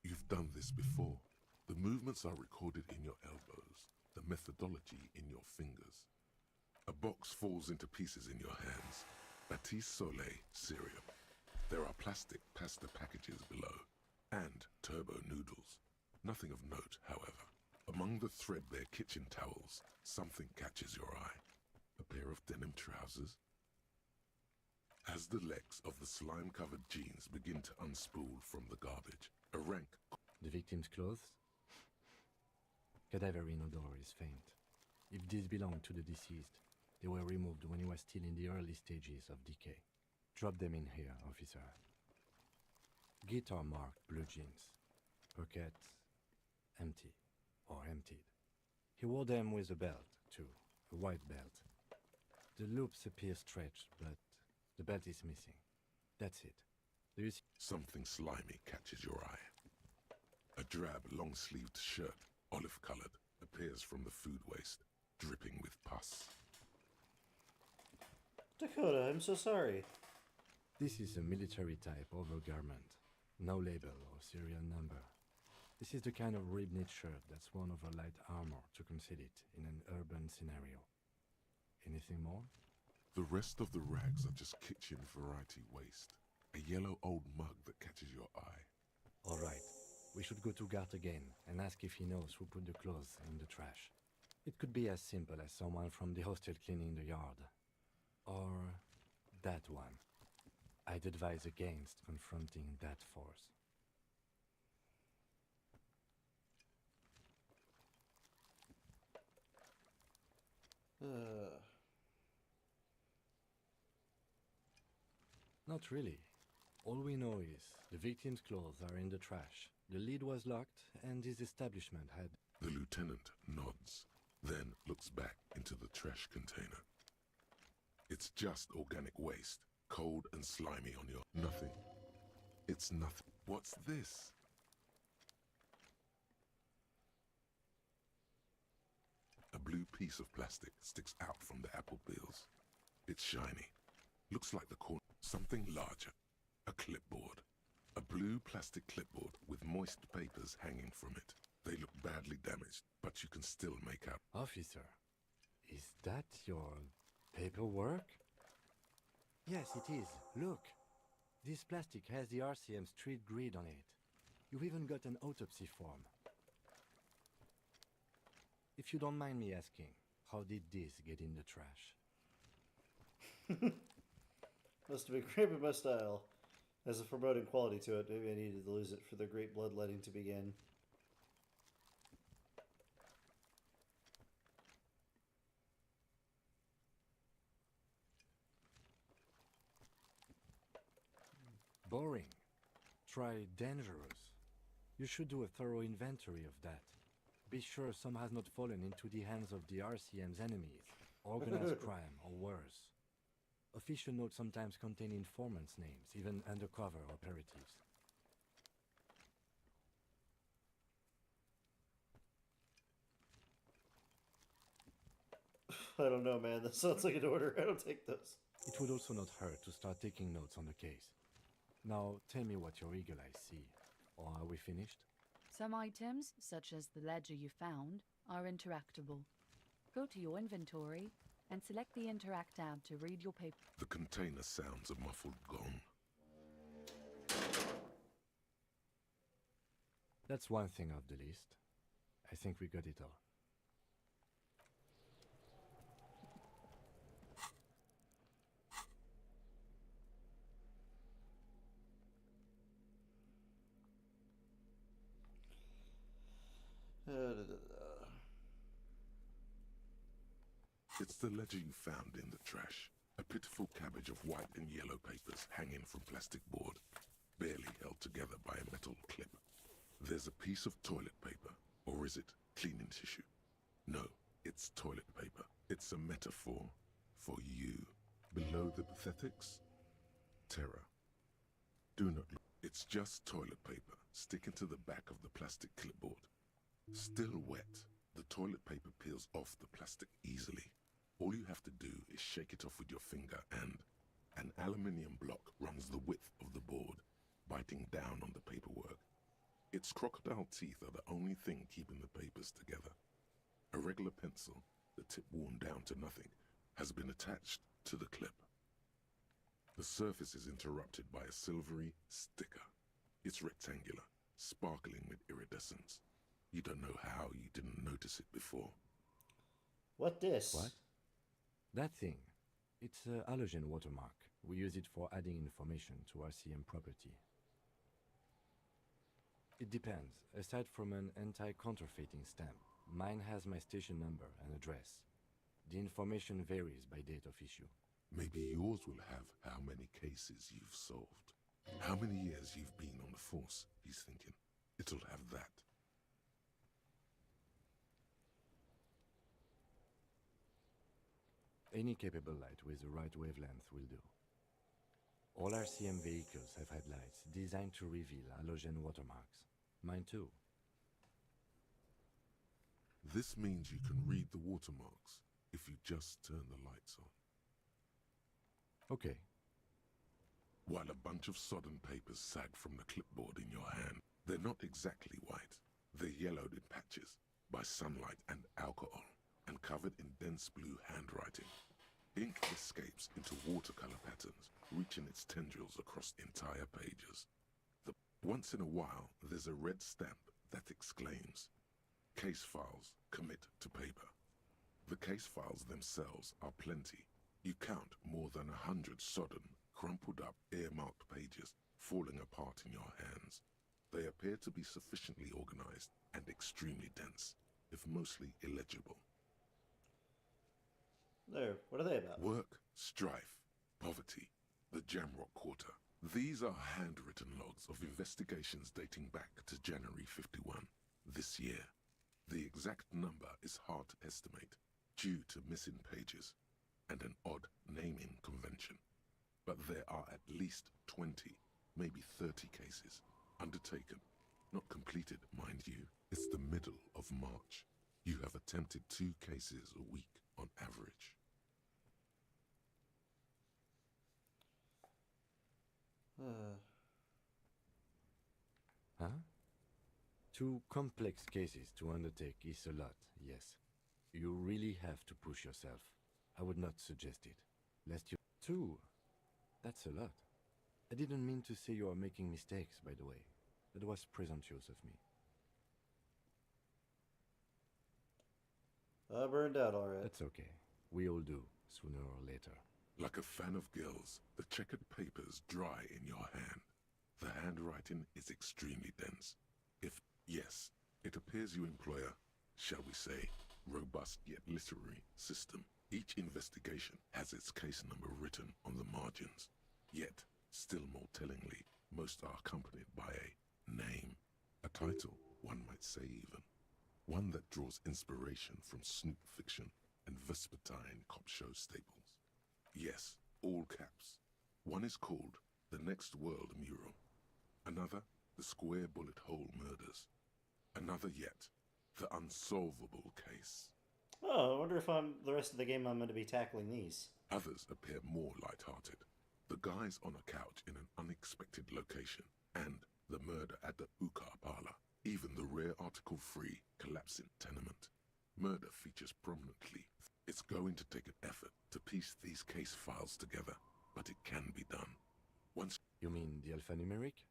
[SPEAKER 4] You've done this before. The movements are recorded in your elbows, the methodology in your fingers. A box falls into pieces in your hands. Batiste Sole cereal. There are plastic pasta packages below, and turbo noodles. Nothing of note, however. Among the threadbare kitchen towels, something catches your eye. A pair of denim trousers. As the legs of the slime-covered jeans begin to unspool from the garbage, a rank...
[SPEAKER 7] The victim's clothes? Cadaverine odor is faint. If these belong to the deceased, they were removed when he was still in the early stages of decay. Drop them in here, officer. Guitar marked blue jeans. Pockets empty or emptied. He wore them with a belt, too. A white belt. The loops appear stretched, but the belt is missing. That's it. Do you see?
[SPEAKER 4] Something slimy catches your eye. A drab, long-sleeved shirt, olive-colored, appears from the food waste, dripping with pus.
[SPEAKER 1] Dakota, I'm so sorry.
[SPEAKER 7] This is a military-type overgarment. No label or serial number. This is the kind of rib-knit shirt that's worn over light armor to conceal it in an urban scenario. Anything more?
[SPEAKER 4] The rest of the rags are just kitchen variety waste. A yellow old mug that catches your eye.
[SPEAKER 7] All right. We should go to Gart again and ask if he knows who put the clothes in the trash. It could be as simple as someone from the hostel cleaning the yard. Or that one. I'd advise against confronting that force. Not really. All we know is the victim's clothes are in the trash. The lid was locked, and his establishment had...
[SPEAKER 4] The lieutenant nods, then looks back into the trash container. It's just organic waste, cold and slimy on your... Nothing. It's nothing. What's this? A blue piece of plastic sticks out from the apple peels. It's shiny. Looks like the corner... Something larger. A clipboard. A blue plastic clipboard with moist papers hanging from it. They look badly damaged, but you can still make out.
[SPEAKER 7] Officer, is that your paperwork? Yes, it is. Look. This plastic has the RCM street grid on it. You've even got an autopsy form. If you don't mind me asking, how did this get in the trash?
[SPEAKER 1] Must have been cramping my style. As a foreboding quality to it, maybe I needed to lose it for the great bloodletting to begin.
[SPEAKER 7] Boring. Try dangerous. You should do a thorough inventory of that. Be sure some has not fallen into the hands of the RCM's enemies, organized crime, or worse. Official notes sometimes contain informants' names, even undercover operatives.
[SPEAKER 1] I don't know, man. That sounds like an order. I don't take those.
[SPEAKER 7] It would also not hurt to start taking notes on the case. Now, tell me what your eagle eyes see. Or are we finished?
[SPEAKER 8] Some items, such as the ledger you found, are interactable. Go to your inventory and select the Interact tab to read your paper.
[SPEAKER 4] The container sounds a muffled gong.
[SPEAKER 7] That's one thing off the list. I think we got it all.
[SPEAKER 4] It's the ledger you found in the trash. A pitiful cabbage of white and yellow papers hanging from plastic board, barely held together by a metal clip. There's a piece of toilet paper, or is it cleaning tissue? No, it's toilet paper. It's a metaphor for you. Below the pathetics? Terror. Do not look. It's just toilet paper sticking to the back of the plastic clipboard. Still wet, the toilet paper peels off the plastic easily. All you have to do is shake it off with your finger and an aluminium block runs the width of the board, biting down on the paperwork. Its crocodile teeth are the only thing keeping the papers together. A regular pencil, the tip worn down to nothing, has been attached to the clip. The surface is interrupted by a silvery sticker. It's rectangular, sparkling with iridescence. You don't know how you didn't notice it before.
[SPEAKER 1] What this?
[SPEAKER 7] What? That thing. It's a halogen watermark. We use it for adding information to RCM property. It depends. Aside from an anti-counterfeiting stamp, mine has my station number and address. The information varies by date of issue.
[SPEAKER 4] Maybe yours will have how many cases you've solved. How many years you've been on the force, he's thinking. It'll have that.
[SPEAKER 7] Any capable light with the right wavelength will do. All RCM vehicles have headlights designed to reveal halogen watermarks. Mine too.
[SPEAKER 4] This means you can read the watermarks if you just turn the lights on.
[SPEAKER 7] Okay.
[SPEAKER 4] While a bunch of sodden papers sag from the clipboard in your hand, they're not exactly white. They're yellowed in patches by sunlight and alcohol, and covered in dense blue handwriting. Ink escapes into watercolor patterns, reaching its tendrils across entire pages. Once in a while, there's a red stamp that exclaims, "Case files, commit to paper." The case files themselves are plenty. You count more than 100 sodden, crumpled up, earmarked pages falling apart in your hands. They appear to be sufficiently organized and extremely dense, if mostly illegible.
[SPEAKER 1] There, what are they about?
[SPEAKER 4] Work, strife, poverty, the Jamrock Quarter. These are handwritten logs of investigations dating back to January 51, this year. The exact number is hard to estimate due to missing pages and an odd naming convention. But there are at least 20, maybe 30 cases undertaken, not completed, mind you. It's the middle of March. You have attempted 2 cases a week on average.
[SPEAKER 7] Huh? 2 complex cases to undertake is a lot, yes. You really have to push yourself. I would not suggest it. Lest you... 2? That's a lot. I didn't mean to say you are making mistakes, by the way. That was presumptuous of me.
[SPEAKER 1] I burned out alright.
[SPEAKER 7] That's okay. We all do, sooner or later.
[SPEAKER 4] Like a fan of gills, the checkered papers dry in your hand. The handwriting is extremely dense. Yes, it appears you employ a, shall we say, robust yet literary system. Each investigation has its case number written on the margins. Yet, still more tellingly, most are accompanied by a name, a title, one might say even. One that draws inspiration from snoop fiction and vespertine cop show staples. Yes, all caps. One is called The Next World Mural. Another, The Square Bullet Hole Murders. Another yet, The Unsolvable Case.
[SPEAKER 1] Oh, I wonder if the rest of the game I'm going to be tackling these.
[SPEAKER 4] Others appear more light-hearted. The guys on a couch in an unexpected location, and the murder at the Ukar parlor. Even the rare article-free collapsing tenement. Murder features prominently. It's going to take an effort to piece these case files together, but it can be done. Once...
[SPEAKER 7] You mean the alphanumeric?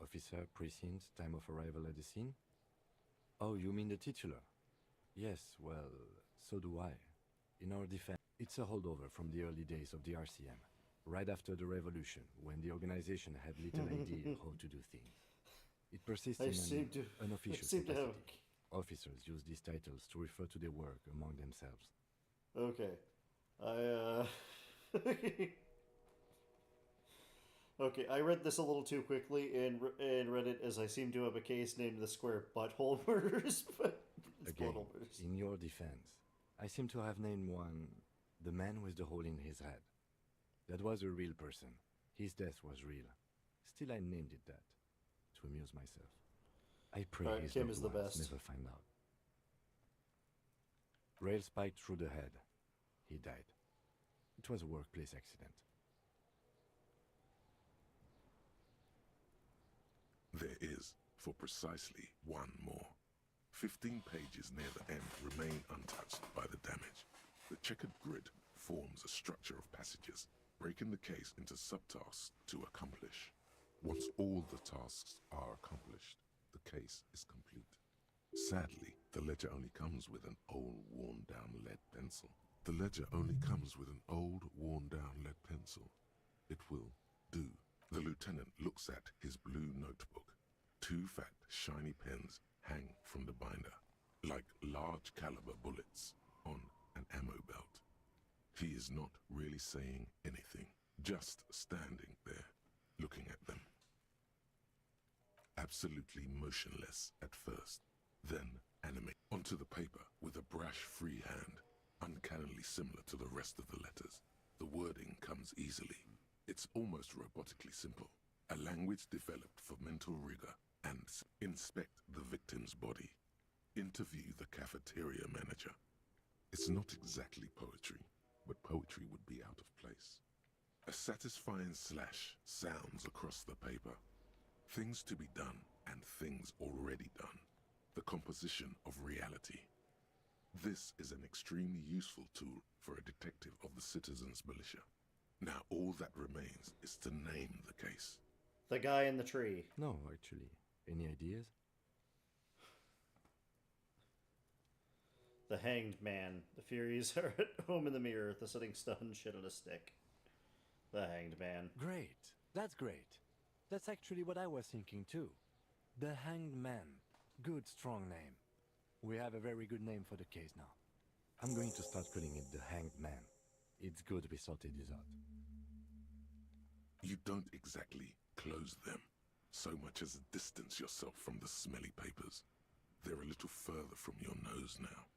[SPEAKER 7] Officer, precinct, time of arrival at the scene? Oh, you mean the titular? Yes, well, so do I. In our defense, it's a holdover from the early days of the RCM, right after the revolution, when the organization had little idea how to do things. It persists in an unofficial capacity. Officers use these titles to refer to their work among themselves.
[SPEAKER 1] Okay. Okay, I read this a little too quickly and read it as I seem to have a case named the Square Butthole Murders, but it's
[SPEAKER 7] Again,
[SPEAKER 1] Butthole Murders.
[SPEAKER 7] in your defense, I seem to have named one the man with the hole in his head. That was a real person. His death was real. Still, I named it that, to amuse myself. I pray his
[SPEAKER 1] Kim
[SPEAKER 7] loved
[SPEAKER 1] is the
[SPEAKER 7] ones
[SPEAKER 1] best.
[SPEAKER 7] never find out. Rail spiked through the head. He died. It was a workplace accident.
[SPEAKER 4] There is, for precisely one more. 15 pages near the end remain untouched by the damage. The checkered grid forms a structure of passages, breaking the case into subtasks to accomplish. Once all the tasks are accomplished, the case is complete. Sadly, the ledger only comes with an old, worn-down lead pencil. The ledger only comes with an old, worn-down lead pencil. It will do. The lieutenant looks at his blue notebook. 2 fat, shiny pens hang from the binder, like large caliber bullets on an ammo belt. He is not really saying anything, just standing there, looking at them. Absolutely motionless at first, then animate onto the paper with a brash free hand, uncannily similar to the rest of the letters. The wording comes easily. It's almost robotically simple, a language developed for mental rigor, and inspect the victim's body. Interview the cafeteria manager. It's not exactly poetry, but poetry would be out of place. A satisfying slash sounds across the paper. Things to be done and things already done. The composition of reality. This is an extremely useful tool for a detective of the citizens' militia. Now all that remains is to name the case.
[SPEAKER 1] The guy in the tree.
[SPEAKER 7] No, actually. Any ideas?
[SPEAKER 1] The hanged man. The Furies are at home in the mirror, the sitting stun shit on a stick. The hanged man.
[SPEAKER 7] Great. That's great. That's actually what I was thinking too. The Hanged Man. Good, strong name. We have a very good name for the case now. I'm going to start calling it the Hanged Man. It's good we sorted this out.
[SPEAKER 4] You don't exactly close them, so much as distance yourself from the smelly papers. They're a little further from your nose now.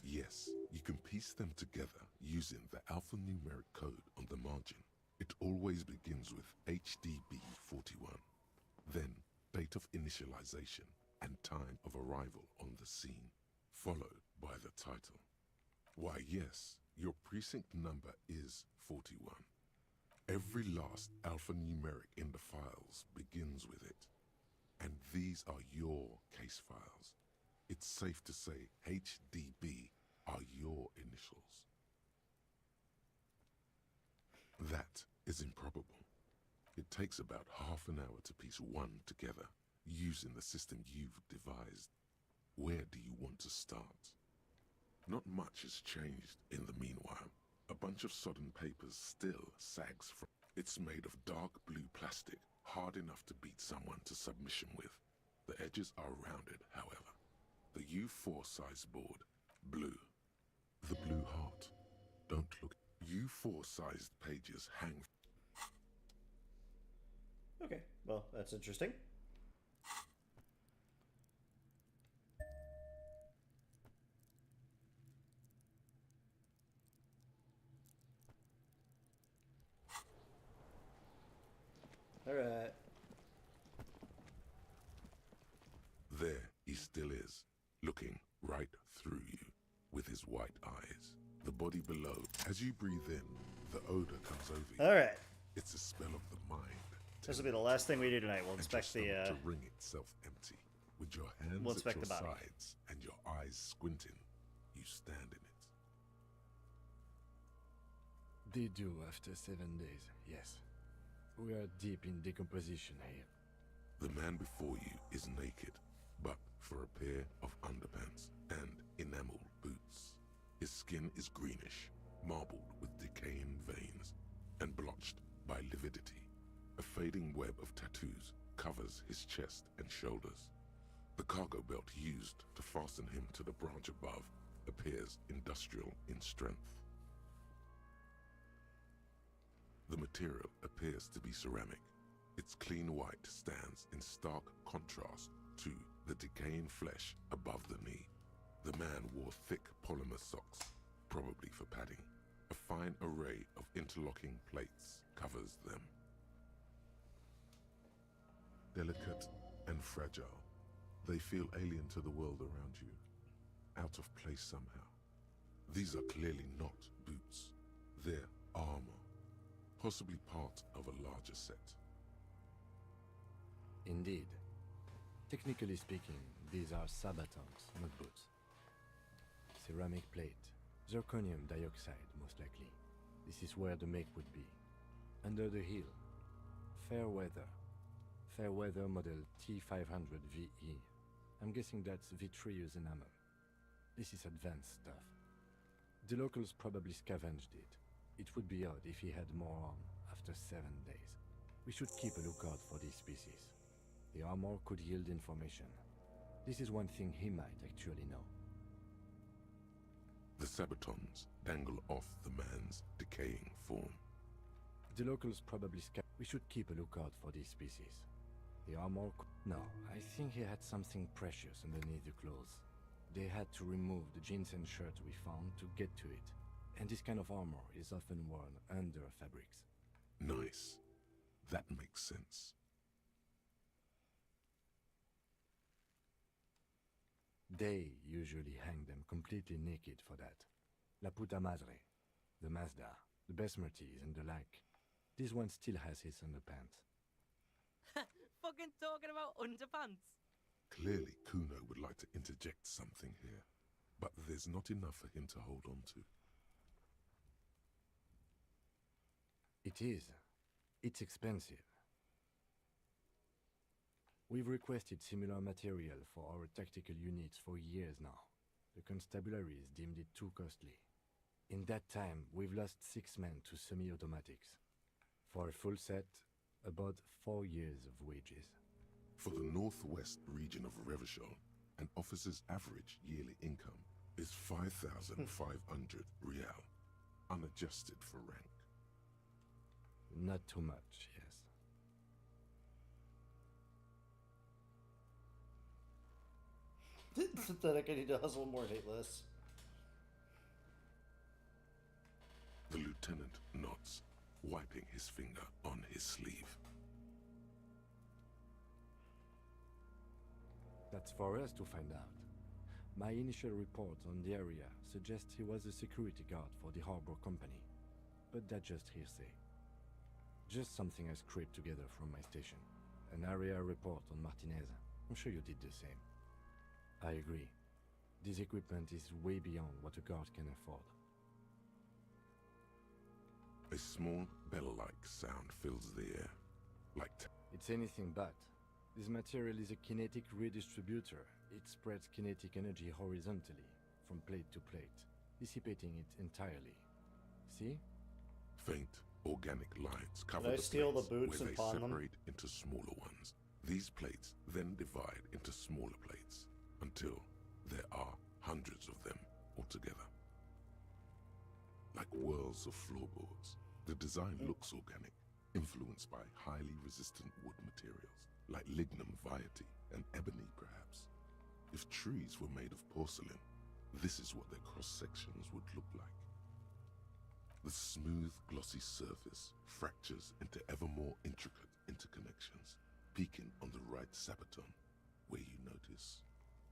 [SPEAKER 4] Yes, you can piece them together using the alphanumeric code on the margin. It always begins with HDB41, then date of initialization and time of arrival on the scene, followed by the title. Why yes, your precinct number is 41. Every last alphanumeric in the files begins with it, and these are your case files. It's safe to say HDB are your initials. That is improbable. It takes about half an hour to piece one together, using the system you've devised. Where do you want to start? Not much has changed in the meanwhile. A bunch of sodden papers still sags from. It's made of dark blue plastic, hard enough to beat someone to submission with. The edges are rounded, however. The U4 size board, blue. The blue heart. Don't look. U4 sized pages hang.
[SPEAKER 1] Okay, well, that's interesting. Alright.
[SPEAKER 4] There he still is, looking right through you with his white eyes. The body below. As you breathe in, the odor comes over you.
[SPEAKER 1] Alright.
[SPEAKER 4] It's a spell of the mind.
[SPEAKER 1] This will be the last thing we do tonight. We'll inspect the
[SPEAKER 4] to ring itself empty. With your hands
[SPEAKER 1] we'll
[SPEAKER 4] at
[SPEAKER 1] inspect
[SPEAKER 4] your
[SPEAKER 1] the body.
[SPEAKER 4] sides and your eyes squinting, you stand in it.
[SPEAKER 7] They do after 7 days, yes. We are deep in decomposition here.
[SPEAKER 4] The man before you is naked, but for a pair of underpants and enamel boots. His skin is greenish, marbled with decaying veins, and blotched by lividity. A fading web of tattoos covers his chest and shoulders. The cargo belt used to fasten him to the branch above appears industrial in strength. The material appears to be ceramic. Its clean white stands in stark contrast to the decaying flesh above the knee. The man wore thick polymer socks, probably for padding. A fine array of interlocking plates covers them. Delicate and fragile, they feel alien to the world around you, out of place somehow. These are clearly not boots. They're armor, possibly part of a larger set.
[SPEAKER 7] Indeed. Technically speaking, these are sabatons, not boots. Ceramic plate, zirconium dioxide most likely. This is where the make would be. Under the heel, fair weather model T500VE. I'm guessing that's vitreous enamel. This is advanced stuff. The locals probably scavenged it. It would be odd if he had more on after 7 days. We should keep a lookout for these species. The armor could yield information. This is one thing he might actually know.
[SPEAKER 4] The sabatons dangle off the man's decaying form.
[SPEAKER 7] The locals probably we should keep a lookout for these species. The armor no, I think he had something precious underneath the clothes. They had to remove the jeans and shirt we found to get to it. And this kind of armor is often worn under fabrics.
[SPEAKER 4] Nice. That makes sense.
[SPEAKER 7] They usually hang them completely naked for that. La puta madre, the Mazda, the Besmerties and the like. This one still has his underpants.
[SPEAKER 13] Fucking talking about underpants.
[SPEAKER 4] Clearly, Kuno would like to interject something here, but there's not enough for him to hold on to.
[SPEAKER 7] It is. It's expensive. We've requested similar material for our tactical units for years now. The constabularies deemed it too costly. In that time, we've lost 6 men to semi-automatics. For a full set, about 4 years of wages.
[SPEAKER 4] For the northwest region of Revachol, an officer's average yearly income is 5,500 real, unadjusted for rank.
[SPEAKER 7] Not too much, yes.
[SPEAKER 1] Synthetic, I need to hustle more, hate less.
[SPEAKER 4] The lieutenant nods, wiping his finger on his sleeve.
[SPEAKER 7] That's for us to find out. My initial report on the area suggests he was a security guard for the harbor company. But that's just hearsay. Just something I scraped together from my station. An area report on Martinez. I'm sure you did the same. I agree. This equipment is way beyond what a guard can afford.
[SPEAKER 4] A small bell-like sound fills the air, like
[SPEAKER 7] it's anything but. This material is a kinetic redistributor. It spreads kinetic energy horizontally, from plate to plate, dissipating it entirely. See?
[SPEAKER 4] Faint organic lines cover
[SPEAKER 1] Can I
[SPEAKER 4] the
[SPEAKER 1] steal
[SPEAKER 4] plates
[SPEAKER 1] the boots
[SPEAKER 4] where
[SPEAKER 1] and
[SPEAKER 4] they
[SPEAKER 1] pawn them?
[SPEAKER 4] separate into smaller ones. These plates then divide into smaller plates until there are hundreds of them altogether. Like whirls of floorboards, the design looks organic, influenced by highly resistant wood materials, like lignum vitae and ebony perhaps. If trees were made of porcelain, this is what their cross-sections would look like. The smooth, glossy surface fractures into ever more intricate interconnections, peaking on the right sabaton, where you notice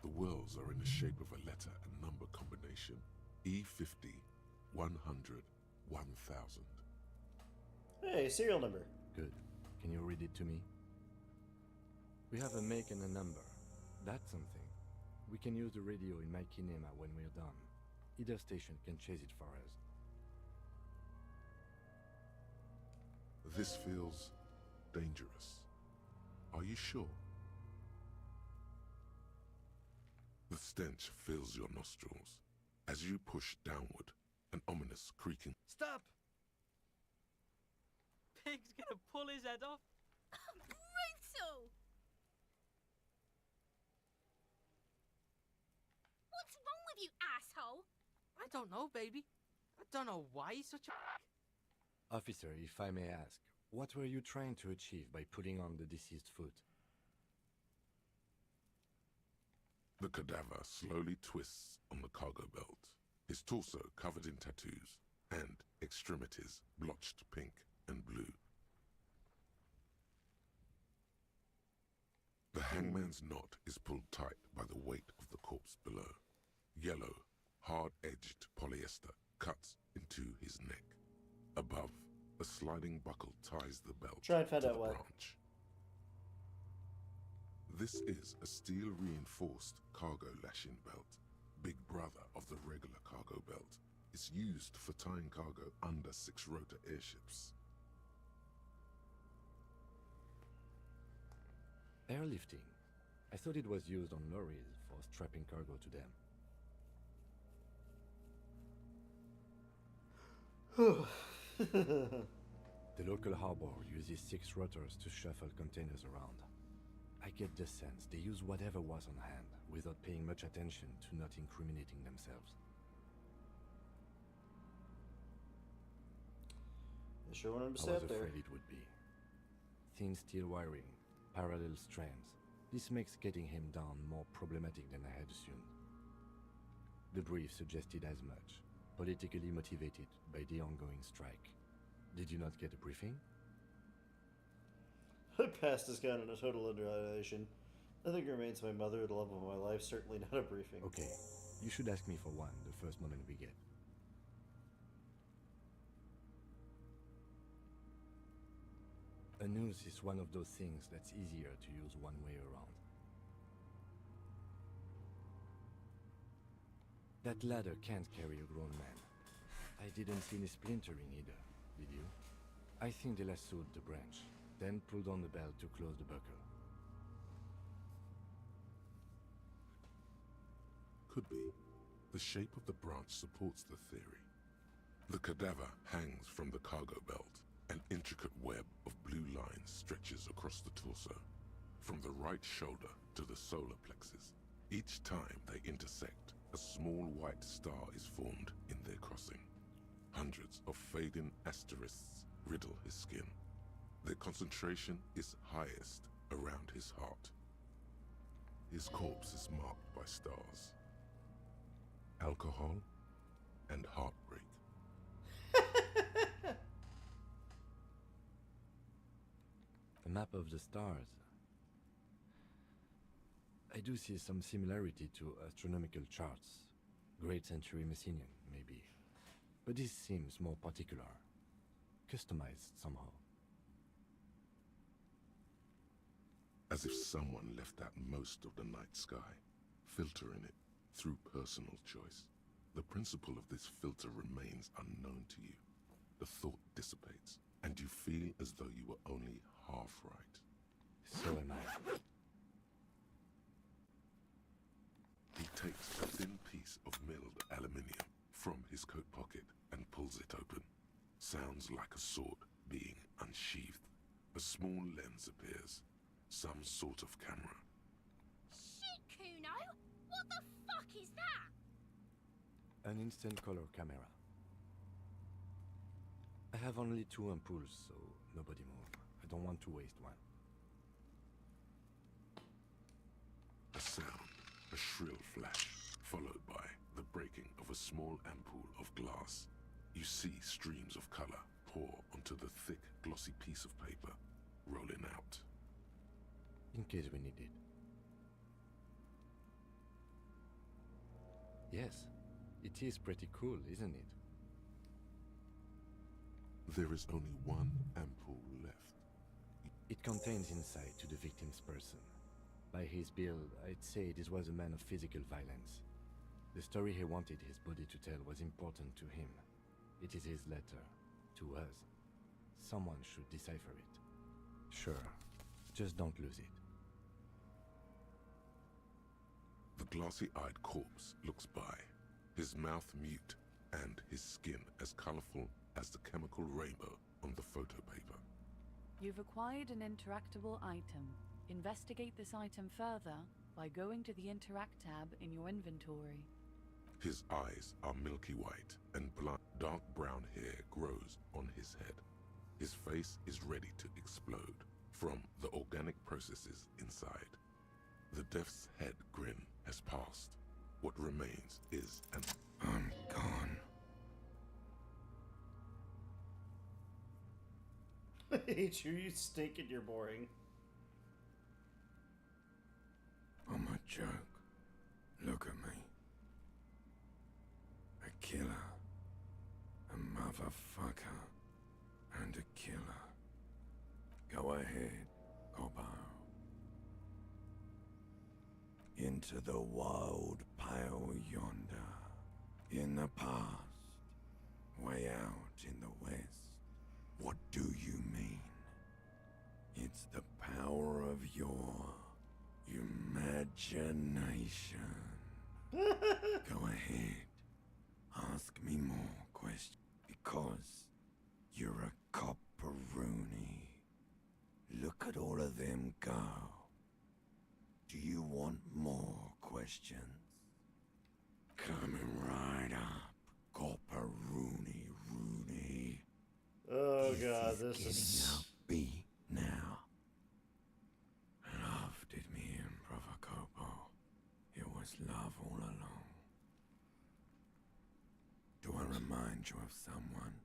[SPEAKER 4] the whirls are in the shape of a letter and number combination, E50, 100, 1000.
[SPEAKER 1] Hey, serial number.
[SPEAKER 7] Good. Can you read it to me? We have a make and a number. That's something. We can use the radio in my kinema when we're done. Either station can chase it for us.
[SPEAKER 4] This feels dangerous. Are you sure? The stench fills your nostrils. As you push downward, an ominous creaking.
[SPEAKER 18] Stop!
[SPEAKER 13] Pig's gonna pull his head off.
[SPEAKER 15] Brutal! What's wrong with you, asshole?
[SPEAKER 13] I don't know, baby. I don't know why he's such a...
[SPEAKER 7] Officer, if I may ask, what were you trying to achieve by putting on the deceased foot?
[SPEAKER 4] The cadaver slowly twists on the cargo belt, his torso covered in tattoos, and extremities blotched pink and blue. The hangman's knot is pulled tight by the weight of the corpse below. Yellow, hard-edged polyester cuts into his neck. Above, a sliding buckle ties the belt
[SPEAKER 1] Try and find
[SPEAKER 4] to
[SPEAKER 1] out
[SPEAKER 4] the
[SPEAKER 1] why.
[SPEAKER 4] branch. This is a steel-reinforced cargo lashing belt, big brother of the regular cargo belt. It's used for tying cargo under six-rotor airships.
[SPEAKER 7] Airlifting. I thought it was used on lorries for strapping cargo to them. The local harbor uses 6 rotors to shuffle containers around. I get the sense they use whatever was on hand, without paying much attention to not incriminating themselves.
[SPEAKER 1] I sure want him to
[SPEAKER 7] I
[SPEAKER 1] stay
[SPEAKER 7] was
[SPEAKER 1] up there.
[SPEAKER 7] afraid it would be. Thin steel wiring, parallel strands. This makes getting him down more problematic than I had assumed. The brief suggested as much, politically motivated by the ongoing strike. Did you not get a briefing?
[SPEAKER 1] I passed this gun in a total annihilation. Nothing remains my mother, the love of my life, certainly not a briefing.
[SPEAKER 7] Okay, you should ask me for one the first moment we get. A noose is one of those things that's easier to use one way around. That ladder can't carry a grown man. I didn't see any splintering either, did you? I think they lassoed the branch, then pulled on the belt to close the buckle.
[SPEAKER 4] Could be. The shape of the branch supports the theory. The cadaver hangs from the cargo belt. An intricate web of blue lines stretches across the torso, from the right shoulder to the solar plexus. Each time they intersect, a small white star is formed in their crossing. Hundreds of fading asterisks riddle his skin. Their concentration is highest around his heart. His corpse is marked by stars. Alcohol and heartbreak.
[SPEAKER 7] A map of the stars. I do see some similarity to astronomical charts. Great Century Messinian, maybe. But this seems more particular. Customized somehow.
[SPEAKER 4] As if someone left out most of the night sky, filtering it through personal choice. The principle of this filter remains unknown to you. The thought dissipates, and you feel as though you were only half right.
[SPEAKER 7] So am I.
[SPEAKER 4] He takes a thin piece of milled aluminium from his coat pocket and pulls it open. Sounds like a sword being unsheathed. A small lens appears. Some sort of camera.
[SPEAKER 15] Shit, Kuno! What the fuck is that?
[SPEAKER 7] An instant color camera. I have only 2 ampoules, so nobody move. I don't want to waste one.
[SPEAKER 4] A sound, a shrill flash, followed by the breaking of a small ampoule of glass. You see streams of color pour onto the thick, glossy piece of paper, rolling out.
[SPEAKER 7] In case we need it. Yes, it is pretty cool, isn't it?
[SPEAKER 4] There is only one ampoule left.
[SPEAKER 7] It contains insight to the victim's person. By his build, I'd say this was a man of physical violence. The story he wanted his body to tell was important to him. It is his letter, to us. Someone should decipher it. Sure, Just don't lose it.
[SPEAKER 4] The glassy-eyed corpse looks by, his mouth mute and his skin as colorful as the chemical rainbow on the photo paper.
[SPEAKER 8] You've acquired an interactable item. Investigate this item further by going to the Interact tab in your inventory.
[SPEAKER 4] His eyes are milky white and dark brown hair grows on his head. His face is ready to explode from the organic processes inside. The death's head grin has passed. What remains is an
[SPEAKER 2] I'm gone.
[SPEAKER 1] I hate you, you stink and you're boring.
[SPEAKER 2] I'm a joke. Look at me. A killer. A motherfucker. And a killer. Go ahead, Cobbo. Into the wild pale yonder. In the past. Way out in the west. What do you mean? It's the power of your imagination. Go ahead. Ask me more questions. Because you're a copperoonie. Look at all of them go. Do you want more questions? Coming right up, copperoonie Rooney.
[SPEAKER 1] Oh god, this is...
[SPEAKER 2] Be now. Love did me in, Brother Copo. It was love all along. Do I remind you of someone?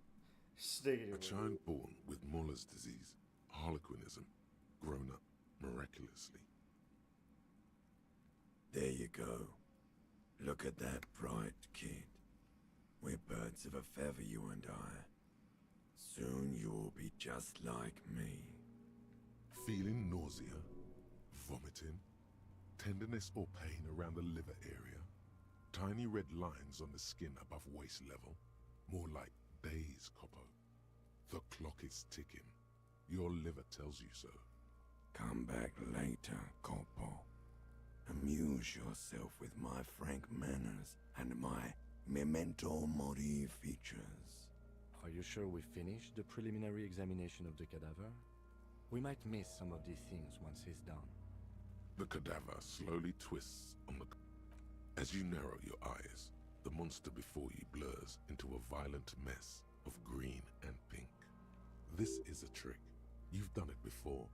[SPEAKER 4] A child born with Muller's disease, harlequinism, grown up miraculously.
[SPEAKER 2] There you go. Look at that bright kid. We're birds of a feather, you and I. Soon you will be just like me.
[SPEAKER 4] Feeling nausea, vomiting, tenderness or pain around the liver area, tiny red lines on the skin above waist level, more like days, Coppo. The clock is ticking. Your liver tells you so.
[SPEAKER 2] Come back later, Coppo. Amuse yourself with my frank manners and my memento mori features.
[SPEAKER 7] Are you sure we finished the preliminary examination of the cadaver? We might miss some of these things once he's done.
[SPEAKER 4] The cadaver slowly twists on the... As you narrow your eyes, the monster before you blurs into a violent mess of green and pink. This is a trick. You've done it before.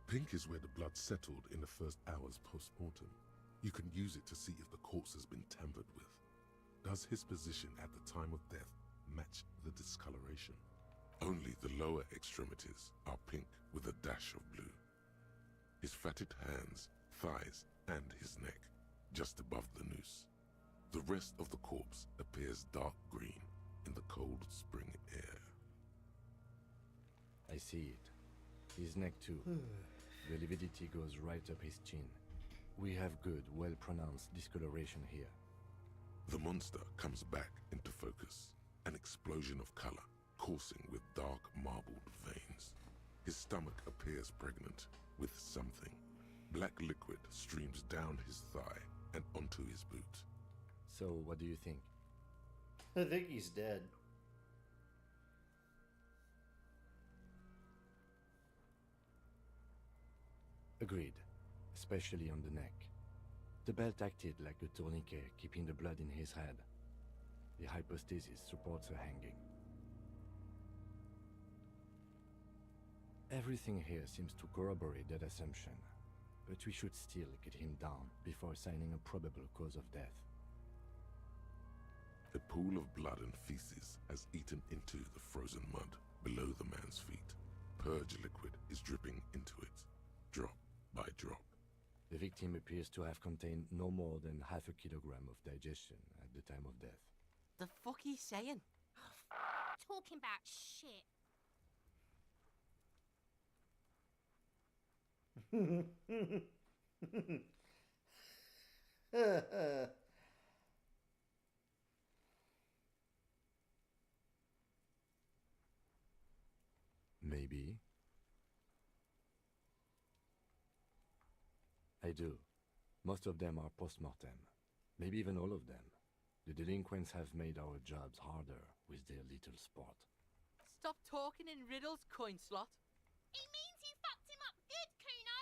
[SPEAKER 4] Pink is where the blood settled in the first hours post-mortem. You can use it to see if the corpse has been tampered with. Does his position at the time of death match the discoloration? Only the lower extremities are pink with a dash of blue. His fatted hands, thighs, and his neck, just above the noose. The rest of the corpse appears dark green in the cold spring air.
[SPEAKER 7] I see it. His neck too. The lividity goes right up his chin. We have good, well-pronounced discoloration here.
[SPEAKER 4] The monster comes back into focus, an explosion of color, coursing with dark marbled veins. His stomach appears pregnant with something. Black liquid streams down his thigh and onto his boot.
[SPEAKER 7] So, what do you think?
[SPEAKER 1] I think he's dead.
[SPEAKER 7] Agreed, especially on the neck. The belt acted like a tourniquet, keeping the blood in his head. The hypostasis supports a hanging. Everything here seems to corroborate that assumption, but we should still get him down before assigning a probable cause of death.
[SPEAKER 4] A pool of blood and feces has eaten into the frozen mud below the man's feet. Purge liquid is dripping into it, drop by drop.
[SPEAKER 7] The victim appears to have contained no more than half a kilogram of digestion at the time of death.
[SPEAKER 13] The fuck he's saying?
[SPEAKER 15] Talking about shit.
[SPEAKER 7] Maybe. I do. Most of them are post-mortem. Maybe even all of them. The delinquents have made our jobs harder with their little sport.
[SPEAKER 13] Stop talking in riddles, coin slot.
[SPEAKER 15] He means you fucked him up good, Kuno.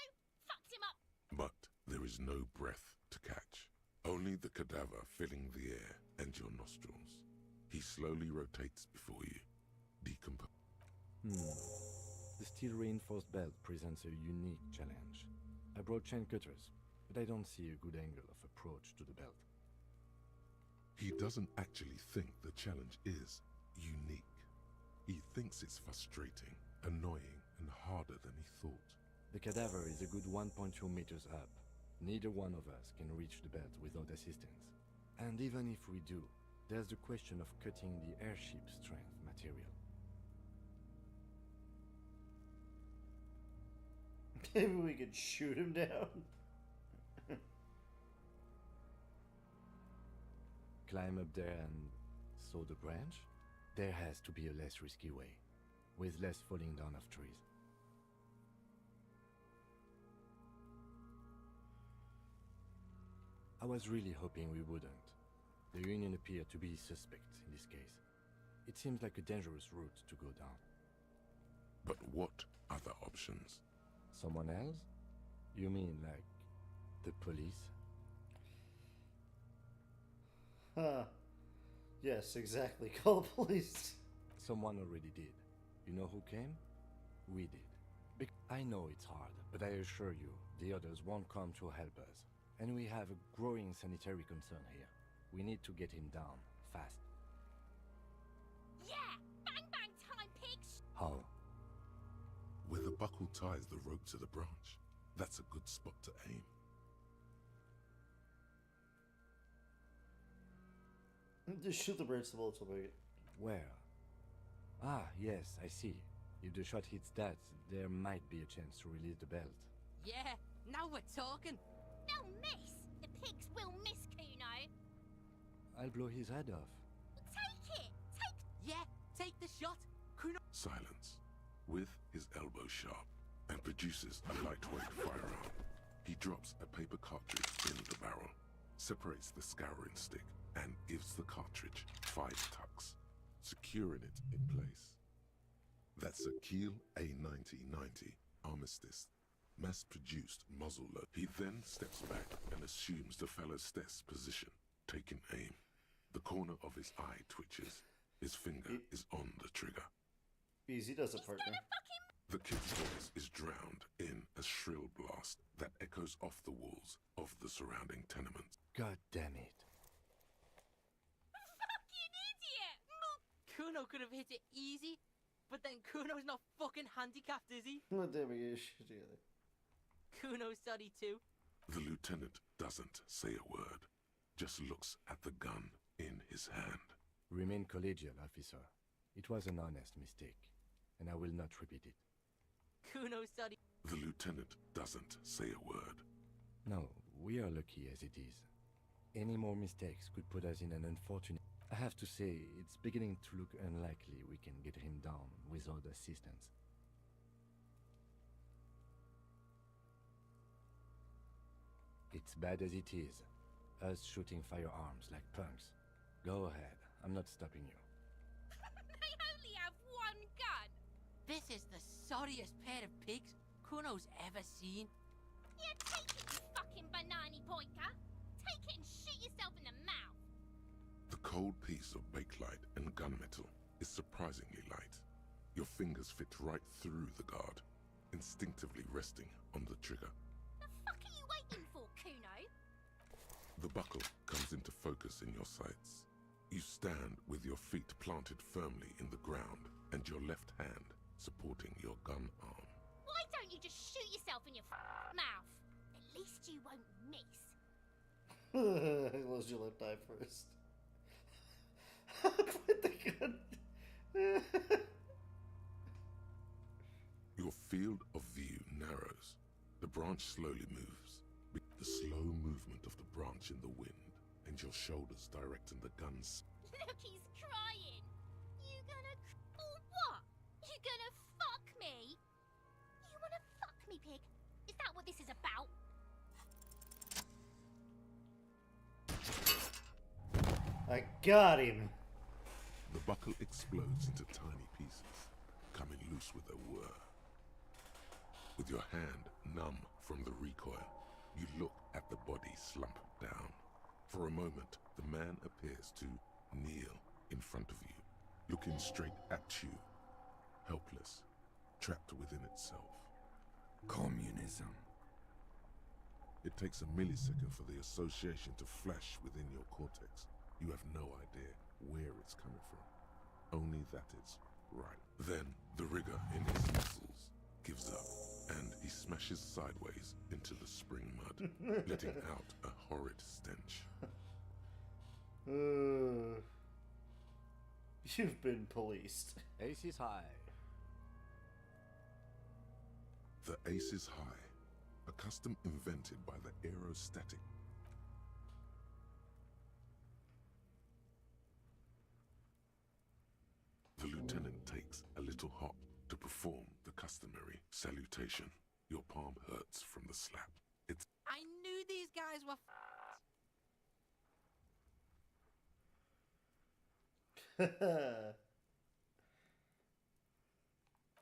[SPEAKER 15] Fucked him up.
[SPEAKER 4] But there is no breath to catch. Only the cadaver filling the air and your nostrils. He slowly rotates before you,
[SPEAKER 7] The steel-reinforced belt presents a unique challenge. I brought chain cutters, but I don't see a good angle of approach to the belt.
[SPEAKER 4] He doesn't actually think the challenge is unique. He thinks it's frustrating, annoying, and harder than he thought.
[SPEAKER 7] The cadaver is a good 1.2 meters up. Neither one of us can reach the belt without assistance. And even if we do, there's the question of cutting the airship strength material.
[SPEAKER 1] Maybe we could shoot him down.
[SPEAKER 7] Climb up there and saw the branch? There has to be a less risky way, with less falling down of trees. I was really hoping we wouldn't. The Union appeared to be suspect in this case. It seems like a dangerous route to go down.
[SPEAKER 4] But what other options?
[SPEAKER 7] Someone else? You mean like the police?
[SPEAKER 1] Yes, exactly. Call the police.
[SPEAKER 7] Someone already did. You know who came? We did. I know it's hard, but I assure you, the others won't come to help us. And we have a growing sanitary concern here. We need to get him down, fast.
[SPEAKER 15] Yeah! Bang bang time, pigs!
[SPEAKER 7] How?
[SPEAKER 4] Where the buckle ties the rope to the branch. That's a good spot to aim.
[SPEAKER 1] Just shoot the birds, the bullets will make it.
[SPEAKER 7] Where? Ah, yes, I see. If the shot hits that, there might be a chance to release the belt.
[SPEAKER 13] Yeah, now we're talking.
[SPEAKER 15] They'll miss! The pigs will miss, Kuno.
[SPEAKER 7] I'll blow his head off.
[SPEAKER 15] Take it!
[SPEAKER 13] Yeah, take the shot. Kuno.
[SPEAKER 4] Silence. With his elbow sharp, and produces a lightweight firearm. He drops a paper cartridge in the barrel, separates the scouring stick, and gives the cartridge 5 tucks, securing it in place. That's a Kiel A9090 Armistice, mass-produced muzzle load. He then steps back and assumes the fellow's desk position, taking aim. The corner of his eye twitches. His finger is on the trigger.
[SPEAKER 1] Easy does it, partner.
[SPEAKER 4] The kid's voice is drowned in a shrill blast that echoes off the walls of the surrounding tenements.
[SPEAKER 7] God damn it.
[SPEAKER 15] Fucking idiot!
[SPEAKER 13] Kuno could have hit it easy, but then Kuno's not fucking handicapped, is he?
[SPEAKER 1] What did we get shit together?
[SPEAKER 13] Kuno's sorry too.
[SPEAKER 4] The lieutenant doesn't say a word, just looks at the gun in his hand.
[SPEAKER 7] Remain collegial, officer. It was an honest mistake, and I will not repeat it.
[SPEAKER 13] Kuno's sorry.
[SPEAKER 4] The lieutenant doesn't say a word.
[SPEAKER 7] No, we are lucky as it is. Any more mistakes could put us in an unfortunate... I have to say, it's beginning to look unlikely we can get him down without assistance. It's bad as it is. Us shooting firearms like punks. Go ahead, I'm not stopping you.
[SPEAKER 15] They only have one gun!
[SPEAKER 13] This is the sorriest pair of pigs Kuno's ever seen.
[SPEAKER 15] Yeah, take it, you fucking banana pointer! Take it and shoot yourself in the mouth!
[SPEAKER 4] The cold piece of bakelite and gunmetal is surprisingly light. Your fingers fit right through the guard, instinctively resting on the trigger.
[SPEAKER 15] The fuck are you waiting for, Kuno?
[SPEAKER 4] The buckle comes into focus in your sights. You stand with your feet planted firmly in the ground and your left hand supporting your gun arm.
[SPEAKER 15] Why don't you just shoot yourself in your mouth? At least you won't miss.
[SPEAKER 1] Unless you let die first. Quit the gun.
[SPEAKER 4] Your field of view narrows. The branch slowly moves. The slow movement of the branch in the wind and your shoulders directing the gun's.
[SPEAKER 15] Look, he's crying. You gonna... Or what? You gonna fuck me? You wanna fuck me, pig? Is that what this is about?
[SPEAKER 1] I got him.
[SPEAKER 4] The buckle explodes into tiny pieces, coming loose with a whir. With your hand numb from the recoil, you look at the body slump down. For a moment, the man appears to kneel in front of you, looking straight at you, helpless, trapped within itself.
[SPEAKER 2] Communism.
[SPEAKER 4] It takes a millisecond for the association to flash within your cortex. You have no idea where it's coming from, only that it's right. Then the rigor in his muscles gives up, and he smashes sideways into the spring mud, letting out a horrid stench.
[SPEAKER 1] You've been policed.
[SPEAKER 7] Ace is high.
[SPEAKER 4] The Ace is High, a custom invented by the aerostatic. The lieutenant takes a little hop to perform the customary salutation. Your palm hurts from the slap. It's
[SPEAKER 13] I knew these guys were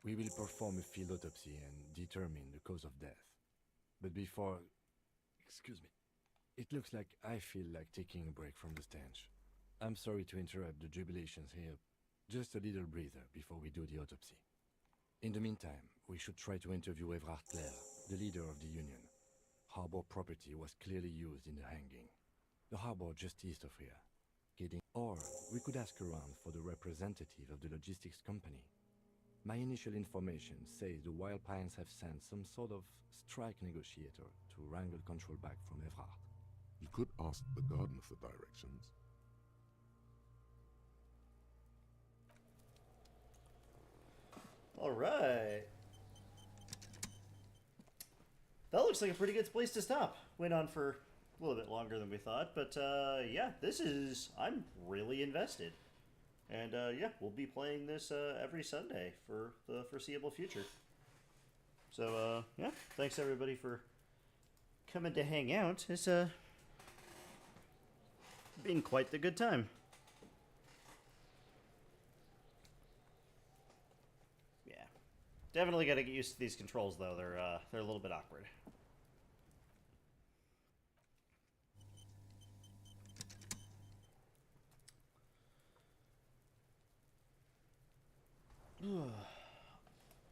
[SPEAKER 7] We will perform a field autopsy and determine the cause of death. But before... Excuse me. It looks like I feel like taking a break from the stench. I'm sorry to interrupt the jubilations here. Just a little breather before we do the autopsy. In the meantime, we should try to interview Evrard Clare, the leader of the Union. Harbor property was clearly used in the hanging. The harbor just east of here. Or we could ask around for the representative of the logistics company. My initial information says the Wild Pines have sent some sort of strike negotiator to wrangle control back from Evrard.
[SPEAKER 4] You could ask the gardener for directions.
[SPEAKER 1] Alright. That looks like a pretty good place to stop. Went on for a little bit longer than we thought, but yeah, I'm really invested. And yeah, we'll be playing this every Sunday for the foreseeable future. So yeah, thanks everybody for coming to hang out. It's been quite the good time. Yeah, definitely got to get used to these controls though. They're a little bit awkward.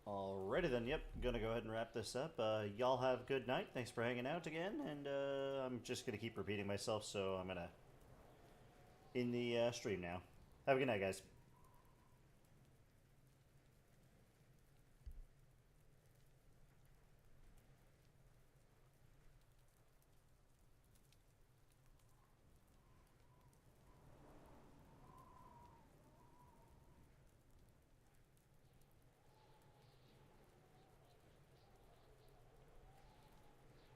[SPEAKER 1] Alrighty then, yep, gonna go ahead and wrap this up. Y'all have a good night. Thanks for hanging out again, and I'm just gonna keep repeating myself, so I'm gonna end the stream now. Have a good night, guys.